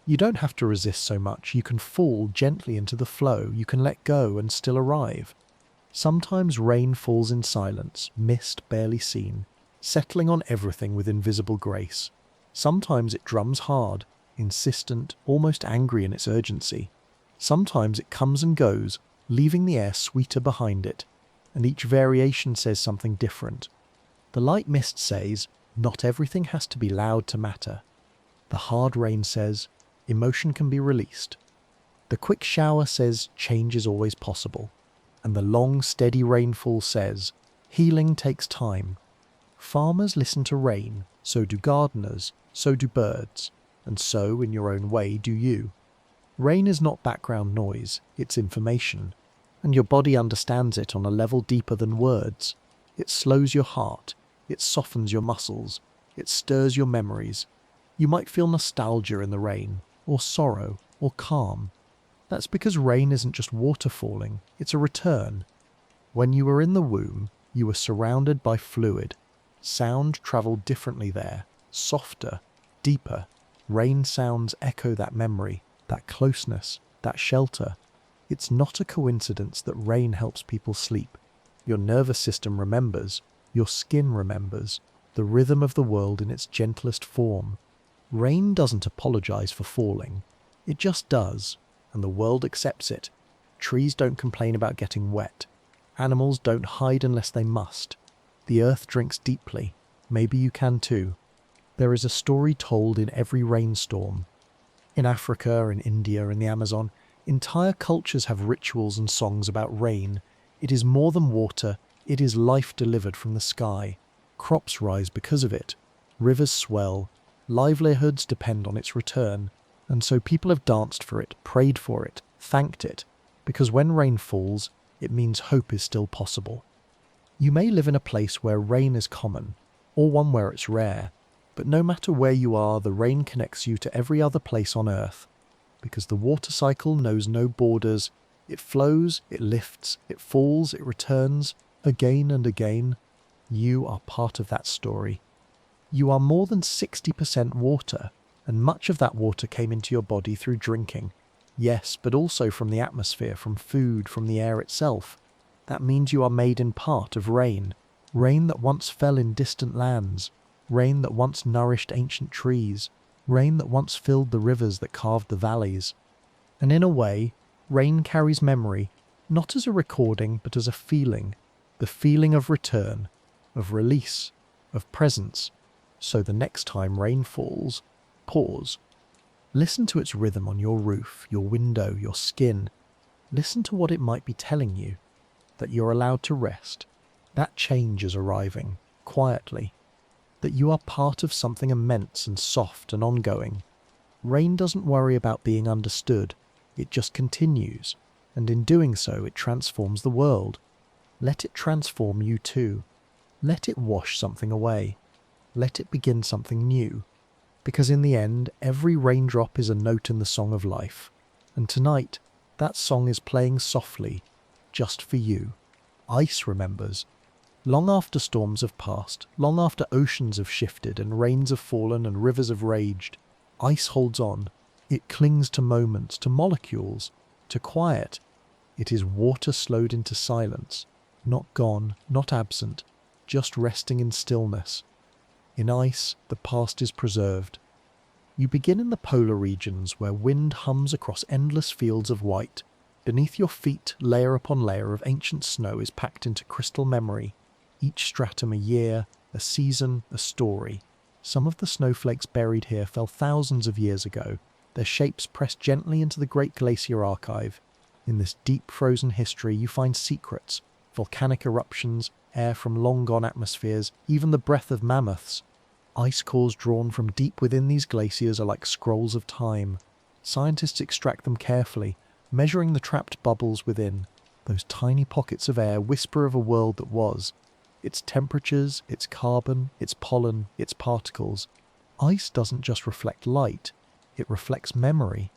You don't have to resist so much, you can fall gently into the flow, you can let go and still arrive. Sometimes rain falls in silence, mist barely seen, settling on everything with invisible grace. Sometimes it drums hard, insistent, almost angry in its urgency. Sometimes it comes and goes, leaving the air sweeter behind it, and each variation says something different. The light mist says, not everything has to be loud to matter. The hard rain says, emotion can be released. The quick shower says, change is always possible. And the long, steady rainfall says, healing takes time. Farmers listen to rain, so do gardeners, so do birds, and so, in your own way, do you. Rain is not background noise, it's information, and your body understands it on a level deeper than words. It slows your heart, it softens your muscles, it stirs your memories. You might feel nostalgia in the rain, or sorrow, or calm. That's because rain isn't just water falling, it's a return. When you were in the womb, you were surrounded by fluid. Sound travelled differently there, softer, deeper. Rain sounds echo that memory, that closeness, that shelter. It's not a coincidence that rain helps people sleep. Your nervous system remembers, your skin remembers, the rhythm of the world in its gentlest form. Rain doesn't apologize for falling. It just does, and the world accepts it. Trees don't complain about getting wet. Animals don't hide unless they must. The earth drinks deeply. Maybe you can too. There is a story told in every rainstorm. In Africa, in India, in the Amazon, entire cultures have rituals and songs about rain. It is more than water, it is life delivered from the sky. Crops rise because of it. Rivers swell. Livelihoods depend on its return. And so people have danced for it, prayed for it, thanked it, because when rain falls, it means hope is still possible. You may live in a place where rain is common, or one where it's rare, but no matter where you are, the rain connects you to every other place on earth, because the water cycle knows no borders. It flows, it lifts, it falls, it returns, again and again. You are part of that story. You are more than 60% water, and much of that water came into your body through drinking. Yes, but also from the atmosphere, from food, from the air itself. That means you are made in part of rain. Rain that once fell in distant lands. Rain that once nourished ancient trees. Rain that once filled the rivers that carved the valleys. And in a way, rain carries memory, not as a recording, but as a feeling. The feeling of return, of release, of presence. So the next time rain falls, pause. Listen to its rhythm on your roof, your window, your skin. Listen to what it might be telling you. That you're allowed to rest. That change is arriving, quietly. That you are part of something immense and soft and ongoing. Rain doesn't worry about being understood. It just continues. And in doing so, it transforms the world. Let it transform you too. Let it wash something away. Let it begin something new. Because in the end, every raindrop is a note in the song of life. And tonight, that song is playing softly, just for you. Ice remembers. Long after storms have passed, long after oceans have shifted and rains have fallen and rivers have raged, ice holds on. It clings to moments, to molecules, to quiet. It is water slowed into silence, not gone, not absent, just resting in stillness. In ice, the past is preserved. You begin in the polar regions where wind hums across endless fields of white. Beneath your feet, layer upon layer of ancient snow is packed into crystal memory. Each stratum a year, a season, a story. Some of the snowflakes buried here fell thousands of years ago, their shapes pressed gently into the Great Glacier Archive. In this deep frozen history you find secrets, volcanic eruptions, air from long-gone atmospheres, even the breath of mammoths. Ice cores drawn from deep within these glaciers are like scrolls of time. Scientists extract them carefully, measuring the trapped bubbles within. Those tiny pockets of air whisper of a world that was. Its temperatures, its carbon, its pollen, its particles. Ice doesn't just reflect light, it reflects memory.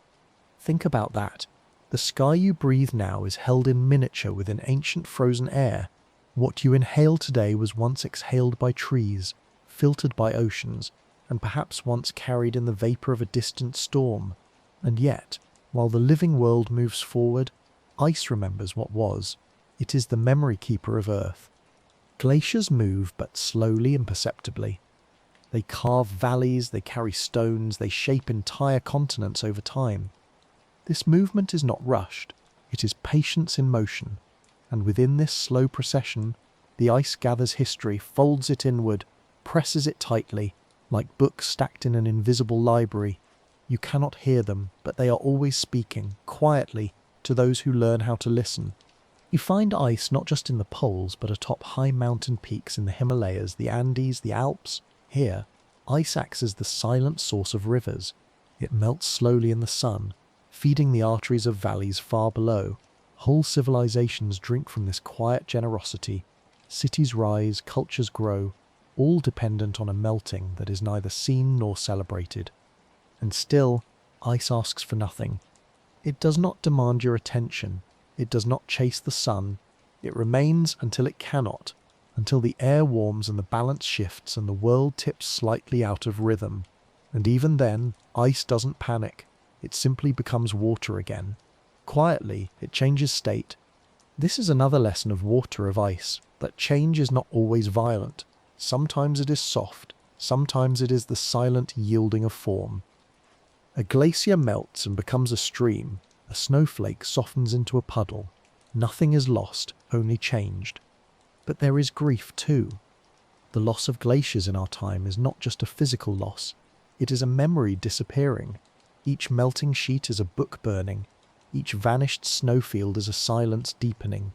Think about that. The sky you breathe now is held in miniature within ancient frozen air. What you inhale today was once exhaled by trees, filtered by oceans, and perhaps once carried in the vapour of a distant storm. And yet, while the living world moves forward, ice remembers what was. It is the memory keeper of Earth. Glaciers move, but slowly and perceptibly. They carve valleys, they carry stones, they shape entire continents over time. This movement is not rushed, it is patience in motion, and within this slow procession, the ice gathers history, folds it inward, presses it tightly, like books stacked in an invisible library. You cannot hear them, but they are always speaking, quietly, to those who learn how to listen. You find ice not just in the poles, but atop high mountain peaks in the Himalayas, the Andes, the Alps. Here, ice acts as the silent source of rivers. It melts slowly in the sun, feeding the arteries of valleys far below. Whole civilizations drink from this quiet generosity. Cities rise, cultures grow, all dependent on a melting that is neither seen nor celebrated. And still, ice asks for nothing. It does not demand your attention. It does not chase the sun. It remains until it cannot, until the air warms and the balance shifts and the world tips slightly out of rhythm. And even then, ice doesn't panic. It simply becomes water again. Quietly, it changes state. This is another lesson of water, of ice, that change is not always violent. Sometimes it is soft. Sometimes it is the silent yielding of form. A glacier melts and becomes a stream. A snowflake softens into a puddle. Nothing is lost, only changed. But there is grief too. The loss of glaciers in our time is not just a physical loss. It is a memory disappearing. Each melting sheet is a book burning. Each vanished snowfield is a silence deepening.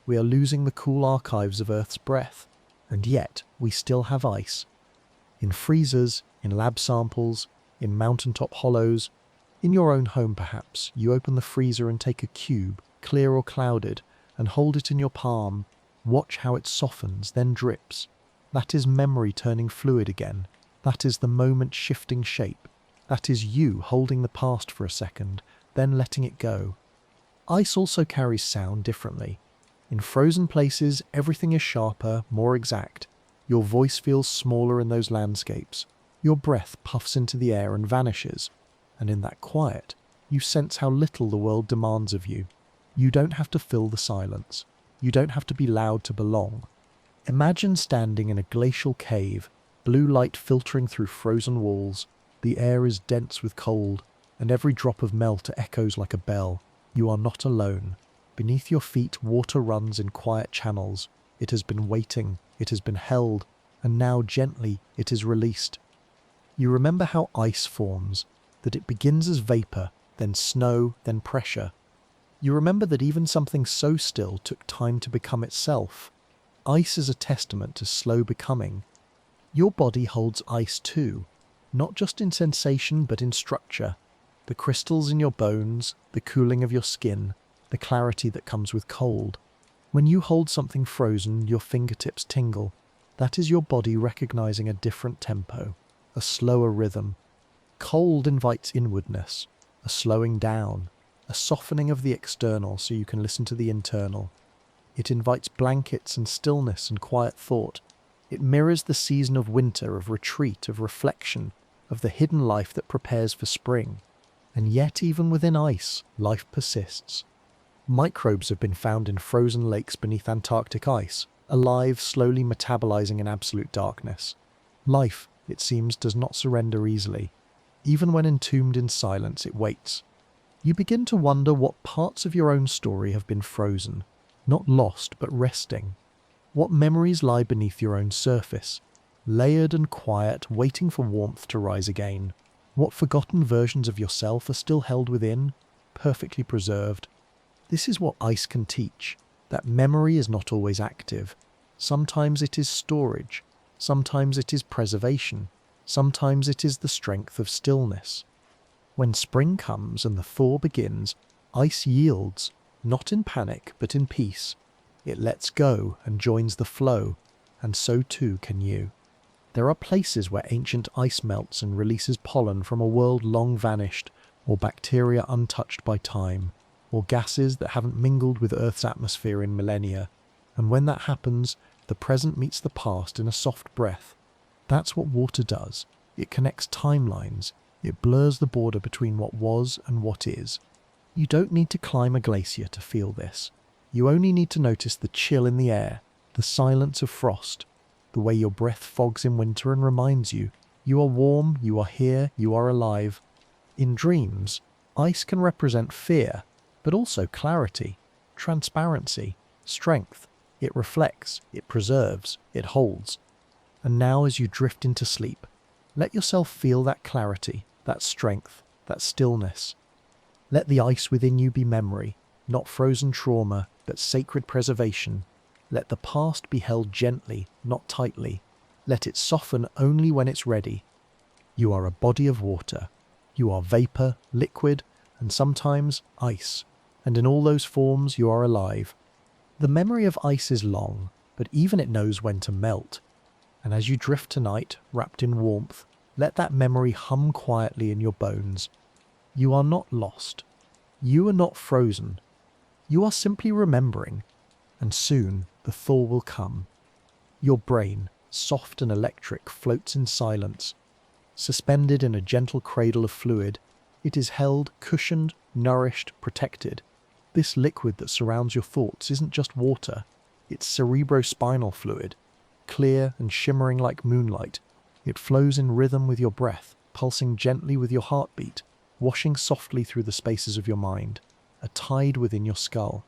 We are losing the cool archives of Earth's breath. And yet, we still have ice. In freezers, in lab samples, in mountaintop hollows. In your own home perhaps, you open the freezer and take a cube, clear or clouded, and hold it in your palm. Watch how it softens, then drips. That is memory turning fluid again. That is the moment shifting shape. That is you holding the past for a second, then letting it go. Ice also carries sound differently. In frozen places, everything is sharper, more exact. Your voice feels smaller in those landscapes. Your breath puffs into the air and vanishes. And in that quiet, you sense how little the world demands of you. You don't have to fill the silence. You don't have to be loud to belong. Imagine standing in a glacial cave, blue light filtering through frozen walls. The air is dense with cold, and every drop of melt echoes like a bell. You are not alone. Beneath your feet, water runs in quiet channels. It has been waiting, it has been held, and now gently it is released. You remember how ice forms, that it begins as vapour, then snow, then pressure. You remember that even something so still took time to become itself. Ice is a testament to slow becoming. Your body holds ice too, not just in sensation but in structure. The crystals in your bones, the cooling of your skin, the clarity that comes with cold. When you hold something frozen, your fingertips tingle. That is your body recognizing a different tempo, a slower rhythm. Cold invites inwardness, a slowing down, a softening of the external so you can listen to the internal. It invites blankets and stillness and quiet thought. It mirrors the season of winter, of retreat, of reflection, of the hidden life that prepares for spring. And yet even within ice, life persists. Microbes have been found in frozen lakes beneath Antarctic ice, alive, slowly metabolizing in absolute darkness. Life, it seems, does not surrender easily. Even when entombed in silence, it waits. You begin to wonder what parts of your own story have been frozen, not lost, but resting. What memories lie beneath your own surface, layered and quiet, waiting for warmth to rise again. What forgotten versions of yourself are still held within, perfectly preserved. This is what ice can teach, that memory is not always active. Sometimes it is storage. Sometimes it is preservation. Sometimes it is the strength of stillness. When spring comes and the thaw begins, ice yields, not in panic but in peace. It lets go and joins the flow, and so too can you. There are places where ancient ice melts and releases pollen from a world long vanished, or bacteria untouched by time, or gases that haven't mingled with Earth's atmosphere in millennia. And when that happens, the present meets the past in a soft breath. That's what water does. It connects timelines. It blurs the border between what was and what is. You don't need to climb a glacier to feel this. You only need to notice the chill in the air, the silence of frost, the way your breath fogs in winter and reminds you, you are warm, you are here, you are alive. In dreams, ice can represent fear, but also clarity, transparency, strength. It reflects, it preserves, it holds. And now as you drift into sleep, let yourself feel that clarity, that strength, that stillness. Let the ice within you be memory, not frozen trauma, but sacred preservation. Let the past be held gently, not tightly. Let it soften only when it's ready. You are a body of water. You are vapor, liquid, and sometimes ice. And in all those forms you are alive. The memory of ice is long, but even it knows when to melt. And as you drift tonight, wrapped in warmth, let that memory hum quietly in your bones. You are not lost. You are not frozen. You are simply remembering. And soon the thaw will come. Your brain, soft and electric, floats in silence. Suspended in a gentle cradle of fluid, it is held, cushioned, nourished, protected. This liquid that surrounds your thoughts isn't just water, it's cerebrospinal fluid, clear and shimmering like moonlight. It flows in rhythm with your breath, pulsing gently with your heartbeat, washing softly through the spaces of your mind, a tide within your skull.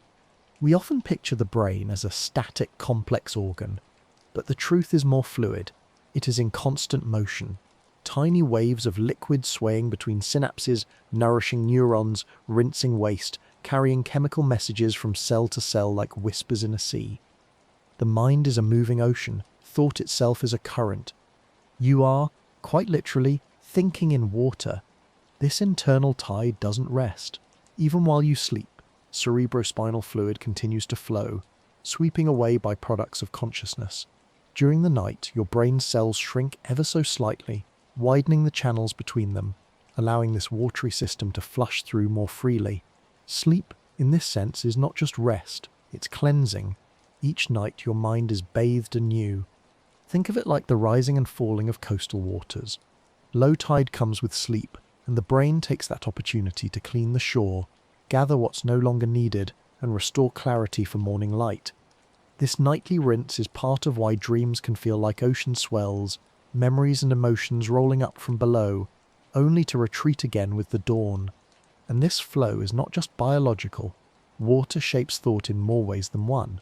We often picture the brain as a static, complex organ, but the truth is more fluid. It is in constant motion. Tiny waves of liquid swaying between synapses, nourishing neurons, rinsing waste, carrying chemical messages from cell to cell like whispers in a sea. The mind is a moving ocean. Thought itself is a current. You are, quite literally, thinking in water. This internal tide doesn't rest. Even while you sleep, cerebrospinal fluid continues to flow, sweeping away byproducts of consciousness. During the night, your brain cells shrink ever so slightly, widening the channels between them, allowing this watery system to flush through more freely. Sleep, in this sense, is not just rest, it's cleansing. Each night your mind is bathed anew. Think of it like the rising and falling of coastal waters. Low tide comes with sleep, and the brain takes that opportunity to clean the shore, gather what's no longer needed, and restore clarity for morning light. This nightly rinse is part of why dreams can feel like ocean swells, memories and emotions rolling up from below, only to retreat again with the dawn. And this flow is not just biological. Water shapes thought in more ways than one.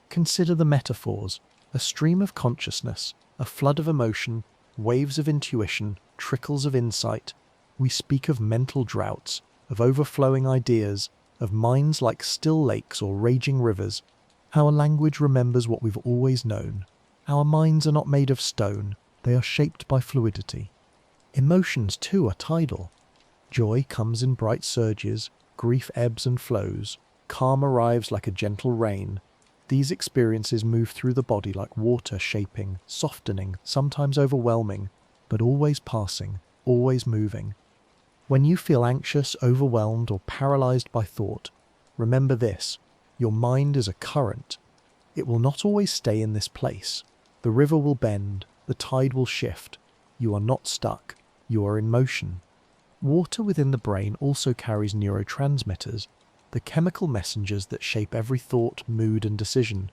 Consider the metaphors: a stream of consciousness, a flood of emotion, waves of intuition, trickles of insight. We speak of mental droughts, of overflowing ideas, of minds like still lakes or raging rivers. Our language remembers what we've always known. Our minds are not made of stone, they are shaped by fluidity. Emotions too are tidal. Joy comes in bright surges, grief ebbs and flows, calm arrives like a gentle rain. These experiences move through the body like water, shaping, softening, sometimes overwhelming, but always passing, always moving. When you feel anxious, overwhelmed, or paralyzed by thought, remember this: your mind is a current. It will not always stay in this place. The river will bend, the tide will shift. You are not stuck, you are in motion. Water within the brain also carries neurotransmitters, the chemical messengers that shape every thought, mood, and decision.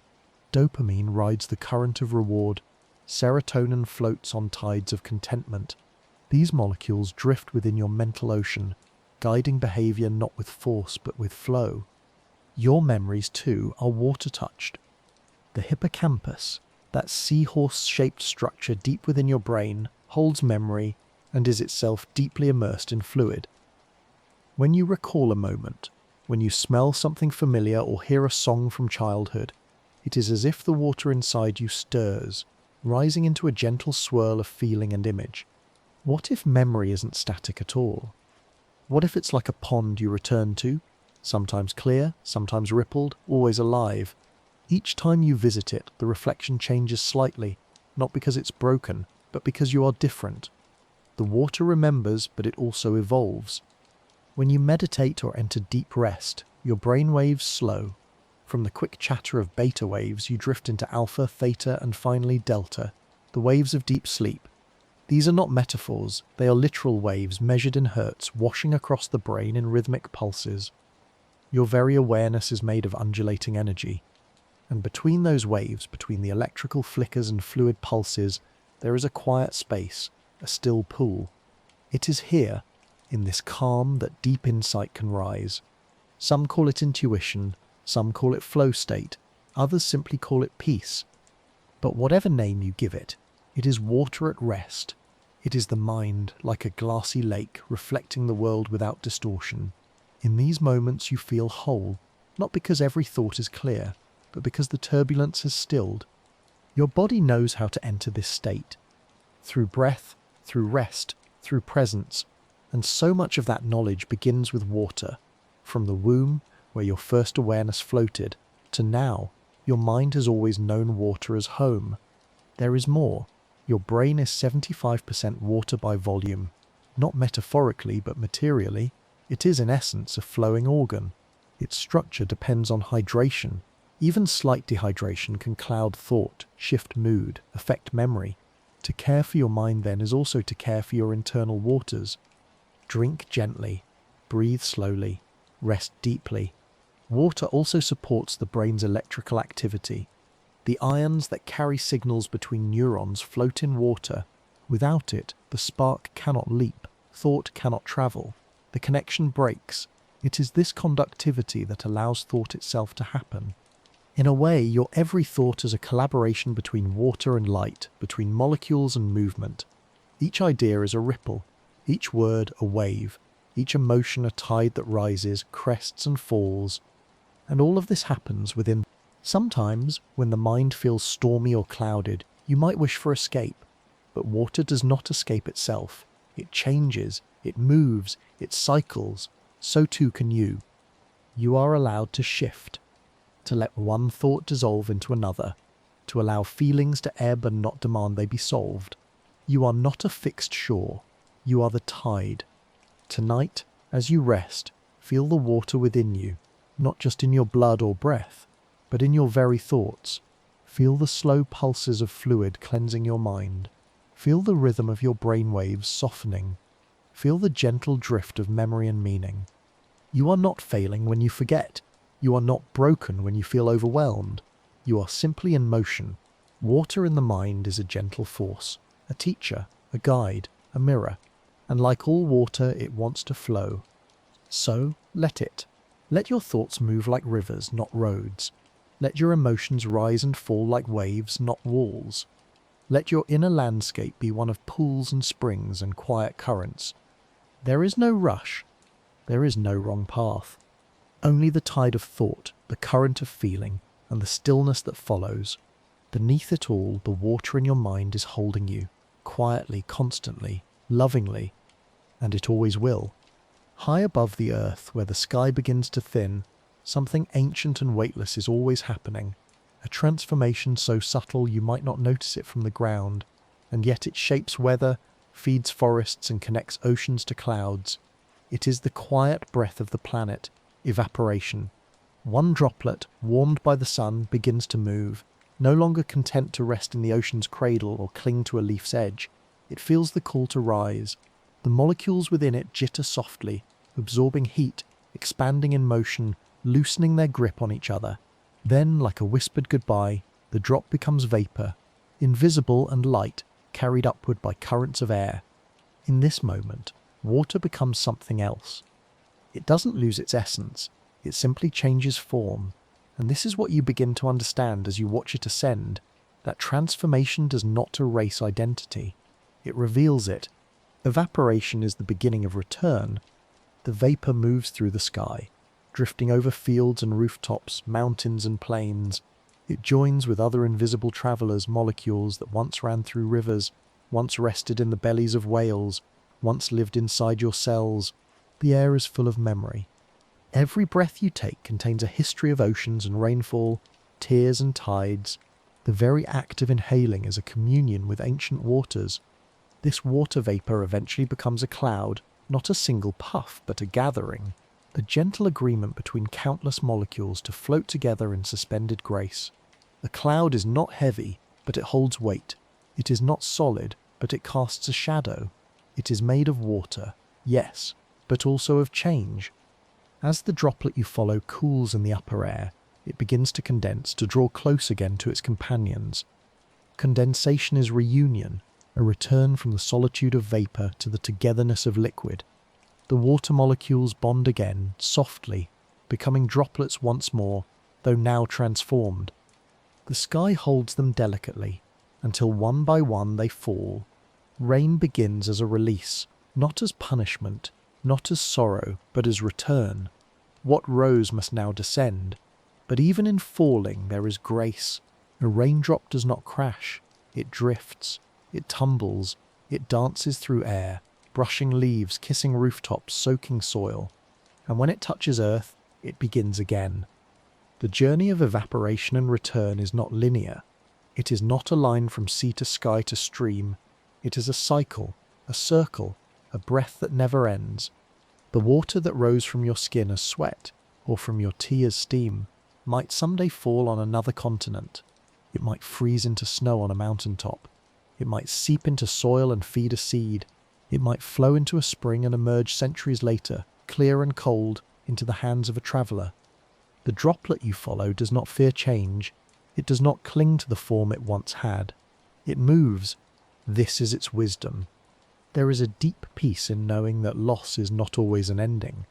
Dopamine rides the current of reward. Serotonin floats on tides of contentment. These molecules drift within your mental ocean, guiding behavior not with force but with flow. Your memories, too, are water-touched. The hippocampus, that seahorse-shaped structure deep within your brain, holds memory and is itself deeply immersed in fluid. When you recall a moment, when you smell something familiar or hear a song from childhood, It is as if the water inside you stirs, rising into a gentle swirl of feeling and image. What if memory isn't static at all? What if it's like a pond you return to, sometimes clear, sometimes rippled, always alive? Each time you visit it, the reflection changes slightly, not because it's broken, but because you are different. The water remembers, but it also evolves. When you meditate or enter deep rest, your brain waves slow. From the quick chatter of beta waves, you drift into alpha, theta, and finally delta, the waves of deep sleep. These are not metaphors, they are literal waves measured in hertz, washing across the brain in rhythmic pulses. Your very awareness is made of undulating energy. And between those waves, between the electrical flickers and fluid pulses, there is a quiet space, a still pool. It is here, in this calm, that deep insight can rise. Some call it intuition, some call it flow state, others simply call it peace. But whatever name you give it, it is water at rest. It is the mind, like a glassy lake, reflecting the world without distortion. In these moments you feel whole, not because every thought is clear, but because the turbulence has stilled. Your body knows how to enter this state. Through breath, through rest, through presence. And so much of that knowledge begins with water. From the womb, where your first awareness floated, to now, your mind has always known water as home. There is more. Your brain is 75% water by volume. Not metaphorically, but materially. It is in essence a flowing organ. Its structure depends on hydration. Even slight dehydration can cloud thought, shift mood, affect memory. To care for your mind then is also to care for your internal waters. Drink gently, breathe slowly, rest deeply. Water also supports the brain's electrical activity. The ions that carry signals between neurons float in water. Without it, the spark cannot leap, thought cannot travel. The connection breaks. It is this conductivity that allows thought itself to happen. In a way, your every thought is a collaboration between water and light, between molecules and movement. Each idea is a ripple, each word a wave, each emotion a tide that rises, crests and falls. And all of this happens within. Sometimes, when the mind feels stormy or clouded, you might wish for escape. But water does not escape itself. It changes, it moves, it cycles. So too can you. You are allowed to shift, to let one thought dissolve into another, to allow feelings to ebb and not demand they be solved. You are not a fixed shore. You are the tide. Tonight, as you rest, feel the water within you, not just in your blood or breath, but in your very thoughts. Feel the slow pulses of fluid cleansing your mind. Feel the rhythm of your brainwaves softening. Feel the gentle drift of memory and meaning. You are not failing when you forget. You are not broken when you feel overwhelmed. You are simply in motion. Water in the mind is a gentle force, a teacher, a guide, a mirror, and like all water, it wants to flow. So, let it. Let your thoughts move like rivers, not roads. Let your emotions rise and fall like waves, not walls. Let your inner landscape be one of pools and springs and quiet currents. There is no rush. There is no wrong path. Only the tide of thought, the current of feeling, and the stillness that follows. Beneath it all, the water in your mind is holding you, quietly, constantly, lovingly, and it always will. High above the earth, where the sky begins to thin, something ancient and weightless is always happening, a transformation so subtle you might not notice it from the ground, and yet it shapes weather, feeds forests and connects oceans to clouds. It is the quiet breath of the planet, evaporation. One droplet, warmed by the sun, begins to move, no longer content to rest in the ocean's cradle or cling to a leaf's edge. It feels the call to rise. The molecules within it jitter softly, absorbing heat, expanding in motion, loosening their grip on each other. Then, like a whispered goodbye, the drop becomes vapor, invisible and light, carried upward by currents of air. In this moment, water becomes something else. It doesn't lose its essence, it simply changes form. And this is what you begin to understand as you watch it ascend, that transformation does not erase identity. It reveals it. Evaporation is the beginning of return. The vapor moves through the sky, drifting over fields and rooftops, mountains and plains. It joins with other invisible travelers, molecules that once ran through rivers, once rested in the bellies of whales, once lived inside your cells. The air is full of memory. Every breath you take contains a history of oceans and rainfall, tears and tides. The very act of inhaling is a communion with ancient waters. This water vapour eventually becomes a cloud, not a single puff, but a gathering, a gentle agreement between countless molecules to float together in suspended grace. The cloud is not heavy, but it holds weight. It is not solid, but it casts a shadow. It is made of water, yes, but also of change. As the droplet you follow cools in the upper air, it begins to condense, to draw close again to its companions. Condensation is reunion, a return from the solitude of vapour to the togetherness of liquid. The water molecules bond again, softly, becoming droplets once more, though now transformed. The sky holds them delicately, until one by one they fall. Rain begins as a release, not as punishment, not as sorrow, but as return. What rose must now descend. But even in falling there is grace. A raindrop does not crash. It drifts. It tumbles. It dances through air, brushing leaves, kissing rooftops, soaking soil. And when it touches earth, it begins again. The journey of evaporation and return is not linear. It is not a line from sea to sky to stream. It is a cycle, a circle, a breath that never ends. The water that rose from your skin as sweat, or from your tea as steam, might someday fall on another continent. It might freeze into snow on a mountaintop. It might seep into soil and feed a seed. It might flow into a spring and emerge centuries later, clear and cold, into the hands of a traveller. The droplet you follow does not fear change. It does not cling to the form it once had. It moves. This is its wisdom. There is a deep peace in knowing that loss is not always an ending.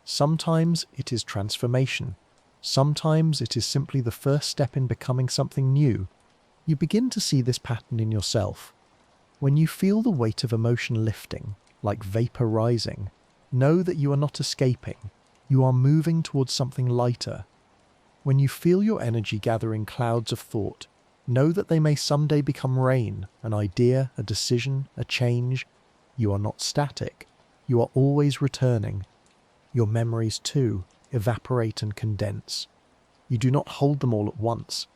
Sometimes it is transformation. Sometimes it is simply the first step in becoming something new. You begin to see this pattern in yourself. When you feel the weight of emotion lifting, like vapour rising, know that you are not escaping. You are moving towards something lighter. When you feel your energy gathering clouds of thought, know that they may someday become rain, an idea, a decision, a change. You are not static. You are always returning. Your memories, too, evaporate and condense. You do not hold them all at once.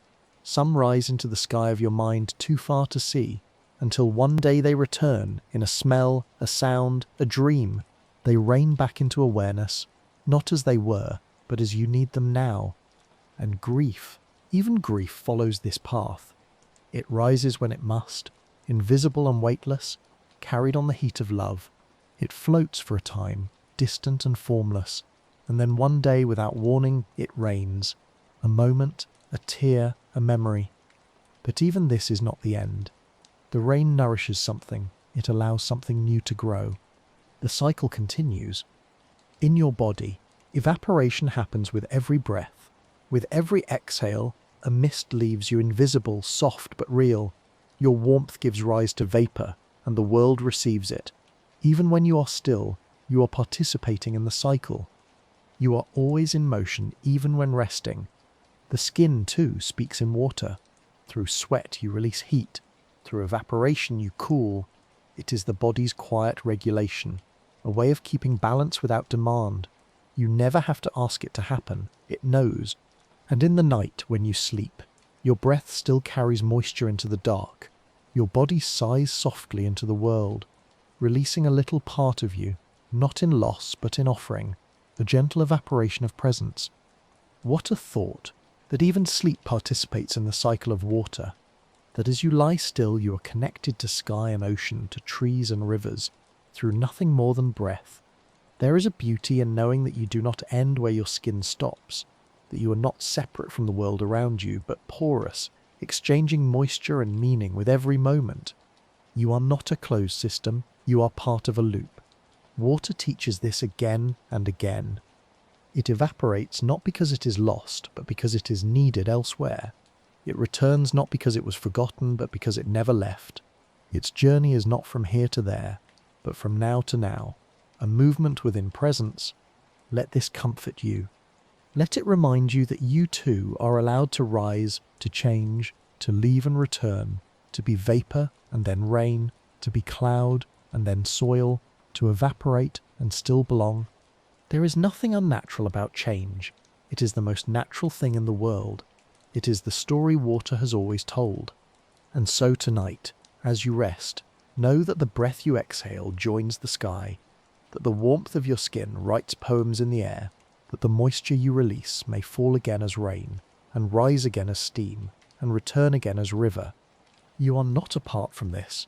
Some rise into the sky of your mind too far to see, until one day they return in a smell, a sound, a dream. They rain back into awareness, not as they were, but as you need them now. And grief, even grief follows this path. It rises when it must, invisible and weightless, carried on the heat of love. It floats for a time, distant and formless, and then one day, without warning, it rains. A moment, a tear, a memory. But even this is not the end. The rain nourishes something. It allows something new to grow. The cycle continues. In your body, evaporation happens with every breath. With every exhale, a mist leaves you invisible, soft but real. Your warmth gives rise to vapour, and the world receives it. Even when you are still, you are participating in the cycle. You are always in motion, even when resting. The skin, too, speaks in water. Through sweat you release heat. Through evaporation you cool. It is the body's quiet regulation, a way of keeping balance without demand. You never have to ask it to happen. It knows. And in the night, when you sleep, your breath still carries moisture into the dark. Your body sighs softly into the world, releasing a little part of you, not in loss but in offering, a gentle evaporation of presence. What a thought, that even sleep participates in the cycle of water, that as you lie still you are connected to sky and ocean, to trees and rivers, through nothing more than breath. There is a beauty in knowing that you do not end where your skin stops, that you are not separate from the world around you, but porous, exchanging moisture and meaning with every moment. You are not a closed system, you are part of a loop. Water teaches this again and again. It evaporates not because it is lost, but because it is needed elsewhere. It returns not because it was forgotten, but because it never left. Its journey is not from here to there, but from now to now, a movement within presence. Let this comfort you. Let it remind you that you too are allowed to rise, to change, to leave and return, to be vapor and then rain, to be cloud and then soil, to evaporate and still belong. There is nothing unnatural about change. It is the most natural thing in the world. It is the story water has always told. And so tonight, as you rest, know that the breath you exhale joins the sky, that the warmth of your skin writes poems in the air, that the moisture you release may fall again as rain, and rise again as steam, and return again as river. You are not apart from this.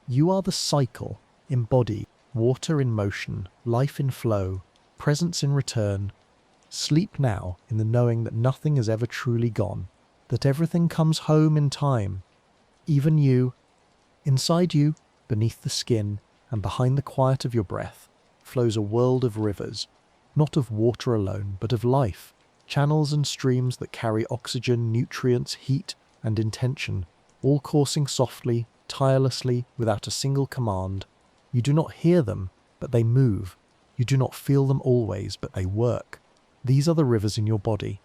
You are the cycle, embodied, water in motion, life in flow, presence in return. Sleep now in the knowing that nothing is ever truly gone, that everything comes home in time. Even you. Inside you, beneath the skin, and behind the quiet of your breath, flows a world of rivers, not of water alone, but of life, channels and streams that carry oxygen, nutrients, heat, and intention, all coursing softly, tirelessly, without a single command. You do not hear them, but they move. You do not feel them always, but they work. These are the rivers in your body.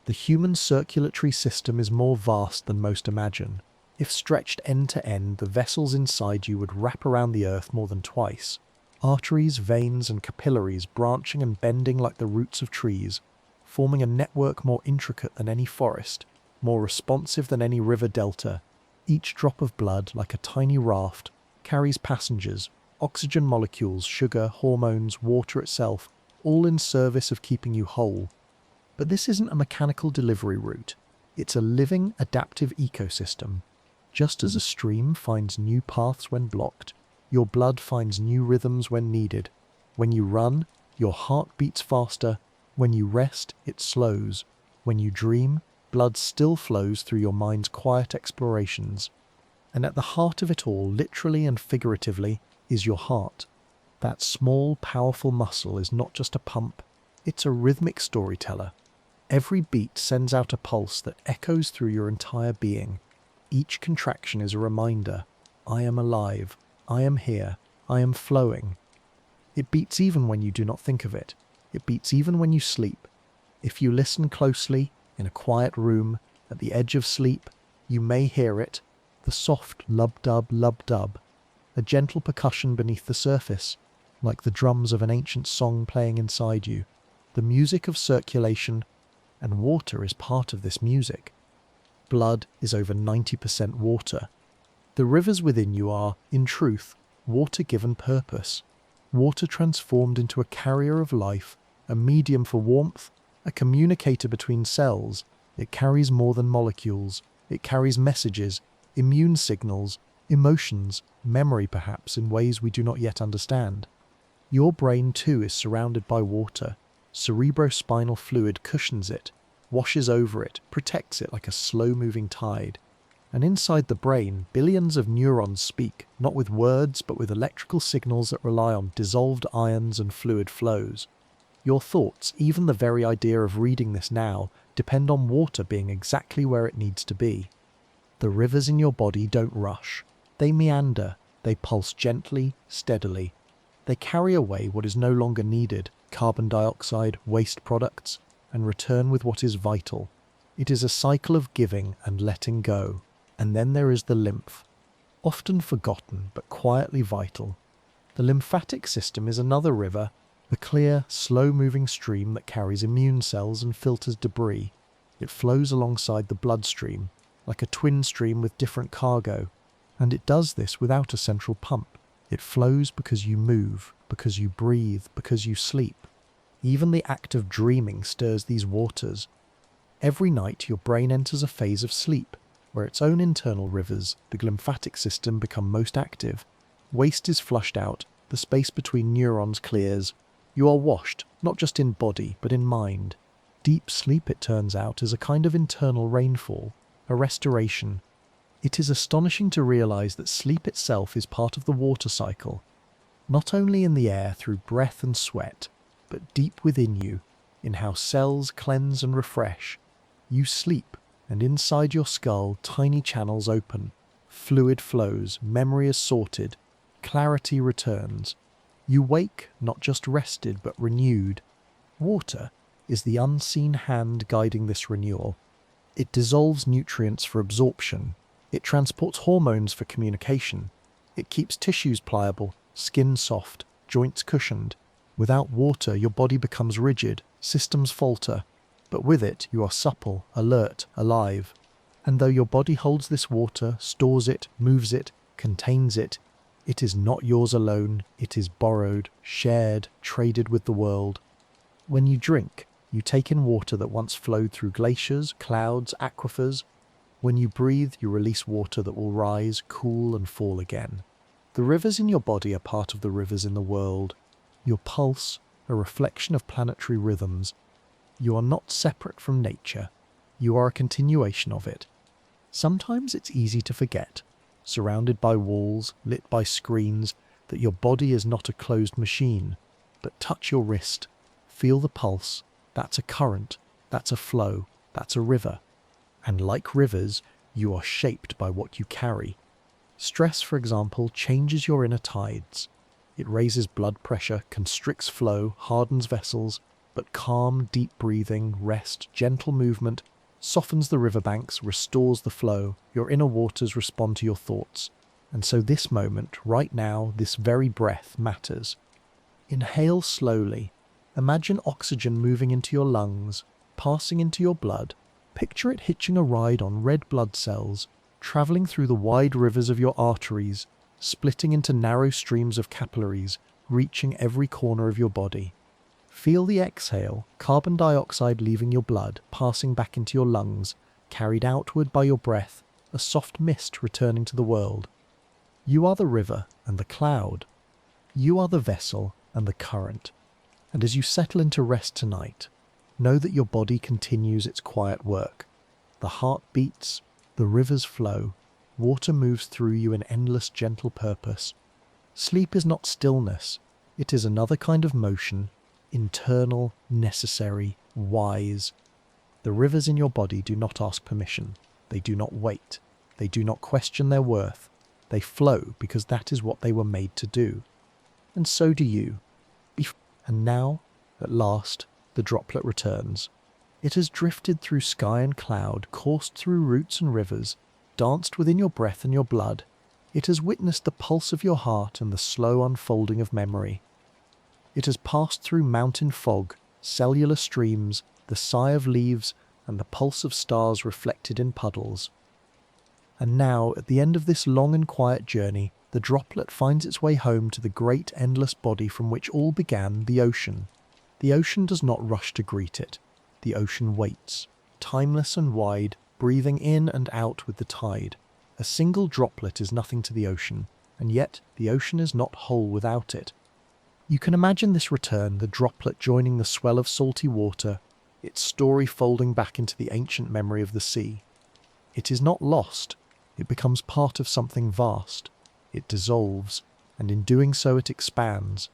The human circulatory system is more vast than most imagine. If stretched end to end, the vessels inside you would wrap around the earth more than twice. Arteries, veins, and capillaries branching and bending like the roots of trees, forming a network more intricate than any forest, more responsive than any river delta. Each drop of blood, like a tiny raft, carries passengers, oxygen molecules, sugar, hormones, water itself, all in service of keeping you whole. But this isn't a mechanical delivery route. It's a living, adaptive ecosystem. Just as a stream finds new paths when blocked, your blood finds new rhythms when needed. When you run, your heart beats faster. When you rest, it slows. When you dream, blood still flows through your mind's quiet explorations. And at the heart of it all, literally and figuratively, is your heart. That small, powerful muscle is not just a pump, it's a rhythmic storyteller. Every beat sends out a pulse that echoes through your entire being. Each contraction is a reminder, I am alive, I am here, I am flowing. It beats even when you do not think of it. It beats even when you sleep. If you listen closely, in a quiet room, at the edge of sleep, you may hear it, the soft lub-dub, a gentle percussion beneath the surface, like the drums of an ancient song playing inside you, the music of circulation, and water is part of this music. Blood is over 90% water. The rivers within you are, in truth, water given purpose. Water transformed into a carrier of life, a medium for warmth, a communicator between cells. It carries more than molecules. It carries messages, immune signals, emotions, memory perhaps in ways we do not yet understand. Your brain too is surrounded by water. Cerebrospinal fluid cushions it, washes over it, protects it like a slow-moving tide. And inside the brain, billions of neurons speak, not with words, but with electrical signals that rely on dissolved ions and fluid flows. Your thoughts, even the very idea of reading this now, depend on water being exactly where it needs to be. The rivers in your body don't rush. They meander. They pulse gently, steadily. They carry away what is no longer needed, carbon dioxide, waste products, and return with what is vital. It is a cycle of giving and letting go. And then there is the lymph, often forgotten but quietly vital. The lymphatic system is another river, the clear, slow-moving stream that carries immune cells and filters debris. It flows alongside the bloodstream, like a twin stream with different cargo, and it does this without a central pump. It flows because you move, because you breathe, because you sleep. Even the act of dreaming stirs these waters. Every night your brain enters a phase of sleep, where its own internal rivers, the lymphatic system, become most active. Waste is flushed out, the space between neurons clears. You are washed, not just in body, but in mind. Deep sleep, it turns out, is a kind of internal rainfall, a restoration. It is astonishing to realize that sleep itself is part of the water cycle, not only in the air through breath and sweat, but deep within you, in how cells cleanse and refresh. You sleep, and inside your skull tiny channels open, fluid flows, memory is sorted, clarity returns. You wake not just rested but renewed. Water, is the unseen hand guiding this renewal. It dissolves nutrients for absorption. It transports hormones for communication. It keeps tissues pliable, skin soft, joints cushioned. Without water, your body becomes rigid, systems falter. But with it, you are supple, alert, alive. And though your body holds this water, stores it, moves it, contains it, it is not yours alone. It is borrowed, shared, traded with the world. When you drink, you take in water that once flowed through glaciers, clouds, aquifers. When you breathe, you release water that will rise, cool, and fall again. The rivers in your body are part of the rivers in the world. Your pulse, a reflection of planetary rhythms. You are not separate from nature. You are a continuation of it. Sometimes it's easy to forget, surrounded by walls, lit by screens, that your body is not a closed machine. But touch your wrist, feel the pulse. That's a current, that's a flow, that's a river. And like rivers, you are shaped by what you carry. Stress, for example, changes your inner tides. It raises blood pressure, constricts flow, hardens vessels, but calm, deep breathing, rest, gentle movement softens the riverbanks, restores the flow. Your inner waters respond to your thoughts. And so this moment, right now, this very breath matters. Inhale slowly. Imagine oxygen moving into your lungs, passing into your blood. Picture it hitching a ride on red blood cells, travelling through the wide rivers of your arteries, splitting into narrow streams of capillaries, reaching every corner of your body. Feel the exhale, carbon dioxide leaving your blood, passing back into your lungs, carried outward by your breath, a soft mist returning to the world. You are the river and the cloud. You are the vessel and the current. And as you settle into rest tonight, know that your body continues its quiet work. The heart beats, the rivers flow, water moves through you in endless gentle purpose. Sleep is not stillness, it is another kind of motion, internal, necessary, wise. The rivers in your body do not ask permission, they do not wait, they do not question their worth, they flow because that is what they were made to do. And so do you. And now, at last, the droplet returns. It has drifted through sky and cloud, coursed through roots and rivers, danced within your breath and your blood. It has witnessed the pulse of your heart and the slow unfolding of memory. It has passed through mountain fog, cellular streams, the sigh of leaves, and the pulse of stars reflected in puddles. And now, at the end of this long and quiet journey, the droplet finds its way home to the great endless body from which all began, the ocean. The ocean does not rush to greet it. The ocean waits, timeless and wide, breathing in and out with the tide. A single droplet is nothing to the ocean, and yet the ocean is not whole without it. You can imagine this return, the droplet joining the swell of salty water, its story folding back into the ancient memory of the sea. It is not lost, it becomes part of something vast. It dissolves, and in doing so it expands.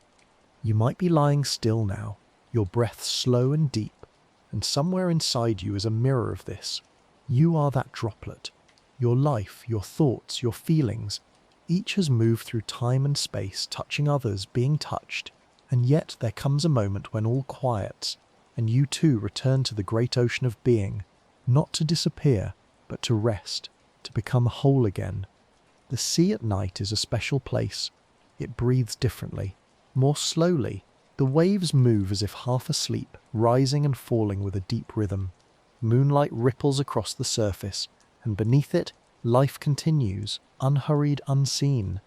You might be lying still now, your breath slow and deep, and somewhere inside you is a mirror of this. You are that droplet. Your life, your thoughts, your feelings, each has moved through time and space, touching others, being touched, and yet there comes a moment when all quiets, and you too return to the great ocean of being, not to disappear, but to rest, to become whole again. The sea at night is a special place. It breathes differently, more slowly. The waves move as if half asleep, rising and falling with a deep rhythm. Moonlight ripples across the surface, and beneath it, life continues, unhurried, unseen.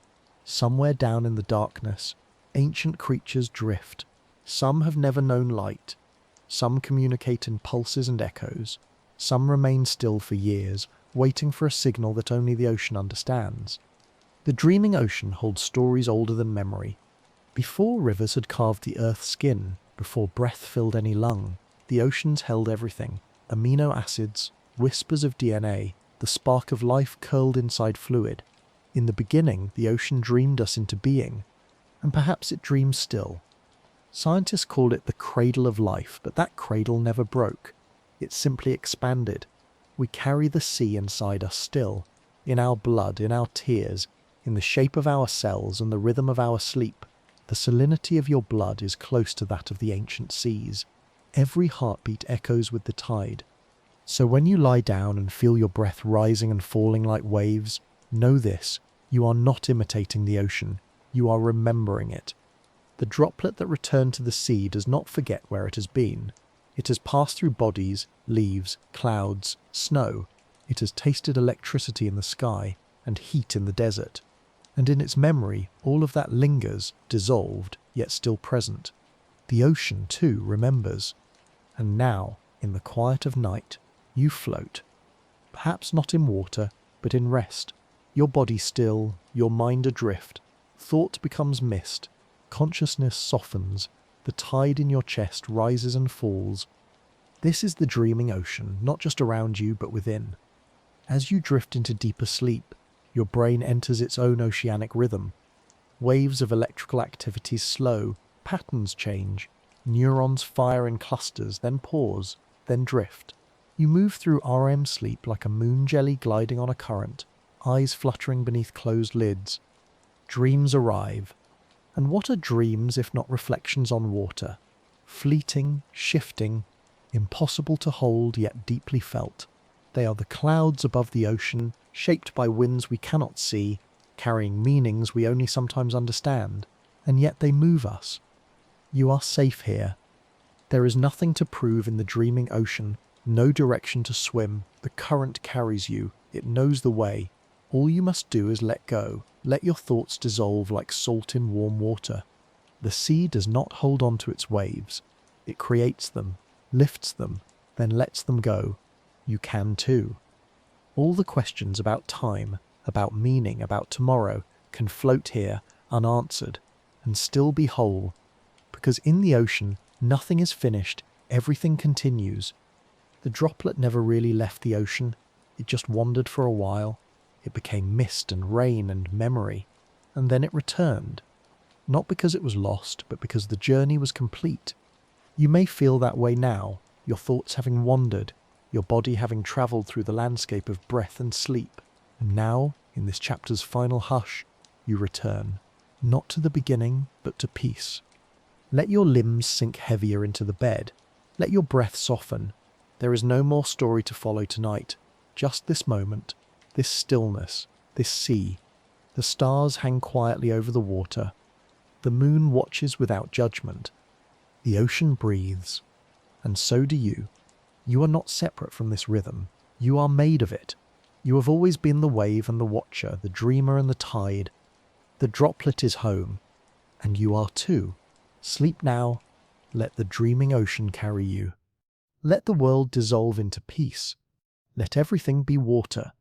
Somewhere down in the darkness, ancient creatures drift. Some have never known light. Some communicate in pulses and echoes. Some remain still for years, waiting for a signal that only the ocean understands. The dreaming ocean holds stories older than memory. Before rivers had carved the earth's skin, before breath filled any lung, the oceans held everything: amino acids, whispers of DNA, the spark of life curled inside fluid. In the beginning, the ocean dreamed us into being, and perhaps it dreams still. Scientists call it the cradle of life, but that cradle never broke. It simply expanded. We carry the sea inside us still, in our blood, in our tears, in the shape of our cells and the rhythm of our sleep. The salinity of your blood is close to that of the ancient seas. Every heartbeat echoes with the tide. So when you lie down and feel your breath rising and falling like waves, know this: you are not imitating the ocean, you are remembering it. The droplet that returned to the sea does not forget where it has been. It has passed through bodies, leaves, clouds, snow. It has tasted electricity in the sky and heat in the desert. And in its memory, all of that lingers, dissolved, yet still present. The ocean, too, remembers. And now, in the quiet of night, you float. Perhaps not in water, but in rest. Your body still, your mind adrift. Thought becomes mist. Consciousness softens. The tide in your chest rises and falls. This is the dreaming ocean, not just around you, but within. As you drift into deeper sleep, your brain enters its own oceanic rhythm. Waves of electrical activities slow, patterns change. Neurons fire in clusters, then pause, then drift. You move through REM sleep like a moon jelly gliding on a current, eyes fluttering beneath closed lids. Dreams arrive. And what are dreams if not reflections on water? Fleeting, shifting, impossible to hold yet deeply felt. They are the clouds above the ocean, shaped by winds we cannot see, carrying meanings we only sometimes understand, and yet they move us. You are safe here. There is nothing to prove in the dreaming ocean, no direction to swim. The current carries you, it knows the way. All you must do is let go, let your thoughts dissolve like salt in warm water. The sea does not hold on to its waves. It creates them, lifts them, then lets them go. You can too. All the questions about time, about meaning, about tomorrow can float here unanswered and still be whole. Because in the ocean, nothing is finished, everything continues. The droplet never really left the ocean, it just wandered for a while. It became mist and rain and memory, and then it returned. Not because it was lost, but because the journey was complete. You may feel that way now, your thoughts having wandered, your body having travelled through the landscape of breath and sleep. And now, in this chapter's final hush, you return, not to the beginning, but to peace. Let your limbs sink heavier into the bed. Let your breath soften. There is no more story to follow tonight. Just this moment, this stillness, this sea. The stars hang quietly over the water. The moon watches without judgment. The ocean breathes. And so do you. You are not separate from this rhythm. You are made of it. You have always been the wave and the watcher, the dreamer and the tide. The droplet is home. And you are too. Sleep now, let the dreaming ocean carry you. Let the world dissolve into peace. Let everything be water,